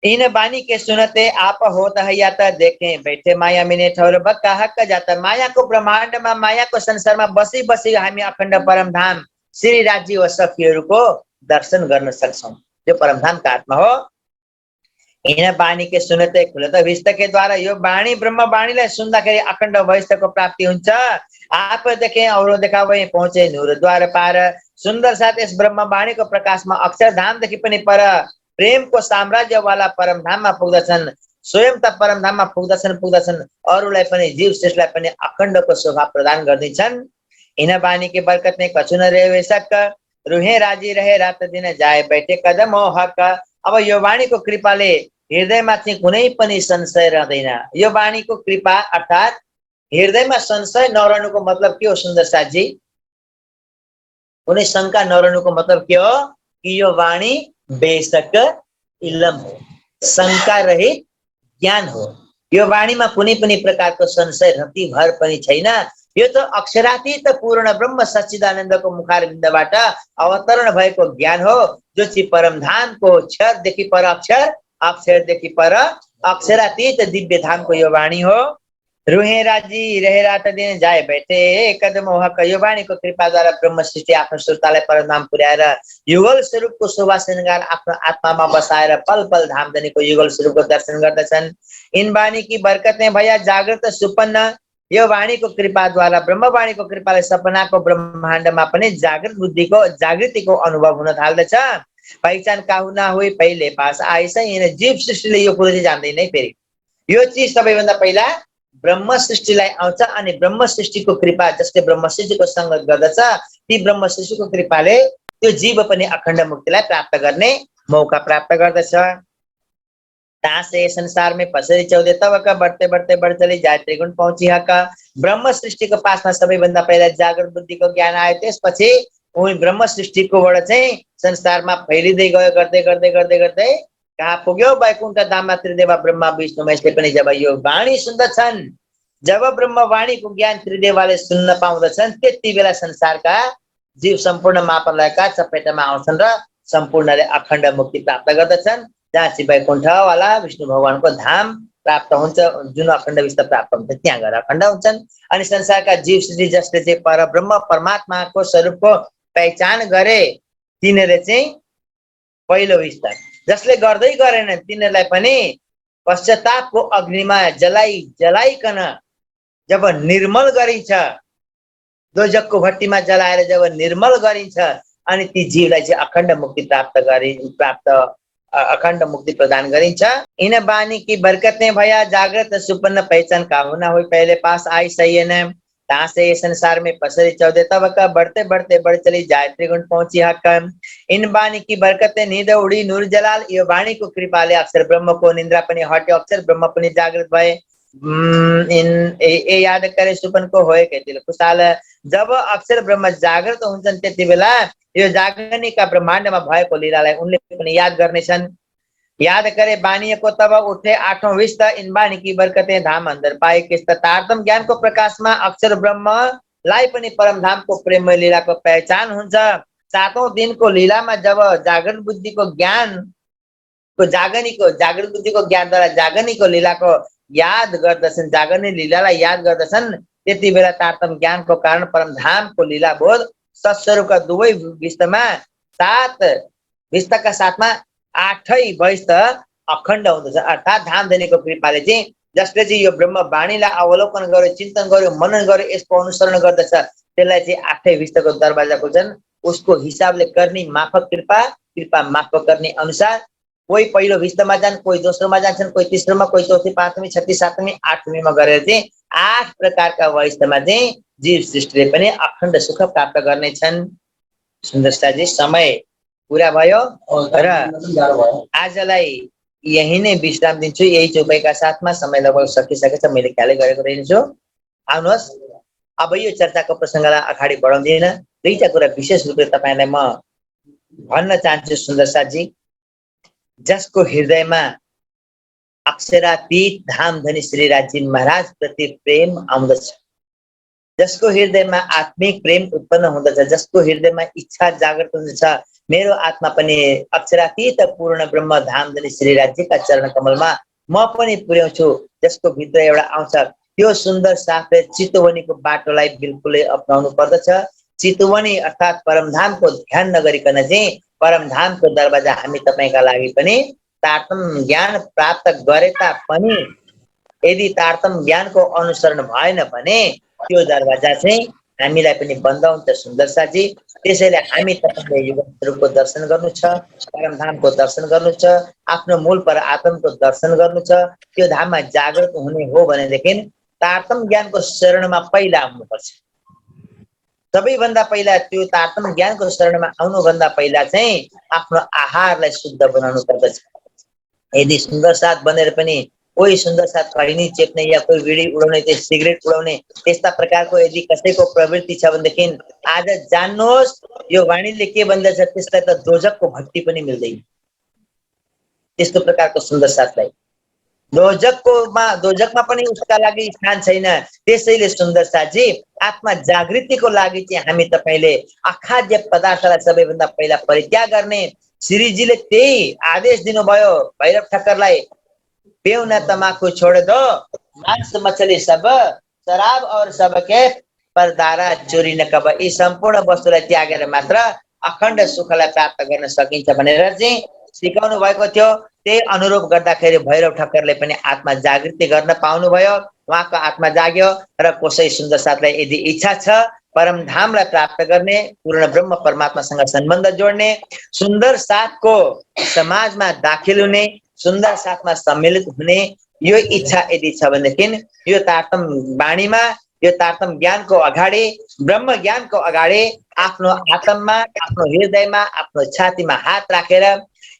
इन बानी के सुनते आप होत हैया त देखे बैठे माया मिने ठौर बक्का हक्क जाता। मायाको ब्रह्माण्डमा, मायाको संसारमा बसी बसी हामी अखण्ड परमधाम श्री राज्य व सखीहरूको दर्शन गर्न सक्छौँ। त्यो परमधामका आत्मा हो। इन बानी के सुनते खुलत विस्तके द्वारा। यो वाणी ब्रह्म वाणीलाई सुन्दाखेरि अखण्ड वैष्ठको प्राप्ति हुन्छ। आप देखे औरो देखा वही पहुँचे नूर द्वार पार। सुन्दर साथ यस ब्रह्म वाणीको प्रकाशमा अक्षरधामदेखि पनि पर प्रेमको साम्राज्यवाला परमधाममा पुग्दछन्। स्वयं त परमधाममा पुग्दछन् अरूलाई पनि जीव श्रेष्ठलाई पनि अखण्डको शोभा प्रदान गर्दिन्छन्। इन बानी के बरकत ने कछु न रहे शक, रुहे राजी रहे रात दिन जाए बैठे कदम हो हक। अब यो वाणीको कृपाले हृदयमा चाहिँ कुनै पनि संशय रहँदैन। यो वाणीको कृपा अर्थात् हृदयमा संशय नरहनुको मतलब के हो सुन्दर साथजी? कुनै शंका नरहनुको मतलब के हो? कि यो वाणी बेशक इलम हो, शंका रहित ज्ञान हो। यो वाणीमा कुनै पनि प्रकारको संशय रति भर पनि छैन। यो त अक्षरातीत पूर्ण ब्रह्म सच्चिदानन्दको मुखारविन्दबाट अवतरण भएको ज्ञान हो, जो चाहिँ परमधामको क्षरदेखि पर अक्षर, अक्षरदेखि पर अक्षरातीत दिव्य धामको यो वाणी हो। रुहे राजी रहे रात दिन जाए बैठे कदम हो हक। यो वाणीको कृपाद्वारा ब्रह्म सृष्टि आफ्नो सुरतालाई परमधाम पुर्याएर युगल स्वरूपको शोभा श्रृंगार आफ्नो आत्मामा बसाएर पल पल धामधनीको युगल स्वरूपको दर्शन गर्दछन्। इन वाणी की बरकत ने भया जागृत सुपन्न। यो वाणीको कृपाद्वारा, ब्रह्मवाणीको कृपाले सपनाको ब्रह्माण्डमा पनि जागृतिको अनुभव हुन थाल्दछ। पहिचान काहु ना हुई पहिले पास आइस। जीव सृष्टिले यो कुरो चाहिँ जान्दैन। फेरि यो चिज सबैभन्दा पहिला ब्रह्म सृष्टिलाई आउँछ अनि ब्रह्म सृष्टिको कृपा जसले ब्रह्म सृष्टिको संगत गर्दछ ती ब्रह्म सृष्टिको कृपाले त्यो जीव पनि अखण्ड मुक्तिलाई प्राप्त गर्ने मौका प्राप्त गर्दछ। तासे संसार में पसरी चौदे तवक बढ़ते बढ़ते बढ़ चली जाए त्रिगुण पहुंची हक। ब्रह्म सृष्टिको पासमा सबैभन्दा पहिला जागृत बुद्धिको ज्ञान आयो। त्यसपछि उही ब्रह्म सृष्टिकोबाट चाहिँ संसारमा फैलिँदै गयो, गर्दै गर्दै गर्दै गर्दै कहाँ पुग्यो? वैकुण्ठ धाममा त्रिदेवा ब्रह्मा विष्णु महेशले पनि जब यो वाणी सुन्दछन्, जब ब्रह्म वाणीको ज्ञान त्रिदेवाले सुन्न पाउँदछन्, त्यति बेला संसारका जीव सम्पूर्ण महाप्रलयका चपेटामा आउँछन् र सम्पूर्णले अखण्ड मुक्ति प्राप्त गर्दछन्, जहाँ चाहिँ वैकुण्ठ वाला विष्णु भगवानको धाम प्राप्त हुन्छ, जुन अखण्ड विस्तार प्राप्त हुन्छ त्यहाँ गएर अखण्ड हुन्छन्। अनि संसारका जीव सृष्टि जसले चाहिँ परब्रह्म परमात्माको स्वरूपको पहिचान गरे तिनीहरूले चाहिँ पहिलो विस्तार, जसले गर्दै गरेनन् तिनीहरूलाई पनि पश्चातापको अग्निमा जलाइकन जब निर्मल गरिन्छ, दोजकको भट्टीमा जलाएर जब निर्मल गरिन्छ अनि ती जीवलाई चाहिँ अखण्ड मुक्ति अखण्ड मुक्ति प्रदान गरिन्छ। इन बानी की बरकतें भया जागृत सुपन्न पहचान का होना हुई, पहले पास आई सही है न तहाँ से ये संसार में पसरी 14 तब का बढ़ते बढ़ते बढ़ चली जाए त्रिगुण पहुंची हक। इन बानी की बरकतें नींद उड़ी नूर जलाल, यो वाणी को कृपाले अक्षर ब्रह्म को निंद्रा पनि हट्यो, अक्षर ब्रह्म पनि जागृत भए। ए याद करे सुपन को होए के दिल खुशाल, जब अक्षर ब्रह्म जागृत हुन्छन् त्यति बेला यो जागरणीका ब्रह्माण्डमा भएको लीलालाई उनले पनि याद गर्नेछन्। याद करे बानिएको तब उठे आठौं विस्त, इन बानी की बरकतें धाम अंदर पाए किस्त। तारतम ज्ञानको प्रकाशमा अक्षर ब्रह्मलाई पनि परमधामको प्रेममय लीलाको पहचान हुन्छ। सातौं दिनको लीलामा जब जागरण बुद्धिको ज्ञानको जागृत बुद्धिको ज्ञानद्वारा जागरणीको लीलाको याद गर्दछन्, जागरणी लीलालाई याद गर्दछन्, त्यति बेला तारतम ज्ञानको कारण परमधामको लीला बोध सत्स्वरूपका दुवै विस्तमा 7 विस्तका साथमा 8 वैस्त अखण्ड हुँदछ। अर्थात् धामधनीको कृपाले चाहिँ जसले चाहिँ यो ब्रह्म वाणीलाई अवलोकन गर्यो, चिन्तन गर्यो, मनन गर्यो, यसको अनुसरण गर्दछ त्यसलाई चाहिँ 8 विस्तको दरवाजा खुल्छन्। उसको हिसाबले गर्ने माफक कृपा माफक गर्ने अनुसार कोही पहिलो विस्तमा जान्, कोही दोस्रोमा जान्छन्, कोही तेस्रोमा, कोही चौथी, पाँचमी, छठी, सातमी, आठमीमा गरेर चाहिँ 8 प्रकारका वैस्तमा चाहिँ जीव सृष्टिले पनि अखण्ड सुख प्राप्त गर्नेछन्। सुन्दरताजी समय पूरा भयो र आजलाई यही नै विश्राम दिन्छु। यही चौपाईका साथमा समय लगभग सकिसकेछ, मैले ख्यालै गरेको रहेछु। आउनुहोस् अब यो चर्चाको प्रसङ्गलाई अगाडि बढाउँदिन, दुईटा कुरा विशेष रूपले तपाईँलाई म भन्न चाहन्छु। सुन्दर साथजी, जसको हृदयमा अक्षरातीत धामधनी श्री राजी महाराज प्रति प्रेम आउँदछ, जसको हृदयमा आत्मिक प्रेम उत्पन्न हुँदछ, जसको हृदयमा इच्छा जागृत हुँदछ मेरो आत्मा पनि अक्षरातीत पूर्ण ब्रह्म धामधनी श्री राज्यका चरण कमलमा म पनि पुर्याउँछु, जसको भित्र एउटा आउँछ, त्यो सुन्दर साथले चितवनीको बाटोलाई बिल्कुलै अपनाउनु पर्दछ। चितवनी अर्थात् परमधामको ध्यान नगरिकन चाहिँ परमधामको दरवाजा हामी तपाईँका लागि पनि तारतम ज्ञान प्राप्त गरे तापनि यदि तारतम ज्ञानको अनुसरण भएन भने त्यो दरवाजा चाहिँ हामीलाई पनि बन्द हुन्छ। सुन्दर साथी, त्यसैले हामी तपाईँले युग स्वरूपको दर्शन गर्नु छ, परमधामको दर्शन गर्नु छ, आफ्नो मूल पर आत्मको दर्शन गर्नु छ। त्यो धाममा जागृत हुने हो भनेदेखि तारतम ज्ञानको शरणमा पहिला आउनुपर्छ। सबैभन्दा पहिला त्यो तारतम ज्ञानको शरणमा आउनुभन्दा पहिला चाहिँ आफ्नो आहारलाई शुद्ध बनाउनु पर्दछ। यदि सुन्दर साथ बनेर पनि कोही सुन्दर साथ खैनी चेप्ने या कोही बिडी उडाउने, त्यो सिगरेट उडाउने, त्यस्ता प्रकारको यदि कसैको प्रवृत्ति छ भनेदेखि आज जान्नुहोस् यो वाणीले के भन्दछ, त्यसलाई त दोजकको भट्टी पनि मिल्दैन। त्यस्तो प्रकारको सुन्दर साथलाई दोजकमा पनि उसका लागि स्थान छैन। त्यसैले सुन्दर साथजी, आत्मा जागृतिको लागि चाहिँ हामी तपाईँले अखाद्य पदार्थलाई सबैभन्दा पहिला परित्याग गर्ने श्रीजीले त्यही आदेश दिनुभयो भैरव ठक्करलाई, पेउना तमाकू छोड़ दो, मांस मछली सब, शराब और सबके परदारा चोरी न कब। यी सम्पूर्ण वस्तुलाई त्यागेर मात्र अखण्ड सुखलाई प्राप्त गर्न सकिन्छ भनेर चाहिँ सिकाउनु भएको थियो। त्यही अनुरूप गर्दाखेरि भैरव ठक्करले पनि आत्मा जागृति गर्न पाउनुभयो, उहाँको आत्मा जाग्यो र कसै सुन्दर साथलाई यदि इच्छा छ परमधामलाई प्राप्त गर्ने, पूर्ण ब्रह्म परमात्मासँग सम्बन्ध जोड्ने, सुन्दर साथको समाजमा दाखिल हुने, सुन्दर साथमा सम्मिलित हुने यो इच्छा यदि छ भनेदेखि यो तारतम वाणीमा, यो तारतम ज्ञानको अगाडि, ब्रह्म ज्ञानको अगाडि आफ्नो आत्मामा, आफ्नो हृदयमा, आफ्नो छातीमा हात राखेर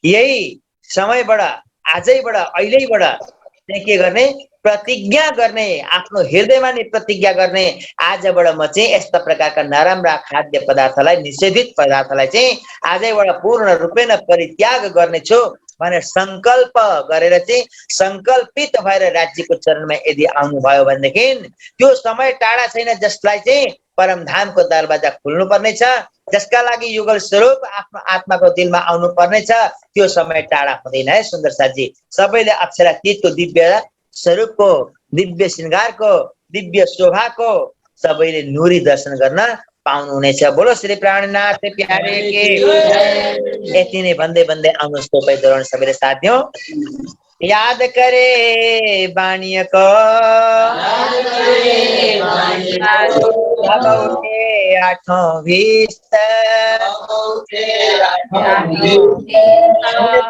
यही समयबाट, आजैबाट, अहिलेबाट चाहिँ के गर्ने, प्रतिज्ञा गर्ने, आफ्नो हृदयमा नै प्रतिज्ञा गर्ने, आजबाट म चाहिँ यस्ता प्रकारका नराम्रा खाद्य पदार्थलाई, निषेधित पदार्थलाई चाहिँ आजैबाट पूर्ण रूपेण परित्याग गर्नेछु भनेर सङ्कल्प गरेर चाहिँ सङ्कल्पित भएर राज्यको चरणमा यदि आउनुभयो भनेदेखि त्यो समय टाढा छैन, जसलाई चाहिँ परमधामको दरवाजा खुल्नु पर्नेछ, जसका लागि युगल स्वरूप आफ्नो आत्माको दिलमा आउनु पर्नेछ, त्यो समय टाढा हुँदैन है। सुन्दर साथजी, सबैले अक्षरातीतको दिव्य स्वरूपको, दिव्य श्रृंगारको, दिव्य शोभाको सबैले नुरी दर्शन गर्न पाउनुहुनेछ। बोलो श्री प्राणनाथ प्यारे के। यति नै भन्दै भन्दै आउनुहोस् तपाईँ दोहोऱ्याउन सबैले साथ दियौँ। याद करे बाणीय को, अब उठे आठौं भीस्त,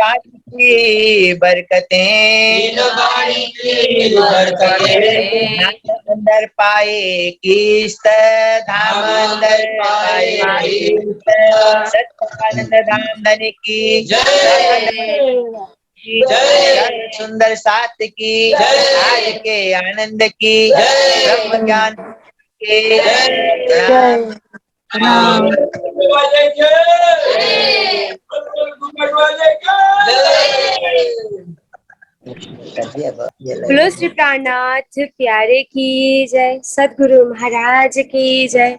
बाणी की बरकतें, अंदर पाए किस्त, धाम अंदर पाए किस्त, सच्चिदानंद धाम धनी की जय, सुंदर सात की आज के आनंद की, ब्रह्म ज्ञान के प्रणाम। बोलो श्री प्राणनाथ प्यारे की जय, सद्गुरु महाराज की जय।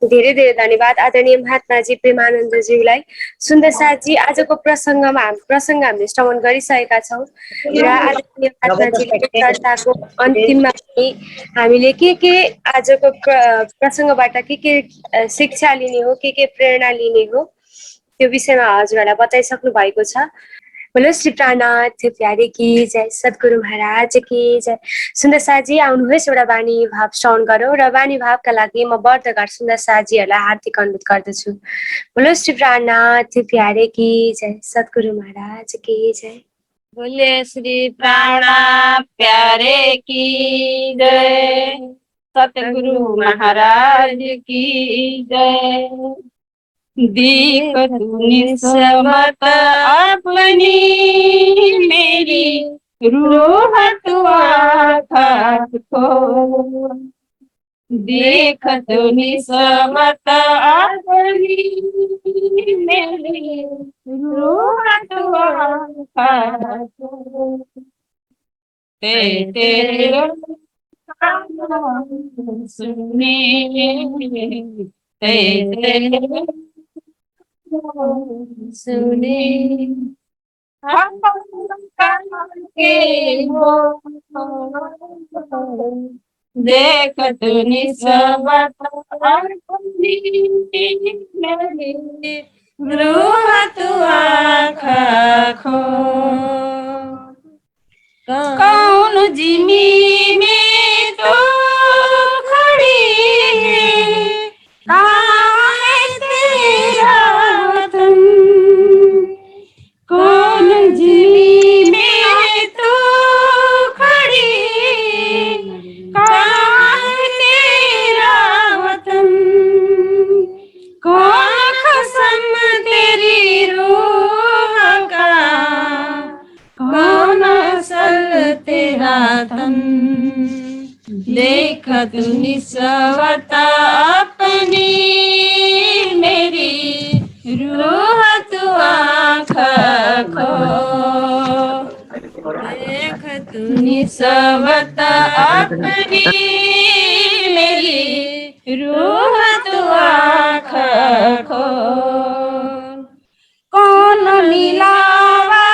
धेरै धेरै धन्यवाद आदरणीय महात्माजी प्रेमानन्दज्यूलाई। सुन्दर साथजी, आजको प्रसंग हामीले श्रवण गरिसकेका छौँ र आदरणीय महात्माजीले चर्चाको अन्तिममा हामीले के आजको प्रसंगबाट के शिक्षा लिने हो, के प्रेरणा लिने हो, त्यो विषयमा हजुरहरूलाई बताइसक्नु भएको छ। बोलो श्री प्राणनाथ प्यारे की जय, सद्गुरु महाराज की जय। सुन्दर साथजी आउनुहोस्, एउटा वाणी भाव श्रवण गरौँ र वाणी भावका लागि म वर्धघाट सुन्दर साथजीहरूलाई हार्दिक अनुरोध गर्दछु। बोलो श्री प्राणनाथ प्यारे की जय, सद्गुरु महाराज की जय। बोले श्री प्राणनाथ प्यारे की जय, सतगुरु महाराज की जय। दीख तूने समत अपनी, मेरी रूह तू आँख खोल। देख तूने समत अपनी, मेरी रूह तू आँख खोल। तेरे सुने, तेरे सुने, हम के हो देख तूने सबत अपनी, मेरी रूह तू आँख खोल। कौन जिमी में तो खड़ी है, कहाँ है तेरा वतन। कौन जिमी में तो खड़ी है, कहाँ है तेरा वतन। कौन कसम तेरी रूह का, कौन असल तेरा तन। देख तूने सवता अपनी, मेरी रूह तू आँख खोल। देख तूने सवता अपनी, मेरी रूह तू आँख खोल। कौन मिलावा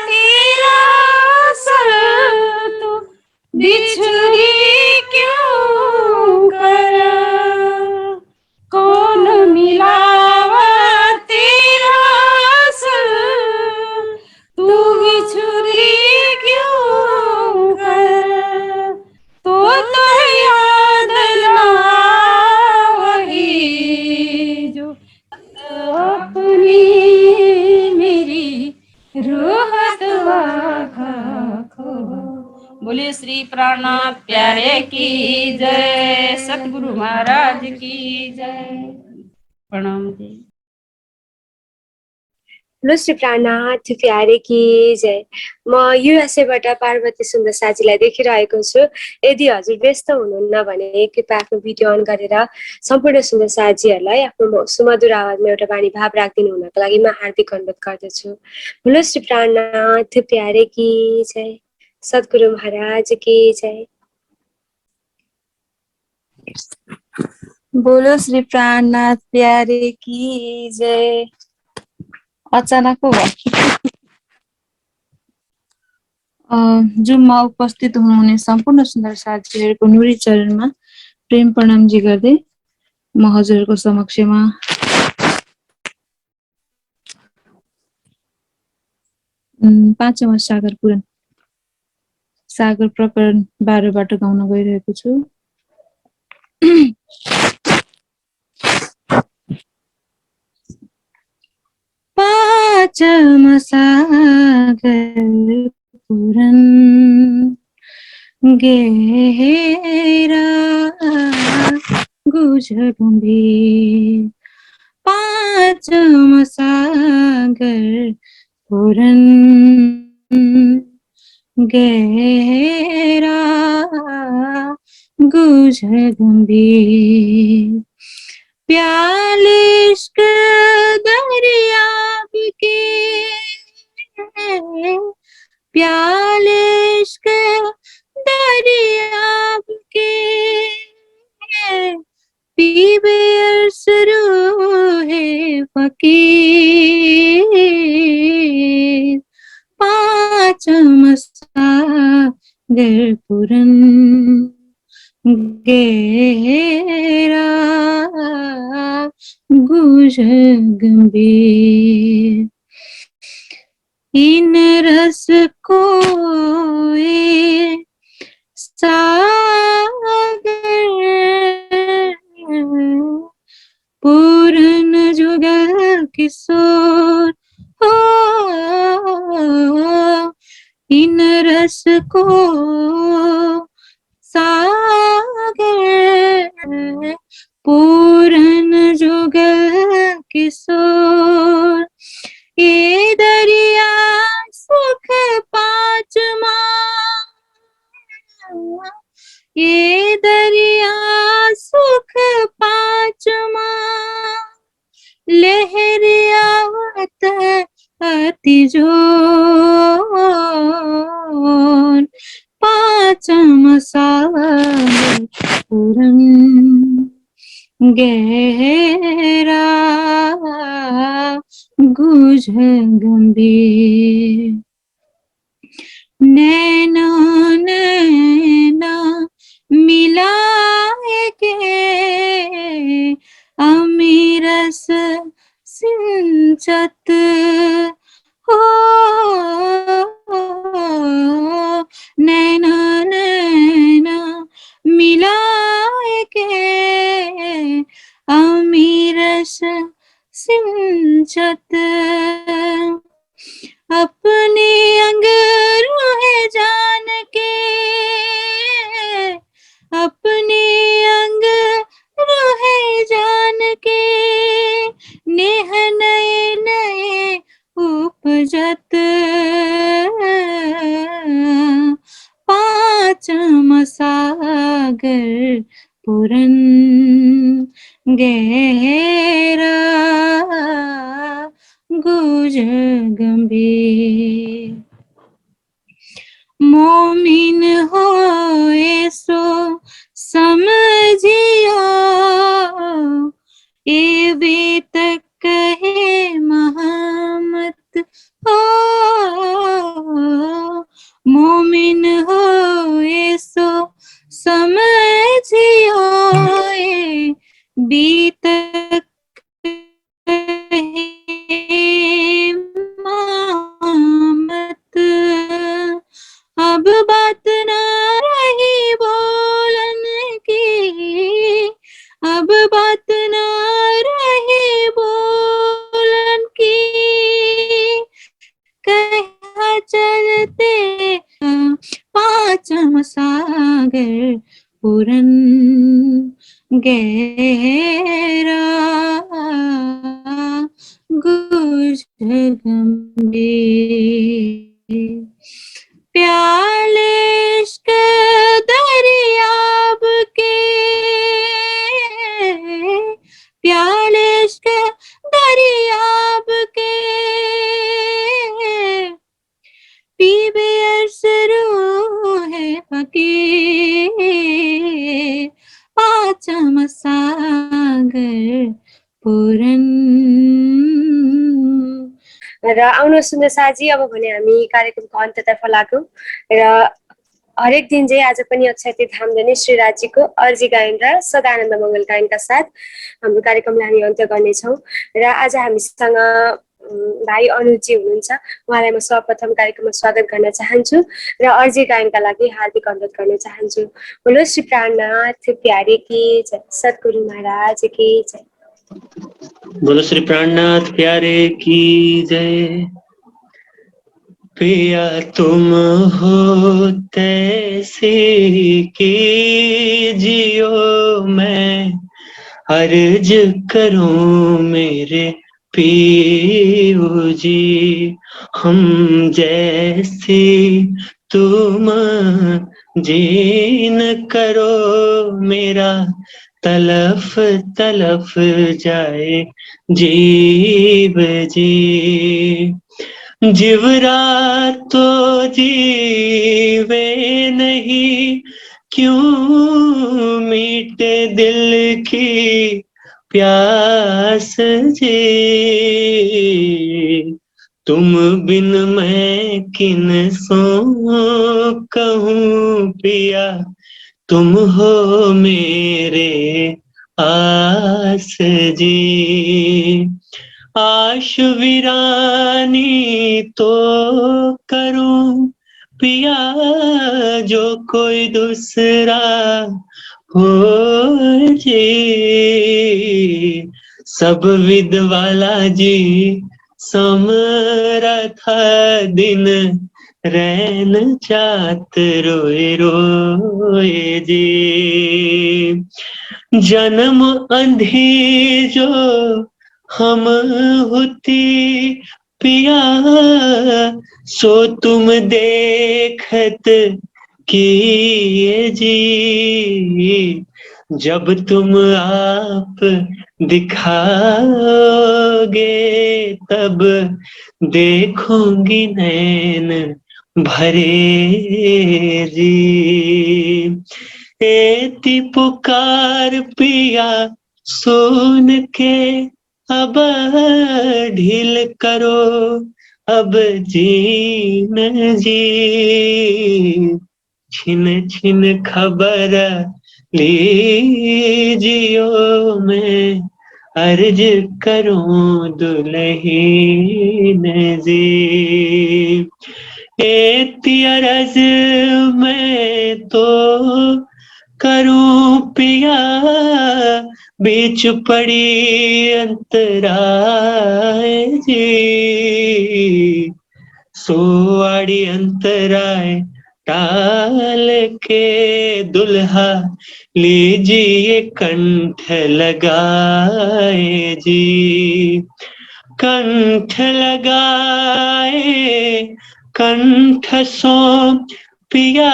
तेरा सर तू, बिछड़ी क्यों कर। कौन मिलावा तेरा सर तू, बिछड़ी क्यों कर। तो याद ना वही जो अपनी, मेरी रूह तू आँख खोल। बोले श्री प्राणनाथ प्यारे की जय, सतगुरु महाराज की जय। प्रणाम जी। बोलो श्री प्राणनाथ प्यारे की जय। म युएसएबाट पार्वती सुन्दर साथीलाई देखिरहेको छु। यदि हजुर व्यस्त हुनुहुन्न भने कृपया आफ्नो भिडियो अन गरेर सम्पूर्ण सुन्दर साथीहरूलाई आफ्नो सुमधुर आवाजमा एउटा वाणी भाव राखिदिनु हुनको लागि म हार्दिक अनुरोध गर्दछु। बोलो श्री प्राणनाथ प्यारे की जय, सद्गुरु महाराज की जय। बोलो श्री प्राणनाथ प्यारे की जय। अचानक हो जुममा उपस्थित हुनुहुने सम्पूर्ण सुन्दर साथीहरूको नुरी चरणमा प्रेम प्रणामजी गर्दै म हजुरहरूको समक्षमा पाँचौं सागर प्रकरण 12 बाट गाउन गइरहेको छु। पाँचौं सागर पुरन गहरा गुझ गंभीर, पाँचौं सागर पुरन गहरा गुझ गंभीर, प्याले इश्क दरियाब के, प्याले इश्क दरियाब के, पीबे अर्स रूहे फकीर, पाँचौं सागर पुरन गहरा गुझ गंभीर, इन रस को सागर पूर्ण जुगल किशोर हो, इन रस को सागर पूर्ण जुगल किशोर, ये दरिया सुख पाँचवा, ये दरिया सुख पाँचवा, लहरियावत अति जोर, पाँचौं सागर पुरन गहरा गुझ गंभीर, नैना नैना मिलाए के अमीरस सिंचत हो, नैना नैना मिलाए के अमीरस सिंचत, अपने अंग रूहे जान के, अपने अंग रूहे जान के, नेह नए नए उपजत, पाँचौं सागर पुरन गहरा गुझ गंभीर, मोमिन होए सो समझियो, ए बेतक कहे महामत हो, मोमिन होए सो समझियो, ए बेतक महामत, अब बात ना रही बोलन की, अब बात ना रही बोलन की, कहा चलते पाँचौं सागर पुरन गहरा गुझ गंभीर, प्याले इश्क दरियाब के, प्याले इश्क दरियाब के, पीबे अर्स रूहे फकीर, पाँचौं सागर पुरन र आउनुहोस् सुन्दर साजी, अब भने हामी कार्यक्रमको अन्ततर्फ लागौँ र हरेक दिन चाहिँ आज पनि अक्षय तीर्थ धामधनी श्री राज्यको अर्जी गायन र सदानन्द मङ्गल गायनका साथ हाम्रो कार्यक्रमलाई हामी अन्त्य गर्नेछौँ। र आज हामीसँग भाइ अनुजी हुनुहुन्छ, उहाँलाई म सर्वप्रथम कार्यक्रममा स्वागत गर्न चाहन्छु र अर्जी गायनका लागि हार्दिक अनुरोध गर्न चाहन्छु। बोलो श्री प्राणनाथ प्यारे की जय, सद्गुरु महाराज की जय। बोलो श्री प्राणनाथ प्यारे की जय। पिया तुम हो तैसे कीजियो, मैं अर्ज करूं मेरे पीऊ जी। हम जैसी तुम जीन करो, मेरा तलफ तलफ जाए जीव जी। जिवरा तो जीवे नहीं, क्यों मीटे दिल की प्यास जी। तुम बिन मैं किन सो कहूँ पिया, तुम हो मेरे आस जी। आश वीरानी तो करूं पिया, जो कोई दूसरा हो जी। सब विद वाला जी समरथा दिन, रैन चात रोए रोए जी। जन्म अंधी जो हम होती पिया, सो तुम देखत किए जी। जब तुम आप दिखाओगे, तब देखूंगी नैन भरे जी। एती पुकार पिया सुन के, अब ढील करो अब जीन जी। छिन छिन खबर लीजियो, मैं अर्ज करूं दुल्हीन जी। एती अरज मैं तो करूं पिया, बीच पड़ी अंतराय जी। सोआड़ी अंतराय टाल के, दुल्हा लीजिए कंठ लगाए जी। कंठ लगाए कंठ सो पिया,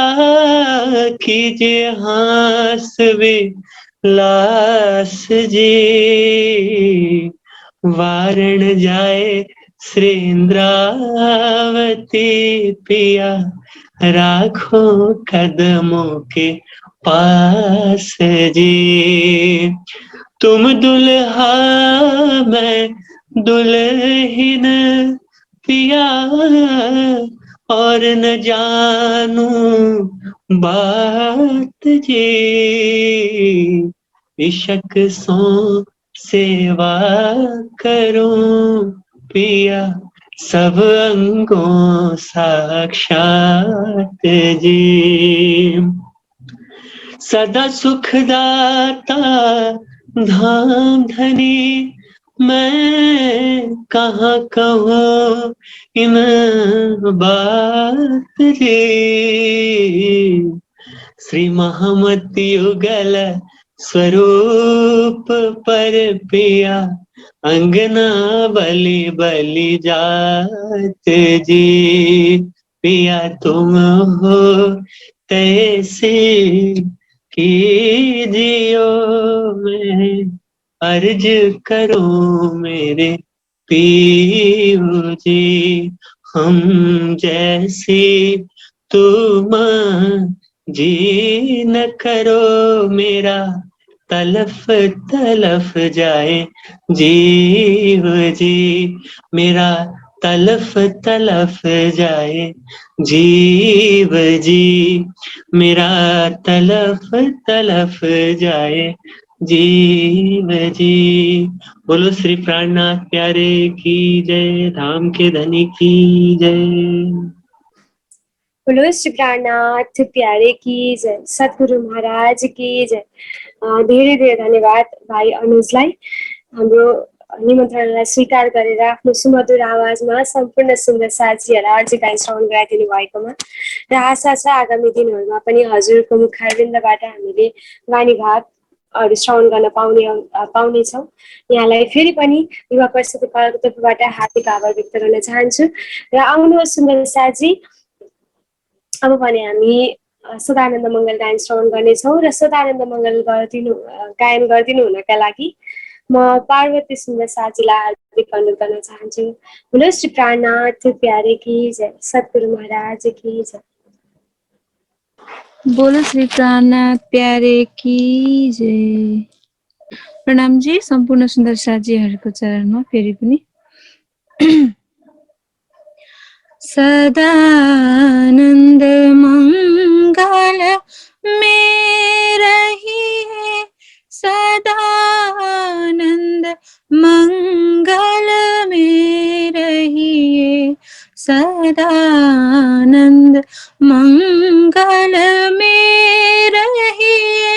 कीजिए हास विलास जी। वारण जाए श्री इंद्रावती पिया, राखो कदमों के पास जी। तुम दुल्हा मैं दुल्हन पिया, और न जानू बात जी। इशक सो सेवा करूं पिया, सब अंगों साक्षात जी। सदा सुखदाता धाम धनी, मैं कहाँ कहूँ इन बात जी। श्री महामति युगल स्वरूप पर पिया, अंगना बलि बलि जात जी। पिया तुम हो तैसे कीजियो, मैं अर्ज करूं मेरे पीऊ जी। हम जैसी तुम जी न करो, मेरा तलफ तलफ जाए जीव जी। मेरा तलफ तलफ जाए जीव जी, मेरा तलफ तलफ जाए जीव जी। बोलो श्री प्राणनाथ प्यारे की जय, धाम के धनी की जय। बोलो श्री प्राणनाथ प्यारे की जय, सद्गुरु महाराज की जय। धेरै धेरै धन्यवाद भाइ अनुजलाई हाम्रो निमन्त्रणलाई स्वीकार गरेर आफ्नो सुमधुर आवाजमा सम्पूर्ण सुन्दर साथीहरूलाई अर्जी गाई श्रवण गराइदिनु भएकोमा। र आशा छ आगामी दिनहरूमा पनि हजुरको मुखारविन्दबाट हामीले वाणीघाटहरू श्रवण गर्न पाउनेछौँ। यहाँलाई फेरि पनि युवा परिषद नेपालको तर्फबाट हार्दिक आभार व्यक्त गर्न चाहन्छु। र आउनुहोस् सुन्दर साथी, अब भने हामी सदानन्द मङ्गल गायन श्रवण गर्नेछौँ। र सदानन्द मङ्गल गायन गरिदिनु हुनका लागि म पार्वती सुन्दर साथीलाई हार्दिक अनुरोध गर्न चाहन्छु। बोलो श्री प्राणनाथ प्यारे की जय, सद्गुरु महाराज की जय। बोलो श्री प्राणनाथ प्यारे की जय। प्रणाम जी सम्पूर्ण सुन्दर साथीहरूको चरणमा फेरि पनि। सदानंद मंगल में रहिए, सदानंद मंगल में रहिए, सदानंद मंगल में रहिए,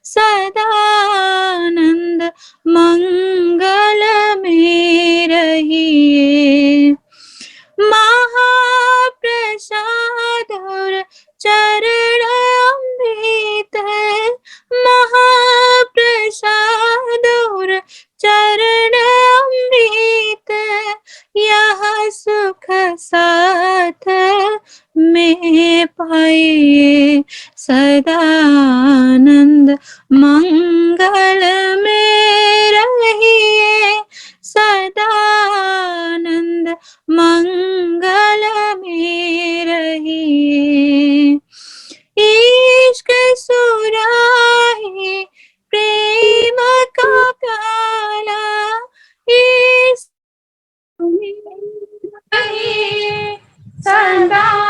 सदानंद मंगल में रहिए। महाप्रसाद और चरण अमृत, महाप्रसाद और चरण अमृत, यह सुख साथ में पाइए, सदानंद मंगल में रहिए, सदानंद मंगल में रहिए। इश्क सुराही प्रेम का प्याला,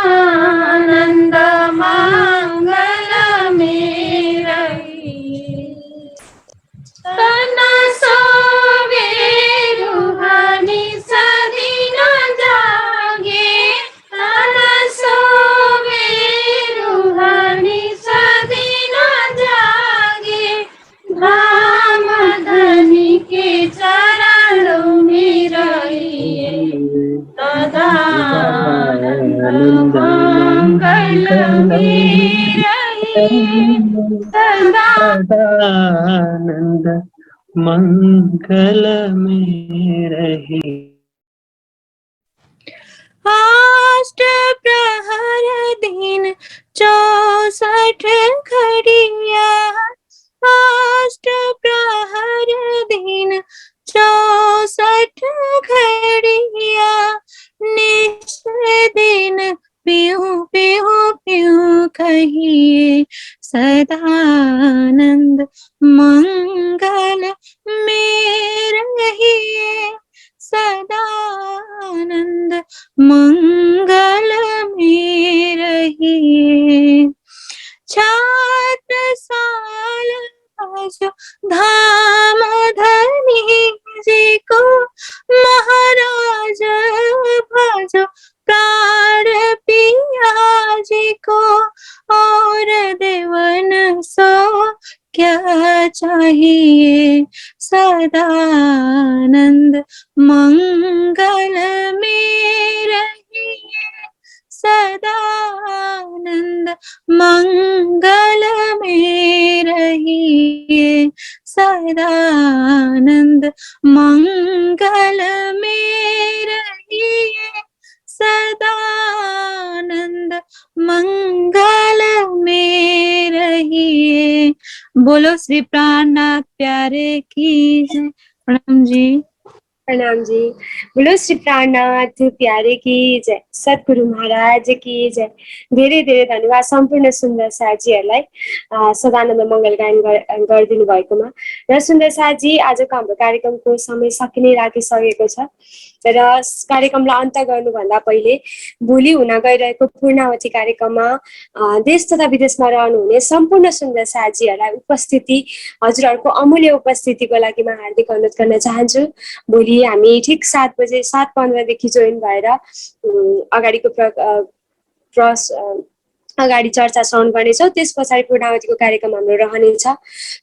सदानंद मंगल में रहिए। तना सोवे रूहानी सदी न जागे, तना सोवे रूहानी सदी न जागे, धाम धनी के चरणों में रहिए, सदानंद मंगल में रहिए, सदानंद मंगल में रही। अष्ट प्रहर दिन 64 घड़िया, अष्ट प्रहर दिन 64 घड़िया, निश दिन पियूं पियूं पियूं कहिए, सदानंद मंगल में रहिए, सदानंद मंगल में रहिए। छत्रसाल भजो धाम धनी जी को, महाराज भजो प्राण पिया जी को, और देवन सो क्या चाहिए, सदानंद मंगल में रहिए, सदानंद मंगल में रहिए, सदानंद मंगल में रहिए, सदानंद मंगल में रहिए। बोलो श्री प्राणनाथ प्यारे की जय। प्रणाम जी। प्रणाम जी। बोलो श्री प्राणनाथ प्यारे की जय, सद्गुरु महाराज की जय। धेरै धेरै धन्यवाद सम्पूर्ण सुन्दर साथीहरूलाई सदानन्द मङ्गल गायन गरिदिनु भएकोमा। र सुन्दर साथी, आजको हाम्रो कार्यक्रमको समय सकिने लागिसकेको छ र कार्यक्रमलाई अन्त गर्नुभन्दा पहिले भोलि हुन गइरहेको पूर्णावती कार्यक्रममा देश तथा विदेशमा रहनुहुने सम्पूर्ण सुन्दर साथीहरूलाई उपस्थिति, हजुरहरूको अमूल्य उपस्थितिको लागि म हार्दिक अनुरोध गर्न चाहन्छु। भोलि हामी ठिक 7 बजे 7:15 जोइन भएर अगाडि चर्चा श्रवण गर्नेछौँ। त्यस पछाडि पूर्णावतीको कार्यक्रम हाम्रो रहनेछ।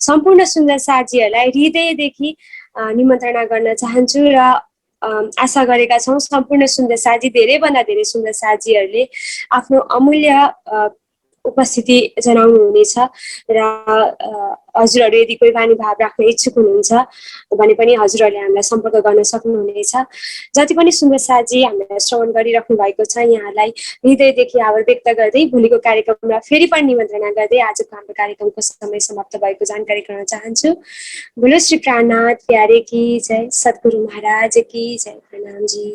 सम्पूर्ण सुन्दर साथीहरूलाई हृदयदेखि निमन्त्रणा गर्न चाहन्छु र आशा गरेका छौँ सम्पूर्ण सुन्दर साथी, धेरैभन्दा धेरै सुन्दर साथीहरूले आफ्नो अमूल्य उपस्थिति जनाउनु हुनेछ र हजुरहरू यदि कोही बानी भाव राख्न इच्छुक हुनुहुन्छ भने पनि हजुरहरूले हामीलाई सम्पर्क गर्न सक्नुहुनेछ। जति पनि सुन्दर साथी हामीलाई श्रवण गरिराख्नु भएको छ, यहाँलाई हृदयदेखि आभार व्यक्त गर्दै भोलिको कार्यक्रममा फेरि पनि निमन्त्रणा गर्दै आजको हाम्रो कार्यक्रमको समय समाप्त भएको जानकारी गराउन चाहन्छु। बोलो श्री प्राणनाथ प्यारे की जय, सद्गुरु महाराज की जय। प्रणाम जी।